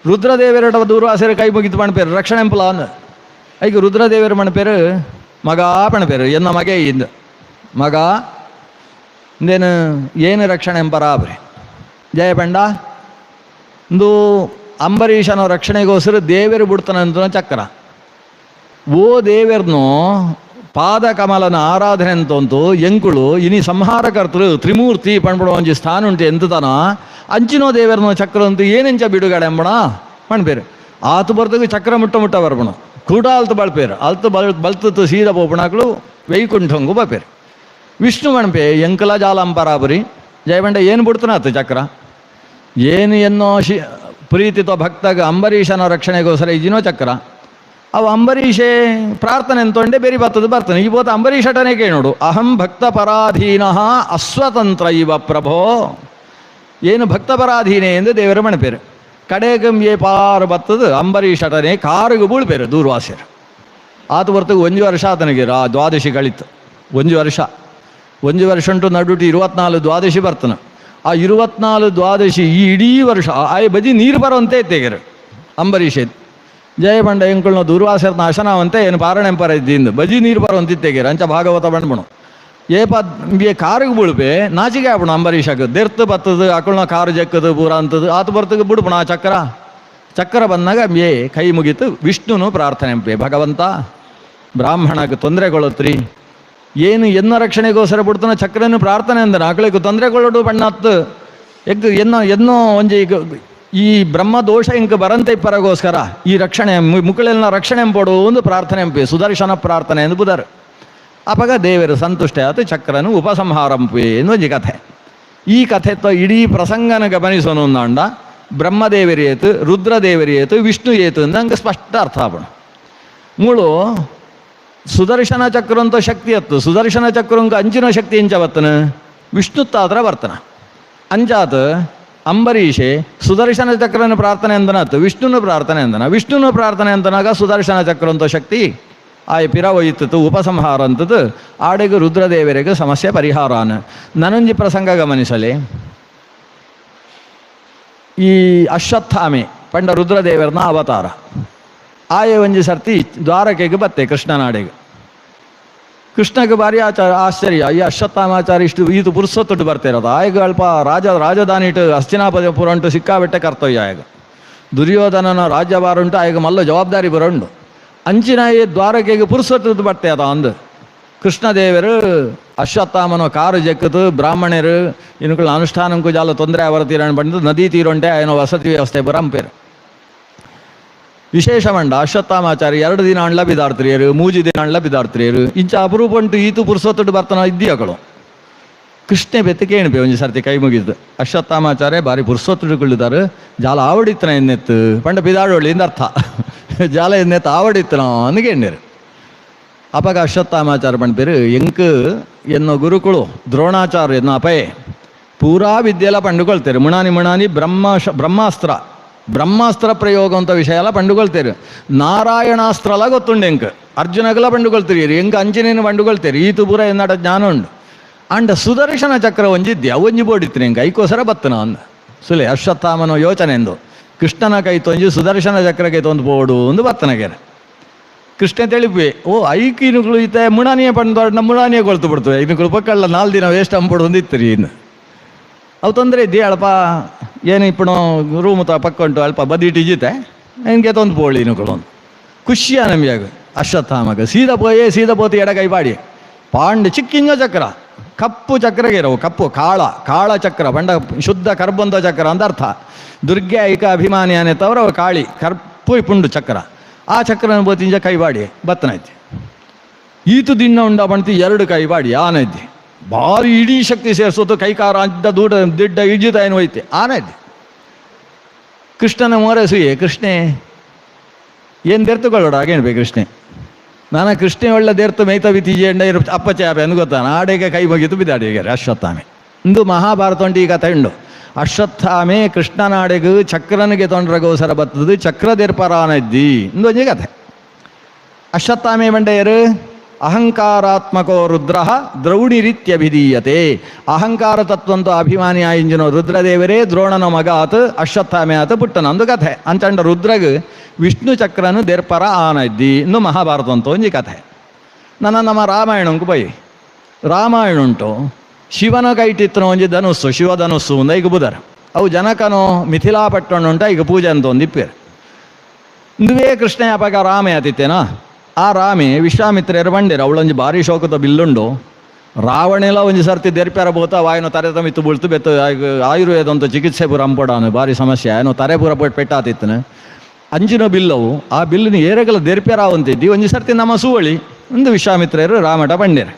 A: ರುದ್ರದೇವರ ದೂರ್ವಾಸಿರ ಕೈ ಮುಗಿತು ಪಣಪೇರು ರಕ್ಷಣೆ ಎಂಪಲಾನ್ ಐದು ರುದ್ರದೇವರು ಮಣಪೇರು ಮಗ ಪಣಪೇರು ಎನ್ನ ಮಗೆ ಇಂದು ಮಗ ಇಂದೇನು ಏನು ರಕ್ಷಣೆ ಎಂಪರಾಬ್ರಿ ಜಯಪಂಡ ಇಂದು ಅಂಬರೀಷನ ರಕ್ಷಣೆಗೋಸ್ಕರ ದೇವರು ಬಿಡ್ತಾನಂತ ಚಕ್ರ ಓ ದೇವರನ್ನು ಪಾದ ಕಮಲನ ಆರಾಧನೆ ಅಂತಂತು ಎಂಕುಳು ಇನಿ ಸಂಹಾರಕರ್ತರು ತ್ರಿಮೂರ್ತಿ ಪಣ್ಬಿಡೋ ಒಂಜಿ ಸ್ಥಾನ ಉಂಟು ಎಂತಾನ ಅಂಚಿನೋ ದೇವರನ್ನು ಚಕ್ರ ಅಂತೂ ಏನಂಚ ಬಿಡುಗಡೆ ಎಂಬಣ ಪಣ್ಬೇರು ಆತು ಬರ್ತಗೆ ಚಕ್ರ ಮುಟ್ಟ ಬರ್ಬಣ ಕೂಡ ಅಲ್ತು ಬಳ್ಪೇರು ಅಲ್ತು ಬಲ್ತು ಸೀದ ಪೋಪಣಾಕ್ಳು ವೈಕುಂಠಂಗು ಬಪೇರು. ವಿಷ್ಣು ಮಣಪೆ ಎಂಕಲ ಜಾಲಂಪರಾಬರಿ ಜಯಬಂಡ ಏನು ಬಿಡ್ತಾನ ಆತು ಚಕ್ರ ಏನು ಎನ್ನೋ ಪ್ರೀತಿತೋ ಭಕ್ತಗ ಅಂಬರೀಷನ ರಕ್ಷಣೆಗೋಸ್ಕರ ಇಜಿನೋ ಚಕ್ರ ಅವು ಅಂಬರೀಷೆ ಪ್ರಾರ್ಥನೆ ಅಂತೊಂಡೆ ಬೇರೆ ಬರ್ತಾನೆ ಇವತ್ತು ಅಂಬರೀಷಟನೇ ಕೇಳೋಡು ಅಹಂ ಭಕ್ತ ಪರಾಧೀನ ಅಸ್ವತಂತ್ರ ಇವ ಪ್ರಭೋ ಏನು ಭಕ್ತ ಪರಾಧೀನೆ ಎಂದು ದೇವರ ಮಣಪೇರು ಕಡೆಗಂಬೆ ಪಾರು ಬತ್ತದು ಅಂಬರೀಷಟನೆ ಕಾರುಗು ಬೀಳ್ಪೇರು ದೂರ್ವಾಸ್ಯರು ಆತು ಬರ್ತಗೆ 1 ವರ್ಷ ಆತನಿಗೆ ದ್ವಾದಶಿ ಕಳಿತು 1 ವರ್ಷ 1 ವರ್ಷ ಉಂಟು ನಡುಟಿ 24 ದ್ವಾದಶಿ ಬರ್ತಾನೆ ಆ 24 ದ್ವಾದಶಿ ಈ ಇಡೀ ವರ್ಷ ಆಯ್ ಬದಿ ನೀರು ಬರುವಂತೆ ತೆಗೆರು ಅಂಬರೀಷೆ ಜಯಬಂಡ ಎಂಕುಳ್ನ ದುರ್ವಾಸರ ನಾಶನವಂತೆ ಏನು ಪಾರಣೆಂಪರ ಇದ್ದಿಂದ ಬಜಿ ನೀರು ಬರುವಂತಿತ್ತೆಗೆರು ಅಂಚ ಭಾಗವತ ಬಂಡ್ಬಣು ಏಪ ಕಾರಿಗೆ ಬೀಳ್ಪೆ ನಾಚಿಕೆ ಆಪಣ ಅಂಬರೀಷಕ್ಕೆ ದೆರ್ತು ಬತ್ತದು ಅಕುಳ್ನ ಕಾರು ಜಕ್ಕದು ಪೂರ ಅಂತದು ಆತು ಬರ್ತಗೆ ಬಿಡ್ಪಣ ಆ ಚಕ್ರ ಬಂದಾಗ ಕೈ ಮುಗಿತು ವಿಷ್ಣುನು ಪ್ರಾರ್ಥನೆ ಎಂಪೆ ಭಗವಂತ ಬ್ರಾಹ್ಮಣಕ್ಕೆ ತೊಂದರೆಗೊಳ್ಳತ್ರಿ ಏನು ಎನ್ನ ರಕ್ಷಣೆಗೋಸ್ಕರ ಬಿಡ್ತಾನೆ ಚಕ್ರನು ಪ್ರಾರ್ಥನೆ ಅಂದನ ಆಕಳಿಗೆ ತೊಂದರೆಗೊಳ್ಳೋಡು ಬಣ್ಣತ್ತು ಎನ್ನೋ ಒಂಜಿ ಈ ಬ್ರಹ್ಮ ದೋಷ ಇಂಕ ಬರಂತೆ ಇಪ್ಪರಗೋಸ್ಕರ ಈ ರಕ್ಷಣೆ ಮುಕ್ಕಳೆಲ್ಲ ರಕ್ಷಣೆ ಎಂಪೋಡು ಒಂದು ಪ್ರಾರ್ಥನೆ ಎಂಪೆ ಸುದರ್ಶನ ಪ್ರಾರ್ಥನೆ ಎಂದು ಬುಧರು ಅಪಗ ದೇವರು ಸಂತುಷ್ಟ ಆತು ಚಕ್ರನು ಉಪಸಂಹಾರಂಪೆ ಎನ್ನುವಂಜಿ ಕಥೆ. ಈ ಕಥೆ ಇಡೀ ಪ್ರಸಂಗನ ಗಮನಿಸೋನು ಅಂದ ಬ್ರಹ್ಮದೇವರಿಯೇತು ರುದ್ರದೇವರಿಯೇತು ವಿಷ್ಣು ಏತು ಅಂದ ಹಂಗೆ ಸ್ಪಷ್ಟ ಅರ್ಥ ಆಪಣ ಮೂಳು ಸುದರ್ಶನ ಚಕ್ರ ಅಂತ ಶಕ್ತಿ ಅತ್ತು ಸುದರ್ಶನ ಚಕ್ರಂಕ ಅಂಚಿನ ಶಕ್ತಿ ಎಂಚವತ್ತನ ವಿಷ್ಣುತ್ತಾತ್ರ ಬರ್ತನ ಅಂಚಾತ್ ಅಂಬರೀಷೆ ಸುದರ್ಶನ ಚಕ್ರನ ಪ್ರಾರ್ಥನೆ ಅಂದನತ್ತು ವಿಷ್ಣುನ ಪ್ರಾರ್ಥನೆ ಅಂತನಾಗ ಸುದರ್ಶನ ಚಕ್ರ ಅಂತ ಶಕ್ತಿ ಆಯ್ ಪಿರವೊಯ್ತು ಉಪಸಂಹಾರ ಅಂತದ್ದು ಆಡೆಗೂ ರುದ್ರದೇವರಿಗೆ ಸಮಸ್ಯೆ ಪರಿಹಾರಾನ ನನಂಜಿ ಪ್ರಸಂಗ ಗಮನಿಸಲಿ. ಈ ಅಶ್ವತ್ಥಾಮೆ ಪಂಡ ರುದ್ರದೇವರನ ಅವತಾರ ಆಯೆ ಒಂಜಿ ಸರ್ತಿ ದ್ವಾರಕೆಗೆ ಬತ್ತೆ ಕೃಷ್ಣನಾಡೆಗೆ ಕೃಷ್ಣಗೆ ಭಾರಿ ಆಶ್ಚರ್ಯ ಈ ಅಶ್ವತ್ಥಾಮಾಚಾರ ಇಷ್ಟು ಈತು ಪುರುಸೊತ್ತುಟ್ಟು ಬರ್ತಿರೋದು ಆಯ್ಗ ಅಲ್ಪ ರಾಜಧಾನಿ ಇಟ್ಟು ಹಸ್ತಿನಾಪುರ ಉಂಟು ಸಿಕ್ಕಾಬೆಟ್ಟೆ ಕರ್ತವ್ಯ ಆಯ್ಗ ದುರ್ಯೋಧನನ ರಾಜ್ಯಭಾರ ಉಂಟು ಆಯ್ಗ ಮಲ್ಲ ಜವಾಬ್ದಾರಿ ಬರೋಂಡು ಅಂಚಿನ ಈ ದ್ವಾರಕೆಗೆ ಪುರುಸೊತ್ತು ಬಟ್ಟೆ ಅದ ಅಂದು ಕೃಷ್ಣದೇವರು ಅಶ್ವತ್ಥಾಮನ ಕಾರು ಜಕ್ಕದು ಬ್ರಾಹ್ಮಣರು ಇನ್ಕುಳ ಅನುಷ್ಠಾನಕ್ಕೂ ಜಾಲ ತೊಂದರೆ ಅವರ ತೀರಣ ಬಂದು ನದಿ ತೀರುಂಟೆ ಏನೋ ವಸತಿ ವ್ಯವಸ್ಥೆ ಬರಂಪೇರು ವಿಶೇಷ ಮಂಡ ಅಶ್ವತ್ಥಾಮಾಚಾರಿ 2 ದಿನ ಅಣ್ಣ ಬಿದಾಡ್ತಿರಿಯರು 3 ದಿನ ಅಣ್ಣ ಬಿದಾಡ್ತಿರಿಯರು ಇಂಚ ಅಪರೂಪ ಉಂಟು ಈತು ಪುರುಸೊತ್ತು ಬರ್ತಾನ ಇದ್ದೀಯಗಳು ಕೃಷ್ಣೆ ಬೆತ್ತು ಕೇಣಿಪೆ ಒಂಜಿ ಸರ್ತಿ ಕೈ ಮುಗಿದ್ದು ಅಶ್ವತ್ಥಾಮಾಚಾರ್ಯ ಬಾರಿ ಪುರುಸೊತ್ತುಗಳಿದ್ದಾರೆ ಜಾಲ ಆವಡಿತ್ತನ ಎನ್ನೆತ್ತು ಪಂಡ ಬಿದಾಡೋಳಿಂದ ಅರ್ಥ ಜಾಲ ಎನ್ನೆತ್ತು ಆವಡಿತ್ತನ ಅಂದು ಕೇಳಿರು ಅಪಗ ಅಶ್ವತ್ಥಾಮಾಚಾರ ಪಂಡ್ಪೇರು ಎಂಕ್ ಎನ್ನೋ ಗುರುಕುಳು ದ್ರೋಣಾಚಾರ್ಯ ಎನ್ನೋ ಅಪಯೆ ಪೂರಾ ವಿದ್ಯೆಲ್ಲ ಪಂಡುಕೊಳ್ತೇರು ಮುಣಾನಿ ಬ್ರಹ್ಮಾಸ್ತ್ರ ಪ್ರಯೋಗ ಅಂತ ವಿಷಯ ಎಲ್ಲ ಪಂಡುಕೊಳ್ತೇರು ನಾರಾಯಣಾಸ್ತ್ರ ಎಲ್ಲ ಗೊತ್ತುಂಡು ಎಂಕ್ ಅರ್ಜುನಗೆಲ್ಲ ಪಂಡುಕೊಳ್ತೀರಿ ಎಂಕ್ ಅಂಚನೇನು ಪಂಡುಕೊಳ್ತೇರಿ ಈತು ಪೂರ ಎನ್ನಾಡ ಜ್ಞಾನ ಉಂಡು ಅಂಡ ಸುದರ್ಶನ ಚಕ್ರ ಒಂಜಿದ್ಯ ಒಂಜಿ ಬೋಡಿತ್ರಿ ಎಂಕ ಐಕೋಸರ ಬತ್ತನ ಅಂದ ಸುಲೆ ಅಶ್ವತ್ಥಾಮನೋ ಯೋಚನೆ ಎಂದು ಕೃಷ್ಣನ ಕೈ ತೊಂಜಿ ಸುದರ್ಶನ ಚಕ್ರ ಕೈ ತೊಂದು ಬೋಡು ಒಂದು ಬತ್ತನಗೆರೆ ಕೃಷ್ಣ ತಿಳಿಪಿ ಓ ಐಕ್ ಇನುಗಳು ಈತ ಮುಣಾನಿಯ ಪಂಡು ಮುಣಾನಿಯ ಕೊಳ್ತು ಬಿಡ್ತವೆ ಇನುಗಳು ಪಕ್ಕಲ್ಲ 4 ದಿನ ವೇಸ್ಟ್ ಅಂಬೋಡು ಒಂದಿತ್ತರಿ ಇನ್ನು ಅವು ತೊಂದರೆ ಇದ್ದಿ ಅಲ್ಪ ಏನು ಇಪ್ಪಣೋ ರೂಮ್ ಪಕ್ಕ ಉಂಟು ಅಲ್ಪ ಬದಿಟ್ಟು ಇಜಿತೆ ನನಗೆ ತೊಂದು ಪೋಳಿ ಇನುಗಳು ಖುಷಿಯ ನಮಗೆ ಅಶ್ವತ್ಥಾಮಗ ಸೀದಾ ಪೋತಿ ಎಡಗೈ ಬಾಡಿ ಪಾಂಡು ಚಿಕ್ಕಿಂಗ ಚಕ್ರ ಕಪ್ಪು ಚಕ್ರಗಿರವು ಕಪ್ಪು ಕಾಳ ಚಕ್ರ ಬಂಡ ಶುದ್ಧ ಕರ್ಬಂಧ ಚಕ್ರ ಅಂತ ಅರ್ಥ ದುರ್ಗೆ ಐಕ ಅಭಿಮಾನಿ ಅನ್ನತ್ತವ್ರು ಅವ ಕಾಳಿ ಕರ್ಪು ಪುಂಡು ಚಕ್ರ ಆ ಚಕ್ರನ ಬೋತಿಂಜ ಕೈ ಬಾಡಿ ಬತ್ತನೈತಿ ಈತು ದಿನ ಉಂಡ ಬಣ್ತಿ 2 ಕೈ ಬಾಡಿ ಆನೈತಿ ಭಾರಿ ಇಡೀ ಶಕ್ತಿ ಸೇರಿಸೋದು ಕೈಕಾರ ಅಂದ ದಿಡ್ಡ ಇಜಿತ ಏನು ಹೋಯ್ತೆ ಆನೈತಿ ಕೃಷ್ಣನ ಮೋರಸುಯೇ ಕೃಷ್ಣೆ ಏನು ದೆರ್ತುಕೊಳ್ಳೋಡ ಆಗೇನ್ಬೇಕು ಕೃಷ್ಣೆ ನಾನು ಕೃಷ್ಣೆ ಒಳ್ಳೆ ದೇರ್ತು ಮೇಯ್ತ ಬಿತ್ತೀಜೆ ಎಂಡ ಅಪ್ಪಚ್ಚೆ ಆಪೆ ಅಂದು ಗೊತ್ತಾನ ಆಡೆಗೆ ಕೈ ಮುಗಿತು ಬಿದ್ದಾಡಿಗೆ ಅಶ್ವತ್ಥಾಮೆ ಇಂದು ಮಹಾಭಾರತ ಉಂಟು ಈ ಕಥೆ ಉಂಡು ಅಶ್ವತ್ಥಾಮೆ ಕೃಷ್ಣನಾಡೆಗೂ ಚಕ್ರನಿಗೆ ತೊಂಡ್ರಗೋಸರ ಬತ್ತದು ಚಕ್ರದೆರ್ಪರಾನದ್ದಿ ಇಂದು ಒಂಜಿ ಕಥೆ ಅಶ್ವತ್ಥಾಮೆ ಬಂಡೆಯರು ಅಹಂಕಾರಾತ್ಮಕೋ ರುದ್ರ ದ್ರೌಣಿರಿತ್ಯಭಿಧೀಯತೆ. ಅಹಂಕಾರ ತತ್ವಂತ ಅಭಿಮಾನಿ ಆಯಿಂಜಿನೋ ರುದ್ರದೇವರೇ ದ್ರೋಣನ ಮಗ ಆತ ಅಶ್ವತ್ಥಾಮೆ ಆತ ಪುಟ್ಟನ ಒಂದು ಕಥೆ ಅಂಚಂಡ ರುದ್ರಗ್ ವಿಷ್ಣು ಚಕ್ರನು ದೇರ್ಪರ ಆನದ್ದಿ ಇನ್ನು ಮಹಾಭಾರತ ಅಂತ ಒಂಜಿ ಕಥೆ. ನಮ್ಮ ರಾಮಾಯಣಂಕು ಬೈ ರಾಮಾಯಣ ಉಂಟು. ಶಿವನ ಕೈಟಿತ್ತನ ಒಂಜಿ ಧನುಸ್ಸು ಶಿವಧನುಸ್ಸು ಒಂದ ಈಗ ಬುಧರ್ ಅವು ಜನಕನು ಮಿಥಿಲಾಪಟ್ಟಣ ಉಂಟ ಈಗ ಪೂಜೆ ಅಂತ ಒಂದಿಪ್ಪೇರು ಇಂದುವೇ ಕೃಷ್ಣ ಯಾಪಕ ರಾಮೆ ಆತಿತ್ತೇನಾ. ಆ ರಾಮೆ ವಿಶ್ವಾಮಿತ್ರೆಯರು ಬಂಡೇರು ಅವಳೊಂಜಿ ಭಾರಿ ಶೋಕದ ಬಿಲ್ಲುಂಡು. ರಾವಣೆಲ್ಲ ಒಂಜಿ ಸರ್ತಿ ದೆರ್ಪ್ಯಾರ ಬೋತ ವಾಯನ ತರೆ ತಮಿತ್ತು ಬೀಳ್ತು ಬೆತ್ತು ಆಯುರ್ವೇದ ಅಂತ ಚಿಕಿತ್ಸೆ ಪೂರ ಅಂಪಡಾನು ಭಾರಿ ಸಮಸ್ಯೆ ಏನೋ ತರೆ ಪೂರ ಪೆಟ್ಟಾತಿತ್ತನು ಅಂಜಿನ ಬಿಲ್ಲವು ಆ ಬಿಲ್ಲಿನ ಏರೆಗಲ ದೆರ್ಪ್ಯಾರ ಅವಂತಿದ್ದಿ ಒಂಜಿ ಸರ್ತಿ ನಮ್ಮ ಸುವಳಿ ಒಂದು ವಿಶ್ವಾಮಿತ್ರೆಯರು ರಾಮಟ ಬಂಡೇರು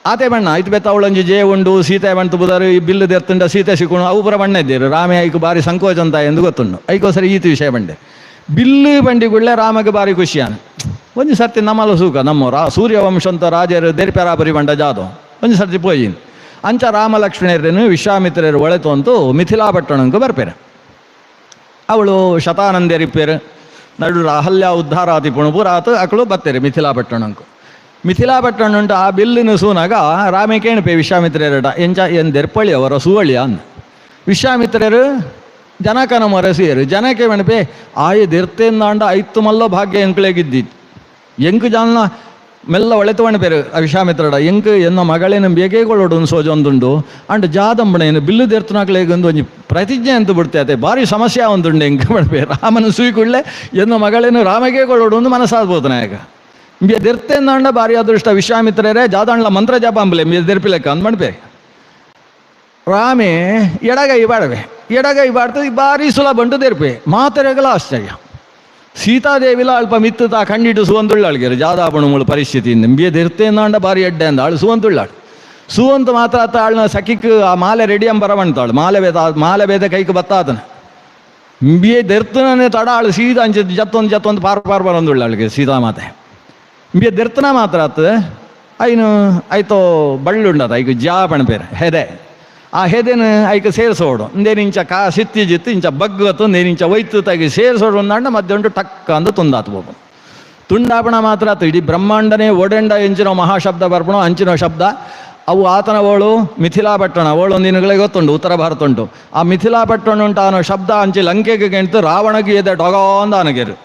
A: ಆತೆ ಬಣ್ಣ ಆಯ್ತು ಬೆತ್ತ ಅವಳೊಂಜಿ ಜೇ ಉಂಡು ಸೀತೆ ಬಂತು ಬುದಾರು ಈ ಬಿಲ್ಲು ದೆರ್ತುಂಡ ಸೀತೆ ಸಿಕ್ಕೊಂಡು ಅವು ಪೂರ ಬಣ್ಣ ಇದ್ದೀರು ರಾಮೆ ಐಕು ಭಾರಿ ಸಂಕೋಚ ಅಂತ ಎಂದು ಗೊತ್ತುಂಡು ಐಕೋಸರಿ ಈತ ವಿಷಯ ಬಂಡೆ ಬಿಲ್ಲು ಬಂಡಿಗುಳ್ಳೆ ರಾಮಗೆ ಭಾರಿ ಖುಷಿಯಾನ ಒಂಜಿ ಸರ್ತಿ ನಮ್ಮಲ್ಲ ಸೂಕ ನಮ್ಮ ಸೂರ್ಯವಂಶ ಅಂತ ರಾಜರು ದೆರ್ಪ್ಯಾರಾಪರಿ ಬಂಡ ಜಾದು ಒಂಜಿ ಸರ್ತಿ ಪೋಯಿನ್ ಅಂಚ ರಾಮಲಕ್ಷ್ಮಣರೇನು ವಿಶ್ವಾಮಿತ್ರರು ಒಳೆತು ಅಂತೂ ಮಿಥಿಲಾಪಟ್ಟಣಂಕು ಬರ್ಪೇರು. ಅವಳು ಶತಾನಂದೇರಿಪ್ಪೇರು ನಡು ಅಹಲ್ಯ ಉದ್ಧಾರ ಆತಿ ಪುಣಪುರ ಆತು ಅಕ್ಕಳು ಬತ್ತೇರು ಮಿಥಿಲಾಪಟ್ಟಣಂಕು. ಮಿಥಿಲಾಪಟ್ಟಣ ಉಂಟು ಆ ಬಿಲ್ಲಿನ ಸೂನಾಗ ರಾಮೆ ಕೇಣಪೆ ವಿಶ್ವಾಮಿತ್ರರಟ ಎಂಚ ಏನು ದೆರ್ಪಳಿ ಅವರ ಸುವಳಿಯ ಅಂದ. ವಿಶ್ವಾಮಿತ್ರರು ಜನಕನ ಮೊರಸಿಯರು ಜನಕ್ಕೆ ಮಣಪೆ ಆಯ ದೆರ್ತೇಂದಾಂಡ ಐತ್ತು ಮಲ್ಲ ಭಾಗ್ಯ ಎಂಕ್ಳೆಗಿದ್ದಿತ್ತು ಎಂಕು ಜನ ಮೆಲ್ಲ ಒಳೆತು ಮಣಪೇರು ವಿಶ್ವಾಮಿತ್ರಡ ಎಂಕು ಎನ್ನ ಮಗಳೇನು ಬೇಗೇಗೊಳ್ಳೋಡು ಒಂದು ಸೋಜೊಂದುಂಡು ಅಂಡ್ ಜಾದಂಬಣೇನು ಬಿಲ್ಲು ದೆರ್ತನಾಗ್ಲೇಗೊಂದು ಒಂಜಿ ಪ್ರತಿಜ್ಞೆ ಅಂತ ಬಿಡ್ತೈತೆ ಭಾರಿ ಸಮಸ್ಯೆ ಒಂದುಂಡು ಎಂಕ ಮಣಪೆ ರಾಮನ ಸೂಯಿಕೊಳ್ಳೆ ಎನ್ನ ಮಗಳೇನು ರಾಮಗೇಗೊಳ್ಳೋಡು ಒಂದು ಮನಸ್ಸಾದ್ಬೋದನ ಈಗ ಬಿಯ ದೆರ್ತೇಂದಾಂಡ ಭಾರಿ ಅದೃಷ್ಟ ವಿಶ್ವಾಮಿತ್ರರೇ ಜಾದಾಂಡ್ಲ ಮಂತ್ರ ಜಪ ಅಂಬಲೆ ಮೀ ದೆರ್ಪಿಲೆಕ್ಕ ಅಂದ್ ಮಣಪೆ ರಾಮೆ ಎಡಗೈ ಬಾಡವೆ ಎಡಗೈ ಬಾಡ್ತದೆ ಭಾರಿ ಸುಲಭ ಉಂಟು ದೆರ್ಪೆ ಮಾತರೆಗಲ ಆಶ್ಚರ್ಯ. ಸೀತಾದೇವಿಲ ಅಲ್ಪ ಮಿತ್ತುತ್ತ ಕಣ್ಣಿಟ್ಟು ಸುವಂತುಳ್ಳಾಳ್ಗೆರು ಜಾದಾಪಣುಗಳು ಪರಿಸ್ಥಿತಿಯಿಂದ ಬಿಯ ದೆರ್ತೇಂದಾಂಡ ಭಾರಿ ಎಡ್ಡೆ ಅಂದ ಆಳು ಸುವಂತುಳ್ಳಾಳು ಸುವಂತ ಮಾತ್ರ ಆತ ಆಳ್ನ ಸಖಿಕ್ ಆ ಮಾಲೆ ರೆಡಿ ಅಂಬರ ಬಂತಾಳು ಮಾಲೆ ಬೇದ ಕೈക്ക് ಬತ್ತಾತನ ಬಿಯ ದೆರ್ತನೇ ತಡ ಆಳು ಸೀದಾ ಅಂಚೆ ಜತ್ತೊಂದು ಪಾರ್ ಬರಂದುಳ್ಳಾಳಿಗೆ ಸೀತಾ ಮಾತೆ ಬಿಯ ದೆರ್ತನ ಮಾತ್ರ ಆತ ಐನು ಆಯ್ತೋ ಬಳ್ಳುಂಡದ ಐಕು ಜಾ ಪಣಪೇರು ಹೆದೆ ಆ ಹೆದೆನ ಐಕ ಸೇರಿಸೋಡು ಇಂದೇನಿಂಚ ಕಾ ಸಿತ್ತಿ ಜಿತ್ತು ಇಂಚ ಬಗ್ಗತ್ತು ನೇನಿಂಚ ಒಯ್ತು ತಗಿ ಸೇರಿಸೋಡು ಅಂದಾಂಡ ಮಧ್ಯ ಟಕ್ಕ ಅಂದು ತುಂದಾತು ಬೋಪು ತುಂಡಾಪಣ ಮಾತ್ರ ಆತು ಇಡೀ ಬ್ರಹ್ಮಾಂಡನೇ ಒಡೆಂಡ ಎಂಚಿನ ಮಹಾಶಬ್ದ ಬರ್ಪಣೋ ಅಂಚಿನ ಶಬ್ದ ಅವು ಆತನ ಓಳು ಮಿಥಿಲಾಪಟ್ಟಣ ಓಳು ಒಂದಿನಗಳಿಗೆ ಗೊತ್ತುಂಟು ಉತ್ತರ ಭಾರತ ಉಂಟು ಆ ಮಿಥಿಲಾಪಟ್ಟಣ ಉಂಟು ಅನ್ನೋ ಶಬ್ದ ಅಂಚಿ ಲಂಕೆಗೆ ಗೆಂಟು ರಾವಣಗೆ ಎದೆ ಡೊಗಾಂದ ಅನಗೆರು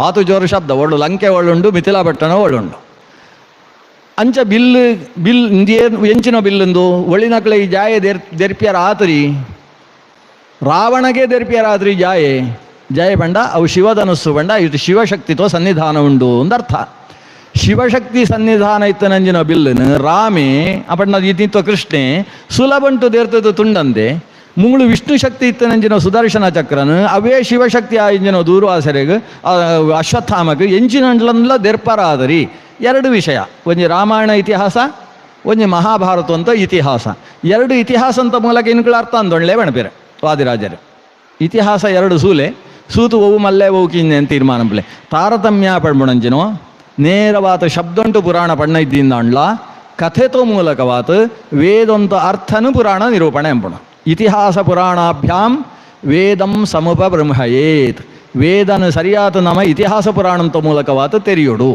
A: ಆತು ಜೋರು ಶಬ್ದ ಒಳ್ಳು ಲಂಕೆ ಒಳ್ಳುಂಡು ಮಿಥಿಲಾಪಟ್ಟಣ ಒಳ್ಳುಂಡು ಅಂಚ ಬಿಲ್ ಎಂಚಿನ ಬಿಲ್ಲೊಂದು ಒಳಿನಕ್ಲೆ ಈ ಜಾಯೆ ದೆರ್ಪ್ಯಾರ ಆತರಿ ರಾವಣಗೆ ದೆರ್ಪ್ಯಾರ ಆತರಿ ಜಾಯೆ ಬಂಡ ಅವು ಶಿವಧನಸ್ಸು ಬಂಡ ಇದು ಶಿವಶಕ್ತಿತೋ ಸನ್ನಿಧಾನ ಉಂಡು ಅಂದರ್ಥ. ಶಿವಶಕ್ತಿ ಸನ್ನಿಧಾನ ಇತ್ತನಂಜಿನ ಬಿಲ್ಲನು ರಾಮೆ ಅಪಣ್ಣ ಇತಿತ್ವ ಕೃಷ್ಣೆ ಸುಲಭಂಟು ದೇರ್ತದ ತುಂಡಂದೆ ಮುಂಗಳು ವಿಷ್ಣು ಶಕ್ತಿ ಇತ್ತನಂಜಿನ ಸುದರ್ಶನ ಚಕ್ರನು ಅವೇ ಶಿವಶಕ್ತಿ ಆ ಇಂಜಿನ ದೂರ್ವಾಸರೆಗೆ ಅಶ್ವತ್ಥಾಮಕ್ಕೆ ಎಂಚಿನಂಡ್ಲಂದ್ಲ ದೆರ್ಪರ ಆದರಿ. ಎರಡು ವಿಷಯ ಒಂಜಿ ರಾಮಾಯಣ ಇತಿಹಾಸ ಒಂಜಿ ಮಹಾಭಾರತ ಅಂತ ಇತಿಹಾಸ ಎರಡು ಇತಿಹಾಸ ಅಂತ ಮೂಲಕ ಇನ್ಕಳ ಅರ್ಥ ಅಂದೊಳ್ಳೆ ಬಣಪೇರೆ ವಾದಿರಾಜರು ಇತಿಹಾಸ ಎರಡು ಸೂತು ಒವು ಮಲ್ಲೆ ಒವು ಕಿಂಜೆ ಅಂತ ತೀರ್ಮಾನಂಪ್ಲೆ ತಾರತಮ್ಯ ಪಡ್ಬುಣಂಜಿನೋ ನೇರವಾತ ಶಬ್ದಂಟು ಪುರಾಣ ಪಣ್ಣ ಇದ್ದಿಂದಾಂಡ್ಲ ಕಥೆತೋ ಮೂಲಕವಾತ ವೇದೊಂತ ಅರ್ಥನು ಪುರಾಣ ನಿರೂಪಣೆ ಎಂಪುಣ. ಇತಿಹಾಸ ಪುರಾಣಾಭ್ಯಾಂ ವೇದಂ ಸಮುಪ ಬ್ರಹ್ಮಯೇತ್ ವೇದನ ಸರಿಯಾದ ನಮ್ಮ ಇತಿಹಾಸ ಪುರಾಣಂತ ಮೂಲಕವಾತ ತೆರೆಯೋಡು.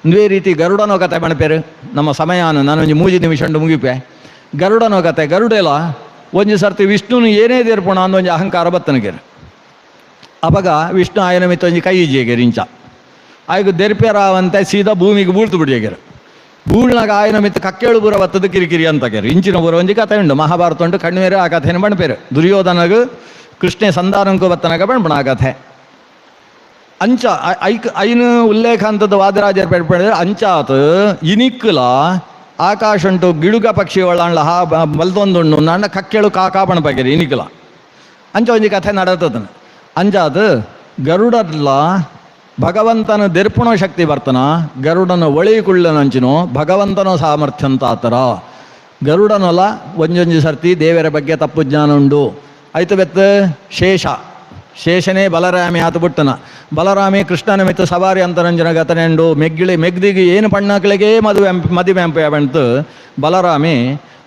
A: ಇದೇ ರೀತಿ ಗರುಡನೋ ಕತೆ ಬಣಪೇರು ನಮ್ಮ ಸಮಯಾನು ನಾನೊಂಜಿ 3 ನಿಮಿಷ ಉಂಡು ಮುಗಿಪೆ. ಗರುಡನೋ ಕತೆ ಗರುಡೆಲ ಒಂಜಿ ಸರ್ತಿ ವಿಷ್ಣುನು ಏನೇ ದೇರ್ಪುಣ ಅಂದೊಂಜಿ ಅಹಂಕಾರ ಬತ್ತನಗೆರು ಅಪಗ ವಿಷ್ಣು ಆಯನ ಮಿತ್ತ ಒಂಜಿ ಕೈ ಈಜಿಗೆರು ಇಂಚ ಆಯ್ತು ದೆರ್ಪ್ಯಾರಾವಂತೆ ಸೀದಾ ಭೂಮಿಗೆ ಬೂಳ್ತು ಬಿಡಿಯಗೆರು ಬೂಳ್ನಾಗ ಆಯನ ಮಿತ್ತ ಕಕ್ಕೇಳು ಪೂರ ಬತ್ತದ ಕಿರಿಕಿರಿ ಅಂತಗೆರು ಇಂಚಿನ ಪೂರ ಒಂಜಿ ಕತೆ ಉಂಡು ಮಹಾಭಾರತ ಉಂಟು ಕಣ್ಮೇರೆ ಆ ಕಥೆನ ಬಣಪೇರು ದುರ್ಯೋಧನಗ ಕೃಷ್ಣೆ ಸಂಧಾನಂಕು ಬತ್ತನಗ ಬಣ್ಬಣ ಆ ಕಥೆ ಅಂಚ ಐನು ಉಲ್ಲೇಖ ಅಂತದ ವಾದರಾಜರು ಪೆಡ್ಪಡಿದ್ರೆ ಅಂಚಾತ್ ಇನಿಕ್ಕಲ ಆಕಾಶ ಉಂಟು ಗಿಡುಗ ಪಕ್ಷಿ ಒಳ್ಳಾಣ್ಲ ಹಾ ಬಲ್ದೊಂದುಂಡು ನಂಡ ಕಕ್ಕೇಳು ಕಾಕಾಪಣ ಬಗೆರಿ ಇನಿಕ್ಕಲ ಅಂಚ ಒಂಜಿ ಕಥೆ ನಡತದನ ಅಂಚಾತ್ ಗರುಡಲ್ಲ ಭಗವಂತನ ದೆರ್ಪುಣ ಶಕ್ತಿ ಬರ್ತನ ಗರುಡನ ಒಳಿಕುಳ್ಳನಂಚಿನೋ ಭಗವಂತನ ಸಾಮರ್ಥ್ಯ ಅಂತ ಆತರ ಗರುಡನಲ್ಲ ಒಂಜೊಂಜಿ ಸರ್ತಿ ದೇವರ ಬಗ್ಗೆ ತಪ್ಪು ಜ್ಞಾನ ಉಂಡು ಆಯ್ತು ಬೆತ್ತ ಶೇಷನೇ ಬಲರಾಮಿ ಆತು ಬಿಟ್ಟನ ಬಲರಾಮಿ ಕೃಷ್ಣನ ಮಿತ್ತ ಸವಾರಿ ಅಂತರಂಜನ ಗತನೆಂಡು ಮೆಗ್ದಿಗೆ ಏನು ಪಣ್ಣಕ್ಳಿಗೆ ಮದಿವೆಂಪ ಬಂತು ಬಲರಾಮಿ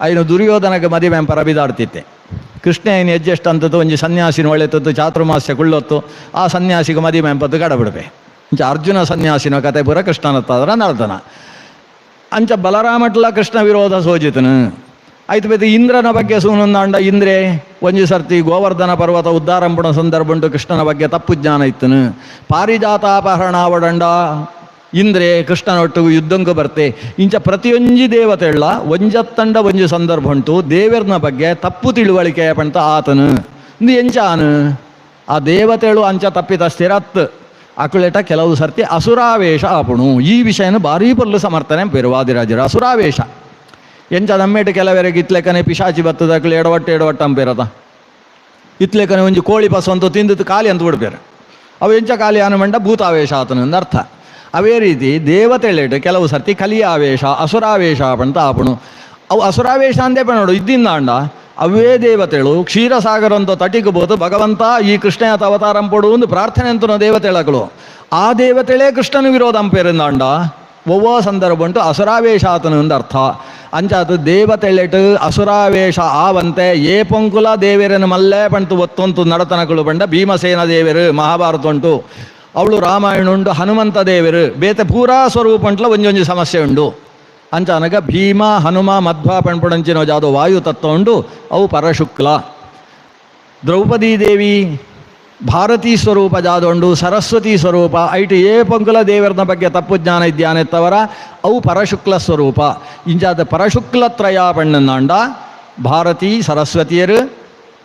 A: ಐನು ದುರ್ಯೋಧನಗೆ ಮದಿವೆಂಪರ ಬಿದಾಡ್ತಿತ್ತೆ ಕೃಷ್ಣ ಏನು ಹೆಜ್ಜೆಷ್ಟು ಅಂತದ್ದು ಒಂಜಿ ಸನ್ಯಾಸಿನ ಒಳ್ಳೆತದ್ದು ಚಾತುರ್ಮಾಸ್ಯ ಕುಳ್ಳೊತ್ತು ಆ ಸನ್ಯಾಸಿಗೆ ಮದಿವೆಂಪದ್ದು ಕಡಬಿಡ್ಬೆ ಇಂಚ ಅರ್ಜುನ ಸನ್ಯಾಸಿನ ಕತೆ ಪೂರ ಕೃಷ್ಣನತ್ತಾದ್ರ ನಡ್ದನ ಅಂಚ ಬಲರಾಮಟ್ಲ ಕೃಷ್ಣ ವಿರೋಧ ಸೋಜಿತನು ಆಯ್ತು ಬೇತು ಇಂದ್ರನ ಬಗ್ಗೆ ಸೂನಂದಾಂಡ ಇಂದ್ರೆ ಒಂಜಿ ಸರ್ತಿ ಗೋವರ್ಧನ ಪರ್ವತ ಉದ್ಧಾರಂಪಣ ಸಂದರ್ಭ ಉಂಟು ಕೃಷ್ಣನ ಬಗ್ಗೆ ತಪ್ಪು ಜ್ಞಾನ ಇತ್ತನು ಪಾರಿಜಾತಾಪಹರಣ ಆವಡಂಡ ಇಂದ್ರೆ ಕೃಷ್ಣನೊಟ್ಟಿಗೂ ಯುದ್ಧಂಗೂ ಬರ್ತೆ ಇಂಚ ಪ್ರತಿಯೊಂಜಿ ದೇವತೆಳ್ಳ ಒಂಜತ್ತಂಡ ಒಂಜಿ ಸಂದರ್ಭ ಉಂಟು ದೇವರನ ಬಗ್ಗೆ ತಪ್ಪು ತಿಳುವಳಿಕೆ ಪಂತ ಆತನು ಇಂದು ಎಂಚಾನು ಆ ದೇವತೆಳು ಅಂಚ ತಪ್ಪಿತ ಸ್ಥಿರತ್ ಅಕುಳೆಟ ಕೆಲವು ಸರ್ತಿ ಅಸುರಾವೇಶ ಆಪುಣು ಈ ವಿಷಯನ ಭಾರೀ ಪರ್ಲು ಸಮರ್ಥನೆ ಪೇರುವಾದಿರಾಜರು ಅಸುರಾವೇಶ ಎಂಚ ನಮ್ಮೇಟು ಕೆಲವರೆಗೆ ಇತ್ಲೆಕ್ಕನೆ ಪಿಶಾಚಿ ಬತ್ತದ ಅಕ್ಳು ಎಡವಟ್ಟು ಅಂಪೇರದ ಇತ್ಲೆಕ್ಕನೆ ಒಂಜಿ ಕೋಳಿ ಪಸು ಅಂತ ತಿಂದದ್ದು ಖಾಲಿ ಅಂತ ಬಿಡ್ಬೇರೆ ಅವು ಎಂಚ ಖಾಲಿ ಅನುಮಂಡ ಭೂತಾವೇಶ ಆತನ ಅರ್ಥ ಅವೇ ರೀತಿ ದೇವತೆಳೆಟ್ ಕೆಲವು ಸರ್ತಿ ಕಲಿಯ ಆವೇಶ ಅಸುರಾವೇಶ ಪಂತ ಆಪುಣು ಅವು ಅಸುರಾವೇಶ ಅಂದೇ ನೋಡು ಇದ್ದಿಂದ ಅಂಡ ಅವೇ ದೇವತೆಗಳು ಕ್ಷೀರಸಾಗರ ಅಂತ ತಟಿಗೆ ಬೋದು ಭಗವಂತ ಈ ಕೃಷ್ಣಯಾತ ಅವತಾರಂ ಪೊಡು ಒಂದು ಪ್ರಾರ್ಥನೆ ಅಂತನೋ ದೇವತೆಳಗಳು ಆ ದೇವತೆಳೇ ಕೃಷ್ಣನ ವಿರೋಧ ಅಂಪೇರಿಂದಾಂಡ ಒವ್ವೋ ಸಂದರ್ಭ ಉಂಟು ಅಸುರಾವೇಶ ಆತನು ಒಂದು ಅರ್ಥ ಅಂಚಾತು ದೇವತೆಳೆಟ್ ಅಸುರಾವೇಶ ಆವಂತೆ ಏ ಪೊಂಕುಲ ದೇವೇರನ ಮಲ್ಲೇ ಪಂಟು ಒತ್ತೊಂತು ನಡತನಗಳು ಬಂಡ ಭೀಮಸೇನ ದೇವರು ಮಹಾಭಾರತ ಉಂಟು ಅವಳು ರಾಮಾಯಣ ಉಂಡು ಹನುಮಂತ ದೇವರು ಬೇತೆ ಪೂರಾ ಸ್ವರೂಪ ಉಂಟ್ಲ ಒಂಜೊಂಜಿ ಸಮಸ್ಯೆ ಉಂಡು ಅಂಚಾನಗ ಭೀಮ ಹನುಮ ಮಧ್ವ ಪಣ್ಪುಡಂಚಿನೋ ಜಾದು ವಾಯು ತತ್ವ ಉಂಡು ಅವು ಪರಶುಕ್ಲ ದ್ರೌಪದಿ ದೇವಿ ಭಾರತೀ ಸ್ವರೂಪ ಜಾದುಂಡು ಸರಸ್ವತಿ ಸ್ವರೂಪ ಐಟು ಏ ಪಂಕುಲ ದೇವರನ ಬಗ್ಗೆ ತಪ್ಪು ಜ್ಞಾನ ಇದ್ಯಾನೆತ್ತವರ ಅವು ಪರಶುಕ್ಲ ಸ್ವರೂಪ ಇಂಚಾದ ಪರಶುಕ್ಲತ್ರಯ ಪಣ್ಣನಾಂಡ ಭಾರತೀ ಸರಸ್ವತಿಯರು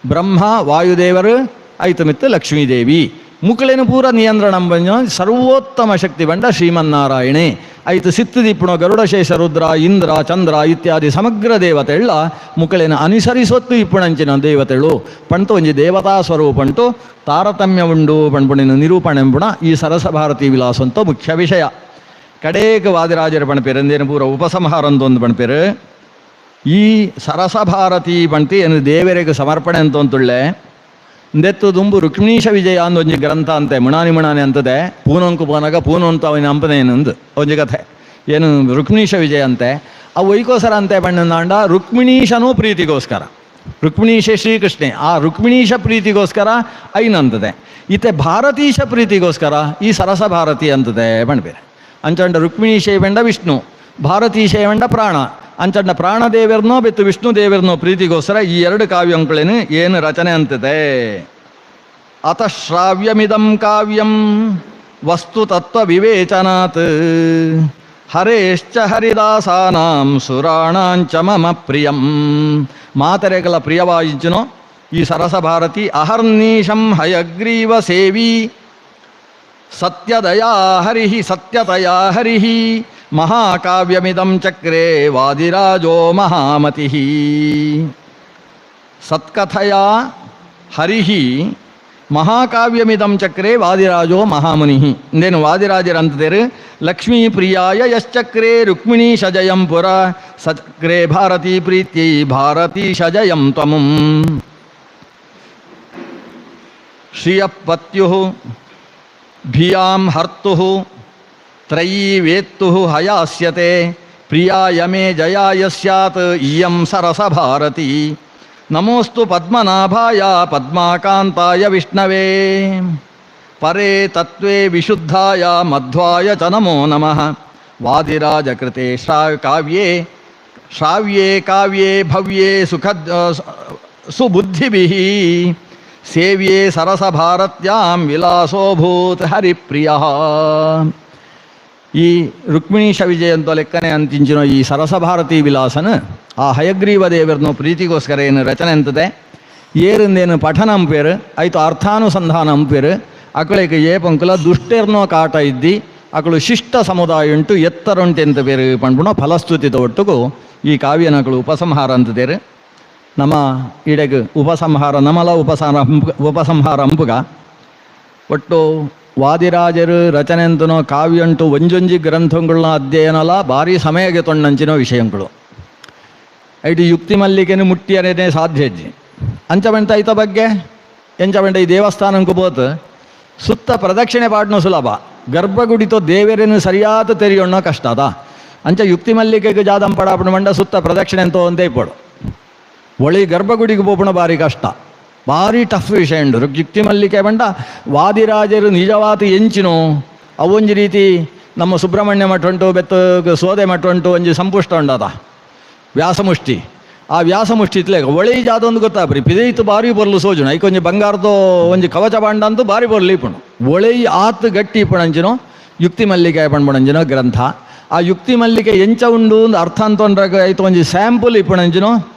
A: ಬ್ರಹ್ಮ ವಾಯುದೇವರು ಐತು ಮಿತ್ತು ಲಕ್ಷ್ಮೀದೇವಿ ಮುಕ್ಕಳೇನು ಪೂರ ನಿಯಂತ್ರಣ ಬಂಜ ಸರ್ವೋತ್ತಮ ಶಕ್ತಿ ಬಂಡ ಶ್ರೀಮನ್ನಾರಾಯಣೆ ಐತು ಸಿತ್ತು ದಿಪ್ಪುಣೋ ಗರುಡಶೇಷ ರುದ್ರ ಇಂದ್ರ ಚಂದ್ರ ಇತ್ಯಾದಿ ಸಮಗ್ರ ದೇವತೆಳ್ಳ ಮುಕ್ಕಳೇನ ಅನುಸರಿಸೊತ್ತು ಇಪ್ಪುಣಂಚಿನ ದೇವತೆಳು ಪಂಟು ಒಂಜಿ ದೇವತಾ ಸ್ವರೂಪ ಉಂಟು ತಾರತಮ್ಯ ಉಂಡು ಪಣ್ಪುಣಿನ ನಿರೂಪಣೆ ಎಂಬುಣ ಈ ಸರಸ ಭಾರತೀ ವಿಲಾಸ ಅಂತ ಮುಖ್ಯ ವಿಷಯ ಕಡೇಕ ವಾದಿರಾಜರು ಪಣ್ಪೇರು ಎಂದೇನು ಪೂರ ಉಪಸಂಹಾರ ಅಂತ ಒಂದು ಪಣ್ಪೇರು ಈ ಸರಸ ಭಾರತೀ ಪಂಟಿ ಏನು ದೇವರಿಗೆ ಸಮರ್ಪಣೆ ಅಂತ ಅಂತುಳ್ಳೆ ಇಂದೆತ್ತು ದುಂಬು ರುಕ್ಮಿಣೀಶ ವಿಜಯ ಅಂದ ಒಂಜಿ ಗ್ರಂಥ ಅಂತೆ ಮುಣಾನಿ ಅಂತದೆ ಪೂನೊಂಕು ಪೋನಾಗ ಪೂನು ಅಂತ ಅವನ ಅಂಪನೇನಂದು ಒಂಜಿ ಕಥೆ ಏನು ರುಕ್ಮಿಣೀಶ ವಿಜಯ ಅಂತೆ ಅವು ವೈಕೋಸರ ಅಂತೆ ಬಣ್ಣನಾಂಡ ರುಕ್ಮಿಣೀಶನೂ ಪ್ರೀತಿಗೋಸ್ಕರ ರುಕ್ಮಿಣೀಶ ಶ್ರೀಕೃಷ್ಣೆ ಆ ರುಕ್ಮಿಣೀಶ ಪ್ರೀತಿಗೋಸ್ಕರ ಐನಂತದೆ ಈತೆ ಭಾರತೀಶ ಪ್ರೀತಿಗೋಸ್ಕರ ಈ ಸರಸ ಭಾರತಿ ಅಂತದೆ ಬಣ್ಬೇರೆ ಅಂಚಂಡ ರುಕ್ಮಿಣೀಶ ಬಂಡ ವಿಷ್ಣು ಭಾರತೀಶ ಬಂಡ ಪ್ರಾಣ ಅಂಚಂಡ ಪ್ರಾಣದೇವರನೋ ಬೆತ್ತು ವಿಷ್ಣು ದೇವರನೋ ಪ್ರೀತಿಗೋಸ್ಕರ ಈ ಎರಡು ಕಾವ್ಯಂಗಳೇನು ಏನು ರಚನೆ ಅಂತದೆ ಅತಶ್ರಾವ್ಯಮಿದಂ ಕಾವ್ಯಂ ವಸ್ತು ತತ್ವ ವಿವೇಚನಾತ್ ಹರೇಶ್ಚ ಹರಿದಾಸಾನಾಂ ಸುರಾಣಾಂಚ ಮಮ ಪ್ರಿಯಂ ಮಾತರೆಗಳ ಪ್ರಿಯವಾಯಿಚುನೋ ಈ ಸರಸ ಭಾರತಿ ಅಹರ್ನೀಶಂ ಹಯಗ್ರೀವ ಸೇವಿ ಸತ್ಯದಯಾ ಹರಿಹಿ ಮಹಾಕಾವ್ಯಮಿದಂ ಚಕ್ರೇ ವಾದಿರಾಜೋ ಮಹಾಮತಿ ಸತ್ಕಥಯಾ ಹರಿಹಿ ಮಹಾಕಾವ್ಯಮಿದಂ ಚಕ್ರೇ ವಾದಿರಾಜೋ ಮಹಾಮುನಿ ಇಂದೇನು ವಾದಿರಾಜರಂತದೇರು ಲಕ್ಷ್ಮೀ ಪ್ರಿಯಾಯ ಯಶ್ಚಕ್ರೇ ರುಕ್ಮಿಣೀ ಶಜಯಂ ಪುರ ಸಚಕ್ರೇ ಭಾರತೀ ಪ್ರೀತ್ಯೈ ಭಾರತೀ ಶಜಯಂ ತ್ವಮುಂ ಶ್ರಿಯಪತ್ಯು ಭಿಯಾಂ ಹರ್ತುಃ ತ್ರಯೀ ವೇತ್ತುಃ ಹಯಾಸ್ಯತೆ ಪ್ರಿಯಾಯ ಮೇ ಜಯಾಯ ಸ್ಯಾತ್ ಇಯಂ ಸರಸ ಭಾರತಿ ನಮೋಸ್ತು ಪದ್ಮನಾಭಾಯ ಪದ್ಮಾಕಾಂತಾಯ ವಿಷ್ಣವೇ ಪರೇ ತತ್ವೇ ವಿಶುದ್ಧಾಯ ಮಧ್ವಾಯ ಚ ನಮೋ ನಮಃ ವಾದಿರಾಜಕೃತೆ ಶ್ರಾವ್ಯೇ ಭವ್ಯೇ ಸುಬುದ್ಧಿಭಿಃ ಸೇವ್ಯೇ ಸರಸ ಭಾರತ್ಯಾಂ ವಿಲಾಸೋಭೂತ್ ಹರಿಪ್ರಿಯಃ ಈ ರುಕ್ಮಿಣೀಶ ವಿಜಯ ಅಂತ ಲೆಕ್ಕನೆ ಅಂತಿಂಚಿನ ಈ ಸರಸ ಭಾರತೀ ವಿಲಾಸನ ಆ ಹಯಗ್ರೀವ ದೇವರನ್ನು ಪ್ರೀತಿಗೋಸ್ಕರ ಏನು ರಚನೆ ಅಂತದೆ ಏರಿಂದೇನು ಪಠನ ಅಂಪೇರು ಆಯಿತು ಅರ್ಥಾನುಸಂಧಾನ ಅಂಪೇರು ಅಕಳಿಗೆ ಏ ಪಂಕುಲ ದುಷ್ಟೇರ್ನೋ ಕಾಟ ಇದ್ದಿ ಅಕಳು ಶಿಷ್ಟ ಸಮುದಾಯ ಉಂಟು ಎತ್ತರುಂಟೆಂತ ಬೇರೆ ಪಂಡ್ಬಿನೋ ಫಲಸ್ತುತಿದ ಒಟ್ಟಿಗೂ ಈ ಕಾವ್ಯನಗಳು ಉಪಸಂಹಾರ ಅಂತದೇರು ನಮ್ಮ ಇಡೆಗೆ ಉಪಸಂಹಾರ ನಮಲ ಉಪಸಂಹಾರ ಅಂಪುಗ ಒಟ್ಟು ವಾದಿರಾಜರು ರಚನೆ ಅಂತನೋ ಕಾವ್ಯ ಉಂಟು ಒಂಜೊಂಜಿ ಗ್ರಂಥಗಳನ್ನ ಅಧ್ಯಯನಲ ಭಾರಿ ಸಮಯಗೆ ತೊಂಡಂಚಿನೋ ವಿಷಯಗಳು ಐಟಿ ಯುಕ್ತಿ ಮಲ್ಲಿಗೆನು ಮುಟ್ಟಿಯರೇನೆ ಸಾಧ್ಯ ಇಜ್ಜಿ ಅಂಚಬಂಟ ಈತ ಬಗ್ಗೆ ಎಂಚಬಂಟ ಈ ದೇವಸ್ಥಾನಕ್ಕೂ ಬೋತ್ ಸುತ್ತ ಪ್ರದಕ್ಷಿಣೆ ಪಾಡ್ನೋ ಸುಲಭ ಗರ್ಭಗುಡಿತೋ ದೇವರೇನು ಸರಿಯಾದ ತೆರೆಯೋಣ ಕಷ್ಟ ಅದ ಅಂಚ ಯುಕ್ತಿ ಮಲ್ಲಿಗೆಗೆ ಜಾದಂ ಪಡಾಪಣ ಮಂಡ ಸುತ್ತ ಪ್ರದಕ್ಷಿಣೆ ಅಂತ ಒಂದೇ ಪಡು ಒಳಿ ಗರ್ಭಗುಡಿಗೆ ಪೋಪಣ ಭಾರಿ ಕಷ್ಟ ಭಾರಿ ಟಫ್ ವಿಷಯ ಉಂಡು ಯುಕ್ತಿ ಮಲ್ಲಿಕೆ ಬಂಡ ವಾದಿರಾಜರು ನಿಜವಾದ ಎಂಚಿನೋ ಅವೊಂಜಿ ರೀತಿ ನಮ್ಮ ಸುಬ್ರಹ್ಮಣ್ಯ ಮಠ ಉಂಟು, ಬೆತ್ತ ಸೋದೆ ಮಠ ಉಂಟು, ಒಂಜಿ ಸಂಪುಷ್ಟ ಉಂಡದ ವ್ಯಾಸಮುಷ್ಟಿ. ಆ ವ್ಯಾಸಮುಷ್ಟಿ ಇತ್ಲೇಗ ಒಳಿ ಜಾದೊಂದು ಗೊತ್ತಾಪ್ರಿ ಪಿದೈತು ಬಾರಿ ಬರ್ಲು ಸೋಜುಣ ಐಕ ಒಂಜಿ ಬಂಗಾರದೋ ಒಂಜಿ ಕವಚ ಬಾಂಡ ಅಂತೂ ಬಾರಿ ಬರ್ಲಿ ಇಪ್ಪುಣು ಒಳಿ ಆತ್ ಗಟ್ಟಿ ಇಪ್ಪಣಂಚಿನೋ ಯುಕ್ತಿ ಮಲ್ಲಿಕೆ ಪಣ್ಪಣಂಜಿನೋ ಗ್ರಂಥ. ಆ ಯುಕ್ತಿ ಮಲ್ಲಿಕೆ ಎಂಚ ಉಂಡು ಒಂದು ಅರ್ಥ ಅಂತೊಂಡ್ರಾಗ ಐತು ಒಂಜಿ ಸ್ಯಾಂಪಲ್ ಇಪ್ಪಣಂಚಿನೋ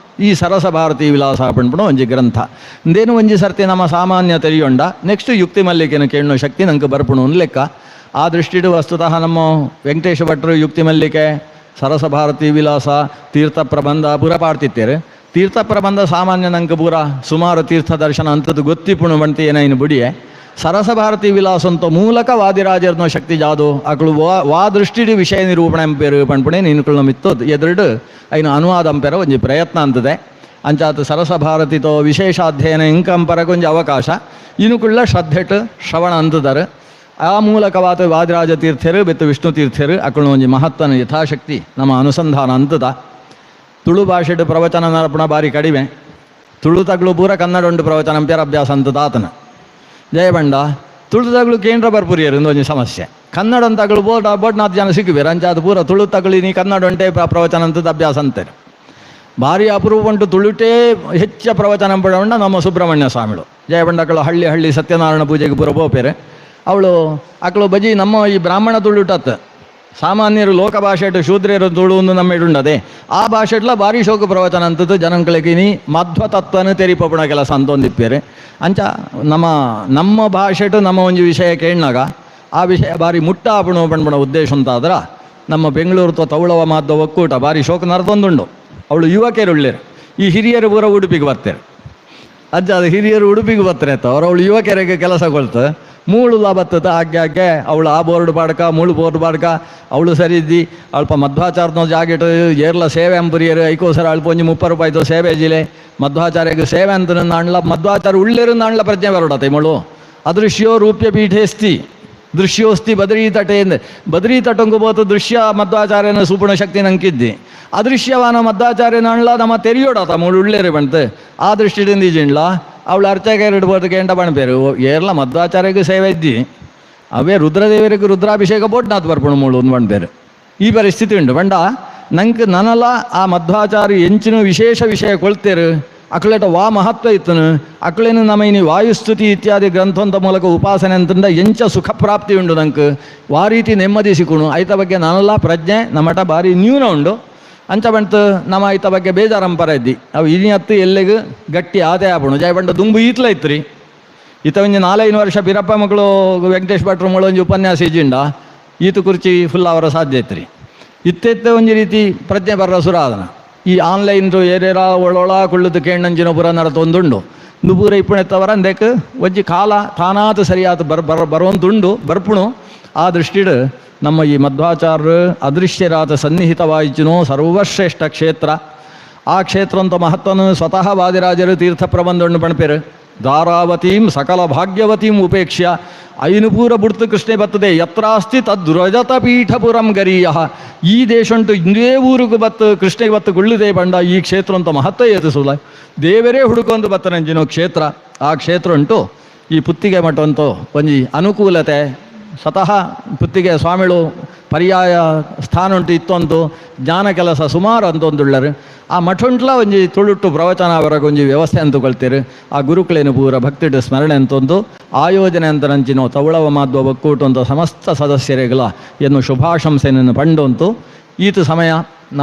A: ಈ ಸರಸ ಭಾರತಿ ವಿಲಾಸ ಪಣ್ಪಣ ಒಂಜಿ ಗ್ರಂಥ. ಇಂದೇನು ಒಂಜಿ ಸರ್ತಿ ನಮ್ಮ ಸಾಮಾನ್ಯ ತೆರಿಯೊಂಡ ನೆಕ್ಸ್ಟ್ ಯುಕ್ತಿ ಮಲ್ಲಿಕೆನ ಕೇಳೋ ಶಕ್ತಿ ನಂಗೆ ಬರ್ಪುಣು ಒಂದು ಲೆಕ್ಕ. ಆ ದೃಷ್ಟಿಡು ವಸ್ತುತಃ ನಮ್ಮ ವೆಂಕಟೇಶ ಭಟ್ರು ಯುಕ್ತಿ ಮಲ್ಲಿಕೆ, ಸರಸ ಭಾರತಿ ವಿಲಾಸ, ತೀರ್ಥ ಪ್ರಬಂಧ ಪೂರ ಪಾಡ್ತಿತ್ತೇರು. ತೀರ್ಥ ಪ್ರಬಂಧ ಸಾಮಾನ್ಯ ನಂಗೆ ಪೂರ ಸುಮಾರು ತೀರ್ಥ ದರ್ಶನ ಅಂಥದ್ದು ಗೊತ್ತಿಪ್ಪುಣು ಬಂತು ಏನೇನು ಬುಡಿಯೇ. ಸರಸ ಭಾರತಿ ವಿಲಾಸ ಅಂತ ಮೂಲಕ ವಾದಿರಾಜರ್ನೋ ಶಕ್ತಿ ಜಾದು ಅಕಳು ವಾ ದೃಷ್ಟಿಡು ವಿಷಯ ನಿರೂಪಣೆ ಅಂಪೇರು ಪಣ್ಪಣೆ ನಿನ್ಕಳು ಮಿತ್ತೋದು ಎದುರುಡು ಐನು ಅನುವಾದ ಅಂಪೇರ ಒಂಜಿ ಪ್ರಯತ್ನ ಅಂತದೆ. ಅಂಚಾತು ಸರಸ ಭಾರತಿತೋ ವಿಶೇಷ ಅಧ್ಯಯನ ಇಂಕಂಪರಕ್ಕೆ ಒಂಜಿ ಅವಕಾಶ ಇನುಕುಳ್ಳ ಶ್ರದ್ಧೆಟ್ಟು ಶ್ರವಣ ಅಂತದಾರು. ಆ ಮೂಲಕವಾದ ವಾದಿರಾಜ ತೀರ್ಥರು ಬೆತ್ತು ವಿಷ್ಣು ತೀರ್ಥರು ಅಕಳು ಒಂಜಿ ಮಹತ್ವನ ಯಥಾಶಕ್ತಿ ನಮ್ಮ ಅನುಸಂಧಾನ ಅಂತದ. ತುಳು ಭಾಷೆಡು ಪ್ರವಚನ ನರಪಣ ಬಾರಿ ಕಡಿಮೆ. ತುಳು ತಗಳು ಪೂರ ಕನ್ನಡ ಉಂಟು ಪ್ರವಚನ ಅಂಪೇರ ಅಭ್ಯಾಸ ಅಂತದ ಆತನ ಜಯಬಂಡ. ತುಳು ತಗಳು ಕೇಂದ್ರ ಬರ್ಪುರಿಯರು ಒಂಜಿ ಸಮಸ್ಯೆ. ಕನ್ನಡ ಅಂತಗಳು ಬೋಟ್ನಾಥ್ ಜನ ಸಿಕ್ಕಿಬೇರು ಅಂಚಾದ ಪೂರ ತುಳು ತಗಳಿ ನೀ ಕನ್ನಡ ಉಂಟೆ ಪ್ರವಚನ ಅಂತದ ಅಭ್ಯಾಸ ಅಂತಾರೆ. ಭಾರಿ ಅಪರೂಪ ಉಂಟು ತುಳುಟೇ ಹೆಚ್ಚ ಪ್ರವಚನ ಪಡೋಣ ನಮ್ಮ ಸುಬ್ರಹ್ಮಣ್ಯ ಸ್ವಾಮಿಗಳು ಜಯಬಂಡ. ಅಕಳು ಹಳ್ಳಿ ಸತ್ಯನಾರಾಯಣ ಪೂಜೆಗೆ ಪೂರ ಬೋಪೇರೆ ಅವಳು ಅಕಳು ಬಜಿ ನಮ್ಮ ಈ ಬ್ರಾಹ್ಮಣ ತುಳುಟತ್ ಸಾಮಾನ್ಯರು ಲೋಕ ಭಾಷೆಟು ಶೂದ್ರರು ತುಳು ಒಂದು ನಮ್ಮೆಡುಂಡದೆ ಆ ಭಾಷೆಟ್ಲ ಭಾರಿ ಶೋಕ ಪ್ರವಚನ ಅಂತದ್ದು ಜನಗಳಿಗೆ ನೀ ಮಧ್ವ ತತ್ವನ ತೆರಿಪಪುಣ ಕೆಲಸ ಅಂತೊಂದಿಪ್ಪೇರೆ. ಅಂಚ ನಮ್ಮ ಭಾಷೆಟು ನಮ್ಮ ಒಂದು ವಿಷಯ ಕೇಳಿನಾಗ ಆ ವಿಷಯ ಭಾರಿ ಮುಟ್ಟಾಪುಣು ಪಣ್ಪಣ ಉದ್ದೇಶ ಅಂತಾದ್ರ ನಮ್ಮ ಬೆಂಗಳೂರು ತೌಳವ ಮಾದ ಒಕ್ಕೂಟ ಭಾರಿ ಶೋಕ ನರ್ದೊಂದುಂಡು. ಅವಳು ಯುವಕರು ಉಳ್ಳೇರು, ಈ ಹಿರಿಯರು ಪೂರ ಉಡುಪಿಗೆ ಬರ್ತಾರೆ. ಅಜ್ಜ ಅದು ಹಿರಿಯರು ಉಡುಪಿಗೆ ಬರ್ತಾರೆ ಅಂತ ಅವಳು ಯುವಕರಿಗೆ ಕೆಲಸ ಕೊಳ್ತು ಮೂಳು ಬತ್ತದ ಹಾಗೆ ಅವಳು ಆ ಬೋರ್ಡ್ ಬಾಡ್ಕ ಮೂಳು ಬೋರ್ಡ್ ಬಾಡ್ಕ ಅವಳು ಸರಿ ಇದ್ದಿ ಅಲ್ಪ ಮಧ್ವಾಚಾರ್ಯನ ಜಾಗೆಟು ಏರ್ಲ ಸೇವೆ ಅಂಪುರಿಯರು ಐಕೋಸರ ಅಲ್ಪ ಒಂಜಿ 30 ರೂಪಾಯಿದು ಸೇವೆ ಜಿಲೆ ಮಧ್ವಾಚಾರ್ಯಗೆ ಸೇವೆ ಅಂತ ನಾಣ್ಲ ಮಧ್ವಾಚಾರ್ಯ ಉಳ್ಳೇರು ನಾಣ್ಲ ಪ್ರಜ್ಞೆ ಬರೋಡತ್ತೆ ಮಳು ಅದೃಶ್ಯೋ ರೂಪ್ಯ ಪೀಠೇಸ್ತಿ ದೃಶ್ಯೋಸ್ತಿ ಬದ್ರೀ ತಟೆಯಿಂದ ಬದ್ರೀ ತಟಂಗು ಬೋತು ದೃಶ್ಯ ಮಧ್ವಾಚಾರ್ಯನ ಸೂಪಣ ಶಕ್ತಿ ನಂಕಿದ್ದಿ ಅದೃಶ್ಯವಾನ ಮಧ್ವಾಚಾರ್ಯ ನಾಣ್ಲ ನಮ್ಮ ತೆರಿಯೋಡತ ಮೂಳು ಉಳ್ಳೇರು ಬಂತು ಆ ದೃಷ್ಟಿಯಿಂದ ಈಜಿಣ್ಲ ಅವಳು ಅರ್ಚಕ 2 ಗಂಟೆ ಬಣ್ಪೇರು ಏರ್ಲ ಮಧ್ವಾಚಾರ್ಯಗೆ ಸೇವೆ ಇದ್ದಿ ಅವೇ ರುದ್ರದೇವರಿಗೆ ರುದ್ರಾಭಿಷೇಕ ಬೋಟ್ನಾಥ್ ಬರ್ಪಣು ಮೂಳು ಒಂದು ಬಣ್ಪೇರು. ಈ ಪರಿಸ್ಥಿತಿ ಉಂಟು ಬಂಡ ನಂಗೆ ನನಲ ಆ ಮಧ್ವಾಚಾರ್ಯ ಎಂಚಿನ ವಿಶೇಷ ವಿಷಯ ಕೊಳ್ತೇರು ಅಕ್ಲೇಟ ವಾ ಮಹತ್ವ ಇತ್ತನು ಅಕ್ಳೇನು ನಮ್ಮ ಇನಿ ವಾಯುಸ್ತುತಿ ಇತ್ಯಾದಿ ಗ್ರಂಥಂತ ಮೂಲಕ ಉಪಾಸನೆ ಅಂತಂದ ಎಂಚ ಸುಖ ಪ್ರಾಪ್ತಿ ಉಂಡು ನಂಗೆ ವಾ ರೀತಿ ನೆಮ್ಮದಿ ಸಿಕ್ಕುಣು ಐತ ಬಗ್ಗೆ ನಾನೆಲ್ಲ ಪ್ರಜ್ಞೆ ನಮ್ಮಟ ಭಾರಿ ನ್ಯೂನ ಉಂಡು. ಅಂಚ ಬಂತು ನಮ್ಮ ಐತ ಬಗ್ಗೆ ಬೇಜಾರಂಪರ ಇದ್ದಿ ಅವು ಇನಿಯತ್ತು ಎಲ್ಲಿಗೂ ಗಟ್ಟಿ ಆದಾಯ ಆಪಣು ಜಯ ಬಂಡ ದುಂಬು ಈತ್ಲ ಇತ್ತು ರೀ ಈತ ಒಂಜಿ 4-5 ವರ್ಷ ಬಿರಪ್ಪ ಮಕ್ಕಳು ವೆಂಕಟೇಶ್ ಭಟ್ರು ಮಗಳು ಒಂಜಿ ಉಪನ್ಯಾಸ ಇಜ್ಜಿಂಡ ಈತ ಕುರ್ಚಿ ಫುಲ್ ಅವರ ಸಾಧ್ಯ ಇತ್ತು ರೀ. ಇತ್ತೆತ್ತೆ ಒಂಜಿ ರೀತಿ ಪ್ರಜ್ಞೆ ಬರ ಸುರಾದನ ಈ ಆನ್ಲೈನ್ದು ಏರೇರ ಒಳೊಳ ಕುಳ್ಳುದು ಕೇಣ್ಣಂಜಿನ ಪುರ ನಡತೊಂದುಂಡು ನುಪೂರ ಇಪ್ಪುಣೆತ್ತವರ ಅಂದಕ್ಕೆ ಒಂಜಿ ಕಾಲ ತಾನಾತು ಸರಿಯಾದ ಬರುವಂತುಂಡು ಬರ್ಪುಣು. ಆ ದೃಷ್ಟಿಡು ನಮ್ಮ ಈ ಮಧ್ವಾಚಾರ್ಯರು ಅದೃಶ್ಯರಾದ ಸನ್ನಿಹಿತವಾಯಿಚಿನೋ ಸರ್ವಶ್ರೇಷ್ಠ ಕ್ಷೇತ್ರ. ಆ ಕ್ಷೇತ್ರ ಅಂತ ಮಹತ್ವನು ಸ್ವತಃ ವಾದಿರಾಜರು ತೀರ್ಥ ಪ್ರಬಂಧವನ್ನು ಬಣ್ಪೇರು ಧಾರಾವತೀಂ ಸಕಲ ಭಾಗ್ಯವತೀಂ ಉಪೇಕ್ಷ್ಯ ಐನುಪೂರ ಬುಡ್ತು ಕೃಷ್ಣೆ ಬತ್ತದೆ ಯತ್ರಾಸ್ತಿ ತದ್ರಜತ ಪೀಠಪುರಂ ಗರೀಯ. ಈ ದೇಶ ಉಂಟು ಇಂದೇ ಊರಿಗೆ ಬತ್ತು ಕೃಷ್ಣೆಗೆ ಬತ್ತು ಗುಳ್ಳಿದೆ ಬಂಡ ಈ ಕ್ಷೇತ್ರ ಅಂತ ಮಹತ್ವ ಏತಿಸಲ್ಲ ದೇವರೇ ಹುಡುಕೊಂದು ಬತ್ತನಂಜಿನೋ ಕ್ಷೇತ್ರ. ಆ ಕ್ಷೇತ್ರ ಉಂಟು ಈ ಪುತ್ತಿಗೆ ಮಠ ಅಂತೂ ಒಂಜಿ ಅನುಕೂಲತೆ ಸ್ವತಃ ಪುತ್ತಿಗೆ ಸ್ವಾಮಿಗಳು ಪರ್ಯಾಯ ಸ್ಥಾನ ಉಂಟು ಇತ್ತೊಂದು ಜ್ಞಾನ ಕೆಲಸ ಸುಮಾರು ಅಂತೊಂದುಳ್ಳರು. ಆ ಮಠ ಉಂಟ್ಲ ಒಂಜಿ ತುಳುಟ್ಟು ಪ್ರವಚನ ಅವರಾಗ ಒಂಜಿ ವ್ಯವಸ್ಥೆ ಅಂತಕೊಳ್ತೀರಿ. ಆ ಗುರುಗಳೇನು ಪೂರ ಭಕ್ತಿಡು ಸ್ಮರಣೆ ಅಂತೊಂದು ಆಯೋಜನೆ ಅಂತ ನಂಚಿನೋ ತವಳವ ಮಾಧ್ವ ಒಕ್ಕೂಟ ಅಂತ ಸಮಸ್ತ ಸದಸ್ಯರಿಗಳ ಏನು ಶುಭಾಶಂಸೆಯನ್ನು ಪಂಡಂತು ಈತು ಸಮಯ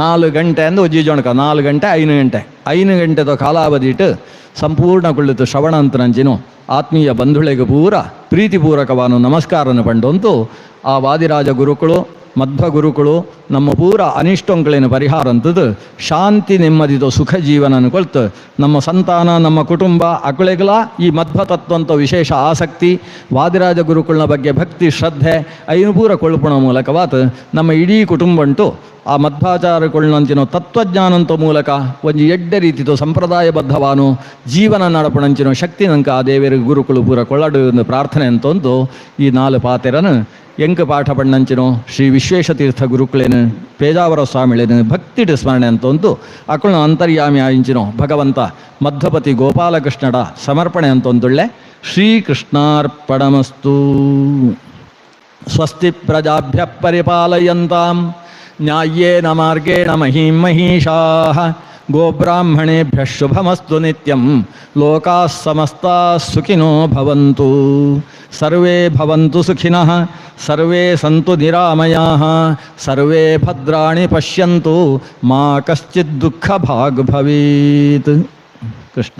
A: 4 ಗಂಟೆ ಅಂದು ಜೀಜೋಣಕ 4 ಗಂಟೆ 5 ಗಂಟೆದ ಕಾಲಾವಧಿ ಇಟ್ಟು ಸಂಪೂರ್ಣ ಕುಳ್ಳಿತು ಶ್ರವಣ ಅಂತ ನಂಚಿನು ಆತ್ಮೀಯ ಬಂಧುಳಿಗೆ ಪೂರ ಪ್ರೀತಿಪೂರ್ವಕವಾದ ನಮಸ್ಕಾರನ ಪಂಡಂತು ಆ ವಾದಿರಾಜ ಗುರುಗಳು ಮಧ್ವ ಗುರುಗಳು ನಮ್ಮ ಪೂರ ಅನಿಷ್ಟಂಗಳೇನು ಪರಿಹಾರ ಅಂತದ್ದು ಶಾಂತಿ ನೆಮ್ಮದಿದು ಸುಖ ಜೀವನನ ಕೊಳ್ತು ನಮ್ಮ ಸಂತಾನ ನಮ್ಮ ಕುಟುಂಬ ಅಕಳೆಗಳ ಈ ಮಧ್ವ ತತ್ವ ಅಂತ ವಿಶೇಷ ಆಸಕ್ತಿ ವಾದಿರಾಜ ಗುರುಗಳನ್ನ ಬಗ್ಗೆ ಭಕ್ತಿ ಶ್ರದ್ಧೆ ಐನು ಪೂರ ಕೊಳ್ಪಣ ಮೂಲಕವಾತ ನಮ್ಮ ಇಡೀ ಕುಟುಂಬ ಉಂಟು ಆ ಮಧ್ವಾಚಾರ್ಯಗಳಂಚಿನೋ ತತ್ವಜ್ಞಾನಂತ ಮೂಲಕ ಒಂದು ಎಡ್ಡೆ ರೀತಿದು ಸಂಪ್ರದಾಯಬದ್ಧವಾನು ಜೀವನ ನಡಪಣಂಚಿನೋ ಶಕ್ತಿ ನಂಗೆ ಆ ದೇವರ ಗುರುಗಳು ಪೂರ ಕೊಳ್ಳಡು ಪ್ರಾರ್ಥನೆ ಅಂತಂದು ಈ 4 ಪಾತೆರನು ಎಂಕ ಪಾಠ ಪಣ್ಣಂಚಿನೋ ಶ್ರೀ ವಿಶ್ವೇಶತೀರ್ಥ ಗುರುಗಳೇನು ಪೇಜಾವರ ಸ್ವಾಮಿಳೇನು ಭಕ್ತಿಡು ಸ್ಮರಣೆ ಅಂತಂದು ಅಕಳನ್ನು ಅಂತರ್ಯಾಮಿ ಆಯಿಂಚಿನೋ ಭಗವಂತ ಮಧ್ವಪತಿ ಗೋಪಾಲಕೃಷ್ಣಡ ಸಮರ್ಪಣೆ ಅಂತಂದುಳ್ಳೆ ಶ್ರೀಕೃಷ್ಣಾರ್ಪಣಮಸ್ತು. ಸ್ವಸ್ತಿ ಪ್ರಜಾಭ್ಯಃ ಪರಿಪಾಲಯಂತಾಂ ನ್ಯಾಯೇನ ಮಾರ್ಗೇಣ ಮಹೀಂ ಮಹೀಷಾಃ ಗೋಬ್ರಾಹ್ಮಣೇಭ್ಯಃ ಶುಭಮಸ್ತು ನಿತ್ಯಂ ಲೋಕಾಃ ಸಮಸ್ತಾಃ ಸುಖಿನೋ ಭವಂತು ಸರ್ವೇ ಭವಂತು ಸುಖಿನಃ ಸರ್ವೇ ಸಂತು ನಿರಾಮಯಾಃ ಸರ್ವೇ ಭದ್ರಾಣಿ ಪಶ್ಯಂತು ಮಾ ಕಶ್ಚಿತ್ ದುಃಖಭಾಗ್ ಭವೇತ್. ಕೃಷ್ಣ.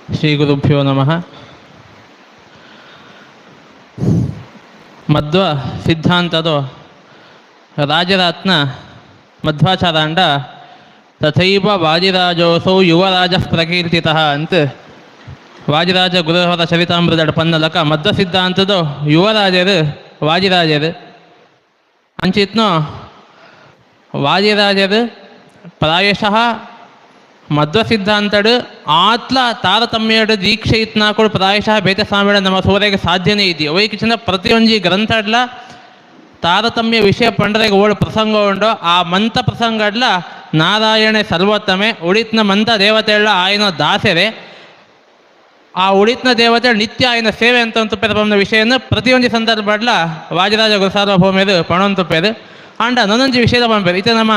C: ಶ್ರೀ ಗುರುಭ್ಯೋ ನಮಃ. ಮಧ್ವ ಸಿದ್ಧಾಂತದ ರಾಜರತ್ನ ಮಧ್ವಾಚಾರ ಅಂಡ ತಥೈವ ವಾಜಿರಾಜೋಸೌ ಯುವರಾಜ ಪ್ರಕೀರ್ತಿತಃ ಅಂತ ವಾಜಿರಾಜ ಗುರುಹರ ಚರಿತಾಮೃತ ಪನ್ನಲಕ ಮಧ್ವ ಸಿದ್ಧಾಂತದ ಯುವರಾಜರು ವಾಜಿರಾಜರು ಅಂಚಿತ್ನೋ ವಾಜಿರಾಜರು ಪ್ರಾಯಶಃ ಮಧ್ವ ಸಿದ್ಧಾಂತಡು ಆತ್ಲ ತಾರತಮ್ಯಡು ದೀಕ್ಷೆ ಇತ್ನಾಕೊಂಡು ಪ್ರಾಯಶಃ ಬೇತಸ್ವಾಮಿಡ ನಮ್ಮ ಸೂರ್ಯಗೆ ಸಾಧ್ಯನೇ ಇದ್ದಿ ಅವೈకి ಚಿನ್ನ ಪ್ರತಿಯೊಂದು ಗ್ರಂಥಡ್ಲ ತಾರತಮ್ಯ ವಿಷಯ ಪಂಡರೆಗೆ ಓಡು ಪ್ರಸಂಗ ಉಂಡು ಆ ಮಂತ ಪ್ರಸಂಗಡ್ಲ ನಾರಾಯಣ ಸರ್ವೋತ್ತಮೆ ಉಳಿತ್ನ ಮಂತ ದೇವತೆಗಳ ಆಯ್ನ ದಾಸರೆ ಆ ಉಳಿತ್ನ ದೇವತೆ ನಿತ್ಯ ಆಯ್ನ ಸೇವೆ ಅಂತ ಪೆರಪಂನ ವಿಷಯನ ಪ್ರತಿಯೊಂದು ಸಂದರ್ಭಡ್ಲ ವಾಜರಾಜ ಗುರುಸಾರ್ವಭೌಮ್ಯರು ಪಣವಂತುಪೇರು ಅಂಡ ನನ್ನೊಂದು ವಿಷಯದ ಪಂಪೇರು ಇತ ನಮ್ಮ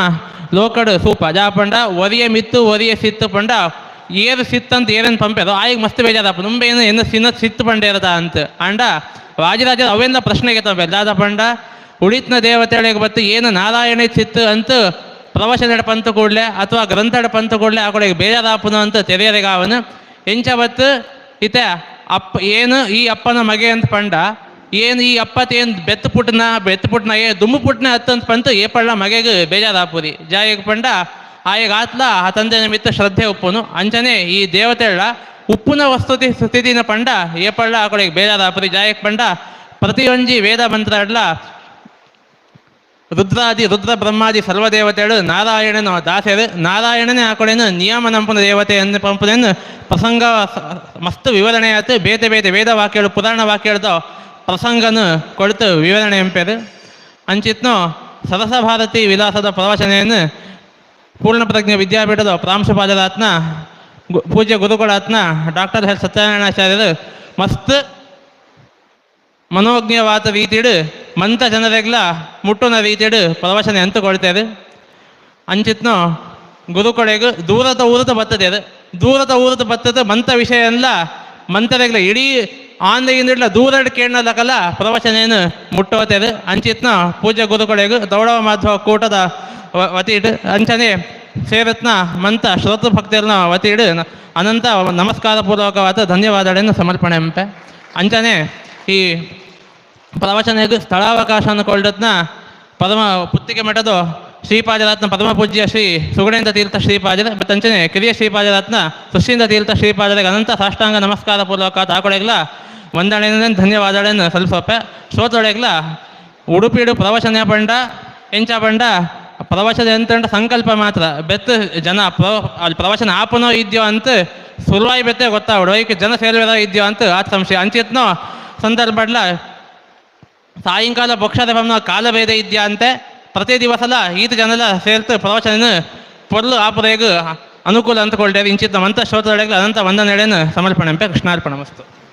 C: ಲೋಕಡು ಸೂಪ ಜಾ ಪಂಡ ಒರಿಯ ಮಿತ್ತು ಒರಿಯ ಸಿತ್ತು ಪಂಡ ಏರು ಸಿತ್ತಂತ ಏರೇನು ಪಂಪೇರು ಆಯಿಗೆ ಮಸ್ತ್ ಬೇಜಾರಪ್ಪ ನುಂಬೇನು ಏನು ಸಿತ್ತು ಪಂಡೇರದ ಅಂತ ಅಂಡ ವಾಜಿರಾಜ ಅವೆಲ್ಲ ಪ್ರಶ್ನೆಗೆ ತಂಪೇರು ದಾದ ಪಂಡ ಉಳಿತ್ನ ದೇವತೆಗಳಿಗೆ ಬತ್ತು ಏನು ನಾರಾಯಣ ಸಿತ್ತು ಅಂತ ಪ್ರವಚನ ಪಂತು ಕೂಡಲೇ ಅಥವಾ ಗ್ರಂಥಡ ಪಂತು ಕೂಡಲೇ ಆ ಕಡೆಗೆ ಬೇಜಾರಾಪನು ಅಂತ ತೆರೆಯರೆಗ ಅವನು ಎಂಚ ಬತ್ತು ಇತ ಅಪ್ಪ ಏನು ಈ ಅಪ್ಪನ ಮಗೆ ಅಂತ ಪಂಡ ಏನು ಈ ಅಪ್ಪತ್ತೇನು ಬೆತ್ತು ಪುಟ್ನ ಏ ದುಮ್ಮು ಪುಟ್ನ ಹತ್ತಂತ ಪಂತು ಏ ಪಳ್ಳ ಮಗೆ ಬೇಜಾರಾಪುರಿ ಜಾಯಿಗೆ ಪಂಡ ಆಯಗ ಆತ್ಲ ಆ ತಂದೆ ನಿಮಿತ್ತ ಶ್ರದ್ಧೆ ಉಪ್ಪುನು ಅಂಚನೆ ಈ ದೇವತೆಗಳ ಉಪ್ಪುನ ವಸ್ತುತಿ ಸ್ಥಿತಿನ ಪಂಡ ಏ ಪಳ್ಳ ಆ ಕಡೆಗೆ ಬೇಜಾರಾಪುರಿ ಜಾಯಕ್ ಪಂಡ ಪ್ರತಿಯೊಂಜಿ ವೇದ ಮಂತ್ರ ಅಡ್ಲ ರುದ್ರ ಬ್ರಹ್ಮಾದಿ ಸರ್ವದೇವತೆಗಳು ನಾರಾಯಣನ ದಾಸರು ನಾರಾಯಣನೇ ಆ ಕಡೆನು ನಿಯಮ ನಂಪನ ದೇವತೆ ಅನ್ನು ಪಂಪನೇನು ಪ್ರಸಂಗ ಮಸ್ತ್ ವಿವರಣೆ ಆಯ್ತು ಬೇತೆ ಬೇತೆ ವೇದ ವಾಕ್ಯಗಳು ಪುರಾಣ ವಾಕ್ಯಗಳದ ಪ್ರಸಂಗನು ಕೊಡ್ತು ವಿವರಣೆ ಎಂಪೇರು ಅಂಚಿತ್ನು ಸರಸ ಭಾರತಿ ವಿಲಾಸದ ಪ್ರವಚನೆಯನ್ನು ಪೂರ್ಣ ಪ್ರಜ್ಞೆ ವಿದ್ಯಾಪೀಠದ ಪ್ರಾಂಶುಪಾಲರಾತ್ನ ಪೂಜ್ಯ ಗುರುಗಳಾತ್ನ ಡಾಕ್ಟರ್ ಎಸ್ ಸತ್ಯನಾರಾಯಣಾಚಾರ್ಯರು ಮಸ್ತ್ ಮನೋಜ್ಞವಾದ ರೀತಿಡು ಮಂತ ಜನರೆಗ್ಲ ಮುಟ್ಟುನ ರೀತಿಡು ಪ್ರವಚನೆ ಅಂತ ಕೊಡ್ತೇವೆ ಅಂಚಿತ್ನು ಗುರುಕೊಳೆಗೂ ದೂರದ ಊರದ ಬರ್ತದೆ ದೂರದ ಬರ್ತದೆ ಮಂತ ವಿಷಯ ಎಲ್ಲ ಮಂತರೆಗ್ಲ ಇಡೀ ಆಂಧ್ರದಿಂದ ದೂರ ಕೇಳಲಕಲ್ಲ ಪ್ರವಚನೇನು ಮುಟ್ಟೋತೇವೆ ಅಂಚಿತ್ನ ಪೂಜ್ಯ ಗುರುಕೊಳೆಗೂ ದೌಡವ ಮಾಧವ ಕೂಟದ ವತಿಡು ಅಂಚನೆ ಸೇರತ್ನ ಮಂತ ಶ್ರೋತೃ ಭಕ್ತರನ್ನ ವತಿಡು ಅನಂತ ನಮಸ್ಕಾರ ಪೂರ್ವಕವಾದ ಧನ್ಯವಾದಗಳನ್ನು ಸಮರ್ಪಣೆ ಎಂಪೆ ಅಂಚನೆ ಈ ಪ್ರವಚನೆಗೂ ಸ್ಥಳಾವಕಾಶವನ್ನು ಕೊಳ್ಳದ್ನ ಪರಮ ಪುತ್ತಿಗೆ ಮಠದ ಶ್ರೀಪಾದರತ್ನ ಪರಮ ಪೂಜ್ಯ ಶ್ರೀ ಸುಗುಣೇಂದ್ರ ತೀರ್ಥ ಶ್ರೀಪಾದರ ಮತ್ತಂಚನೆ ಕಿರಿಯ ಶ್ರೀಪಾದರತ್ನ ಸುಶೀಂದ್ರ ತೀರ್ಥ ಶ್ರೀಪಾದರಿಗೆ ಅನಂತ ಸಾಷ್ಟಾಂಗ ನಮಸ್ಕಾರ ಪೂರ್ವಕ ತಾಕೊಳೆಗ್ಲ ವಂದನೆಯನ್ನು ಧನ್ಯವಾದಗಳನ್ನು ಸಲ್ಲಿಸೋಪೆ ಶ್ರೋತೊಳೆಗ್ಲ ಉಡುಪಿಡು ಪ್ರವಚನ ಪಂಡ ಎಂಚ ಪಂಡ ಪ್ರವಚನ ಎಂತ ಸಂಕಲ್ಪ ಮಾತ್ರ ಬೆತ್ತು ಜನ ಅಲ್ಲಿ ಪ್ರವಚನ ಆಪನೋ ಇದೆಯೋ ಅಂತ ಸುರುವಾಯಿ ಬೆತ್ತೆ ಗೊತ್ತಾವಡು ಈಗ ಜನ ಸೇರುವ ಇದೆಯೋ ಅಂತ ಆತ ಸಂಶಯ ಅಂಚಿತ್ನೋ ಸಂದರ್ಭಡ್ಲ ಸಾಯಂಕಾಲ ಬೊಕ್ಷದ ಕಾಲಭೇದ ಇದೆಯಾ ಅಂತೆ ಪ್ರತಿ ದಿವಸಲ ಈತ ಜನಲ ಸೇರ್ತು ಪ್ರವಚನ ಪೊರ್ಲು ಆಪುರೇಗು ಅನುಕೂಲ ಅಂತ ಕೊಳ್ಳೇದು ಇಂಚಿತ್ ಮಂತ ಶ್ರೋತಗಳಿಗೆ ಅನಂತ ವಂದನೆಗಳನ್ನು ಸಮರ್ಪಣೆ ಕೃಷ್ಣಾರ್ಪಣ ಮಸ್ತು.